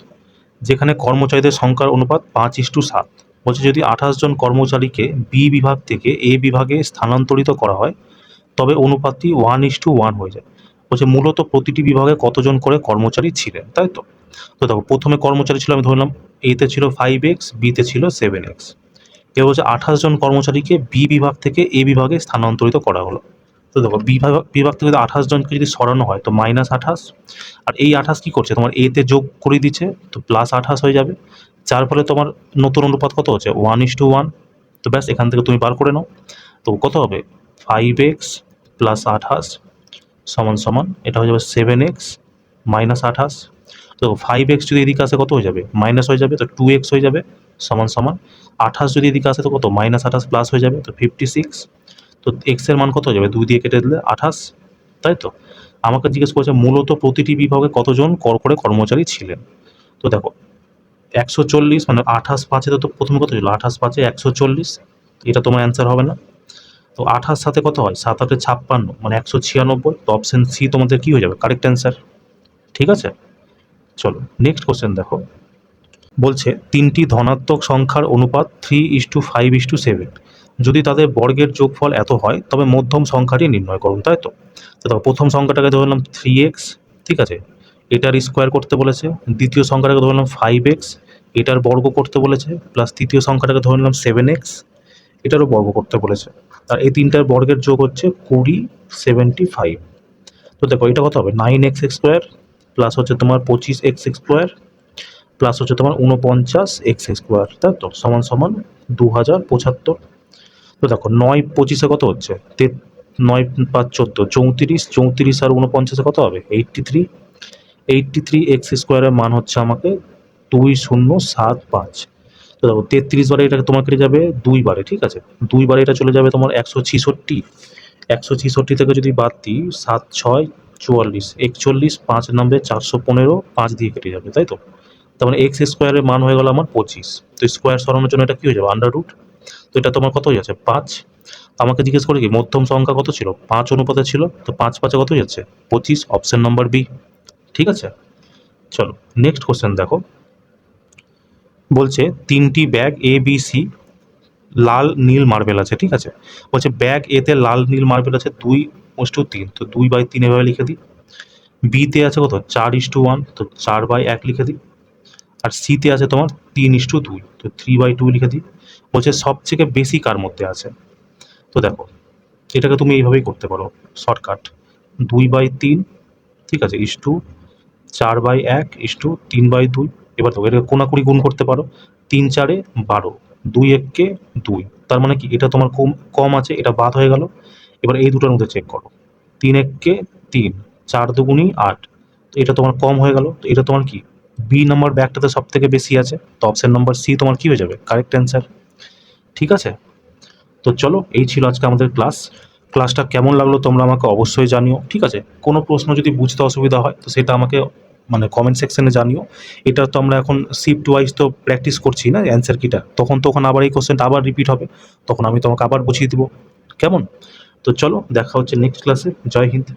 যেখানে কর্মচারীদের সংখ্যার অনুপাত 5:7। বলছে যদি 28 জন কর্মচারীকে বি বিভাগ থেকে এ বিভাগে স্থানান্তরিত করা হয়, তবে অনুপাতটি 1:1 হয়ে যায়। বলছে মূলত প্রতিটি বিভাগে কতজন করে কর্মচারী ছিলেন, তাই তো? তো দেখো প্রথমে কর্মচারী ছিল, আমি ধরলাম এতে ছিল 5x, বিতে ছিল 7x। এবার বলছে 28 জন কর্মচারীকে বি বিভাগ থেকে এ বিভাগে স্থানান্তরিত করা হলো। তো দেখো বিভাগ থেকে যদি 28 জনকে যদি সরানো হয়, তো -28, আর এই 28 কি করছে? তোমার এতে যোগ করে দিচ্ছে, তো +28 হয়ে যাবে। যার ফলে তোমার নতুন অনুপাত কত হচ্ছে? 1:1। তো ব্যাস এখান থেকে তুমি বার করে নাও। তো কত হবে? 5x প্লাস 28 সমান সমান এটা হয়ে যাবে 7x মাইনাস 28। তো 5x যদি এদিকে আসে কত হয়ে যাবে? মাইনাস হয়ে যাবে, তো 2x হয়ে যাবে সমান সমান 28 যদি এদিকে আসে তো কত? -28 প্লাস হয়ে যাবে, তো 56। তো x এর মান কত হয়ে যাবে? 2 দিয়ে কেটে দিলে 28, তাই তো? আমাকে জিজ্ঞেস করেছে মূলত প্রতিটি বিভাগে কতজন করে কর্মচারী ছিলেন। তো দেখো 140 মানে 28 5-এ তো প্রথমে কত ছিল? 28 5-এ 140, এটা তোমার অ্যান্সার হবে না। তো 28 সাথে কত হয়? 7 8-এ 56 মানে 196। তো অপশন সি তোমাদের কি হয়ে যাবে? কারেক্ট অ্যান্সার, ঠিক আছে? চলো নেক্সট কোশ্চেন দেখো। বলছে তিনটি ধনাত্মক সংখ্যার অনুপাত 3:5:7, যদি তাদের বর্গের যোগফল এত হয় তবে মধ্যম সংখ্যাটি নির্ণয় করুন, তাই তো? তো দেখো প্রথম সংখ্যাটাকে ধরলাম 3x, ঠিক আছে, এটার স্কোয়ার করতে বলেছে। দ্বিতীয় সংখ্যাটাকে ধরলাম 5x, এটার বর্গ করতে বলেছে, প্লাস তৃতীয় সংখ্যাটাকে ধরলাম 7x, এটারও বর্গ করতে বলেছে। আর এই তিনটার বর্গের যোগ হচ্ছে 20, 75। তো দেখো এটা কত হবে? 9x স্কোয়ার প্লাস হচ্ছে তোমার 25x স্কোয়ার প্লাস হচ্ছে তোমার 49x স্কোয়ার, তাই তো? সমান সমান 2075। তো দেখো 9 25-এ কত হচ্ছে? 9 5 14, 34, 34 আর 49-এ কত হবে? 83। 83x স্কোয়ারের মান হচ্ছে আমাকে 2075। তো দেখো 33 বারে এটা তোমার কেটে যাবে 2 বারে, ঠিক আছে? 2 বারে এটা চলে যাবে তোমার 166। 166 থেকে যদি বাদ দিই 7 6 44, 41, 5 নামবে 415, 5 দিয়ে কেটে যাবে, তাই তো? তার মানে এক্স স্কোয়ারের মান হয়ে গেল আমার 25। তো স্কোয়ার সরানোর জন্য এটা কি হয়ে যাবে? Under root. তো এটা তোমার কত হয়ে যাচ্ছে? 5। আমাকে জিজ্ঞেস করে কি মধ্যম সংখ্যা কত ছিল? 5 অনুপাতে ছিল, তো 5 5-এ কত হয়ে যাচ্ছে? 25, অপশন নাম্বার বি, ঠিক আছে? চলো নেক্সট কোশ্চেন দেখো। বলছে তিনটি bag A B C Lal Neil marble আছে, ঠিক আছে? বলছে ব্যাগ এতে লাল নীল মার্বেল আছে 2:3, তো 2/3 এভাবে লিখে দিই। বিতে আছে কত 4:1, তো 4/1 লিখে দিই। আর সিতে আছে তোমার 3:2, তো 3/2 লিখে দিই। বলছে সবথেকে বেশি কার মধ্যে আছে। তো দেখো এটাকে তুমি এইভাবেই করতে পারো শর্টকাট, 2/3, ঠিক আছে, ইস্টু 4/1 ইস্টু 3/2। এবার দেখো এটাকে কোনাকুনি গুণ করতে পারো, 3×4 12, 2×1 2। তার মানে কি এটা তোমার কম কম আছে, এটা বাদ হয়ে গেল। এবার এই দুটোর মধ্যে চেক করো, 3×1 3, 4×2 8, তো এটা তোমার কম হয়ে গেল। তো এটা তোমার কি বি নাম্বার ব্যাগটাতে সব থেকে বেশি আছে, তো অপশন নাম্বার সি তোমার কি হয়ে যাবে কারেক্ট অ্যান্সার। ঠিক আছে, তো চলো এই ছিল আজকে আমাদের ক্লাসটা কেমন লাগলো তোমরা আমাকে অবশ্যই জানিও। ঠিক আছে, কোনো প্রশ্ন যদি বুঝতে অসুবিধা হয় তো সেটা আমাকে মানে কমেন্ট সেকশনে জানিও। এটা তো আমরা এখন শিফট ওয়াইজ তো প্র্যাকটিস করছি না অ্যান্সার কিটা, তখন আবার এই কোশ্চেনটা আবার রিপিট হবে, তখন আমি তোমাকে আবার বুঝিয়ে দিব। কেমন? তো চলো দেখা হচ্ছে নেক্সট ক্লাসে। জয় হিন্দ।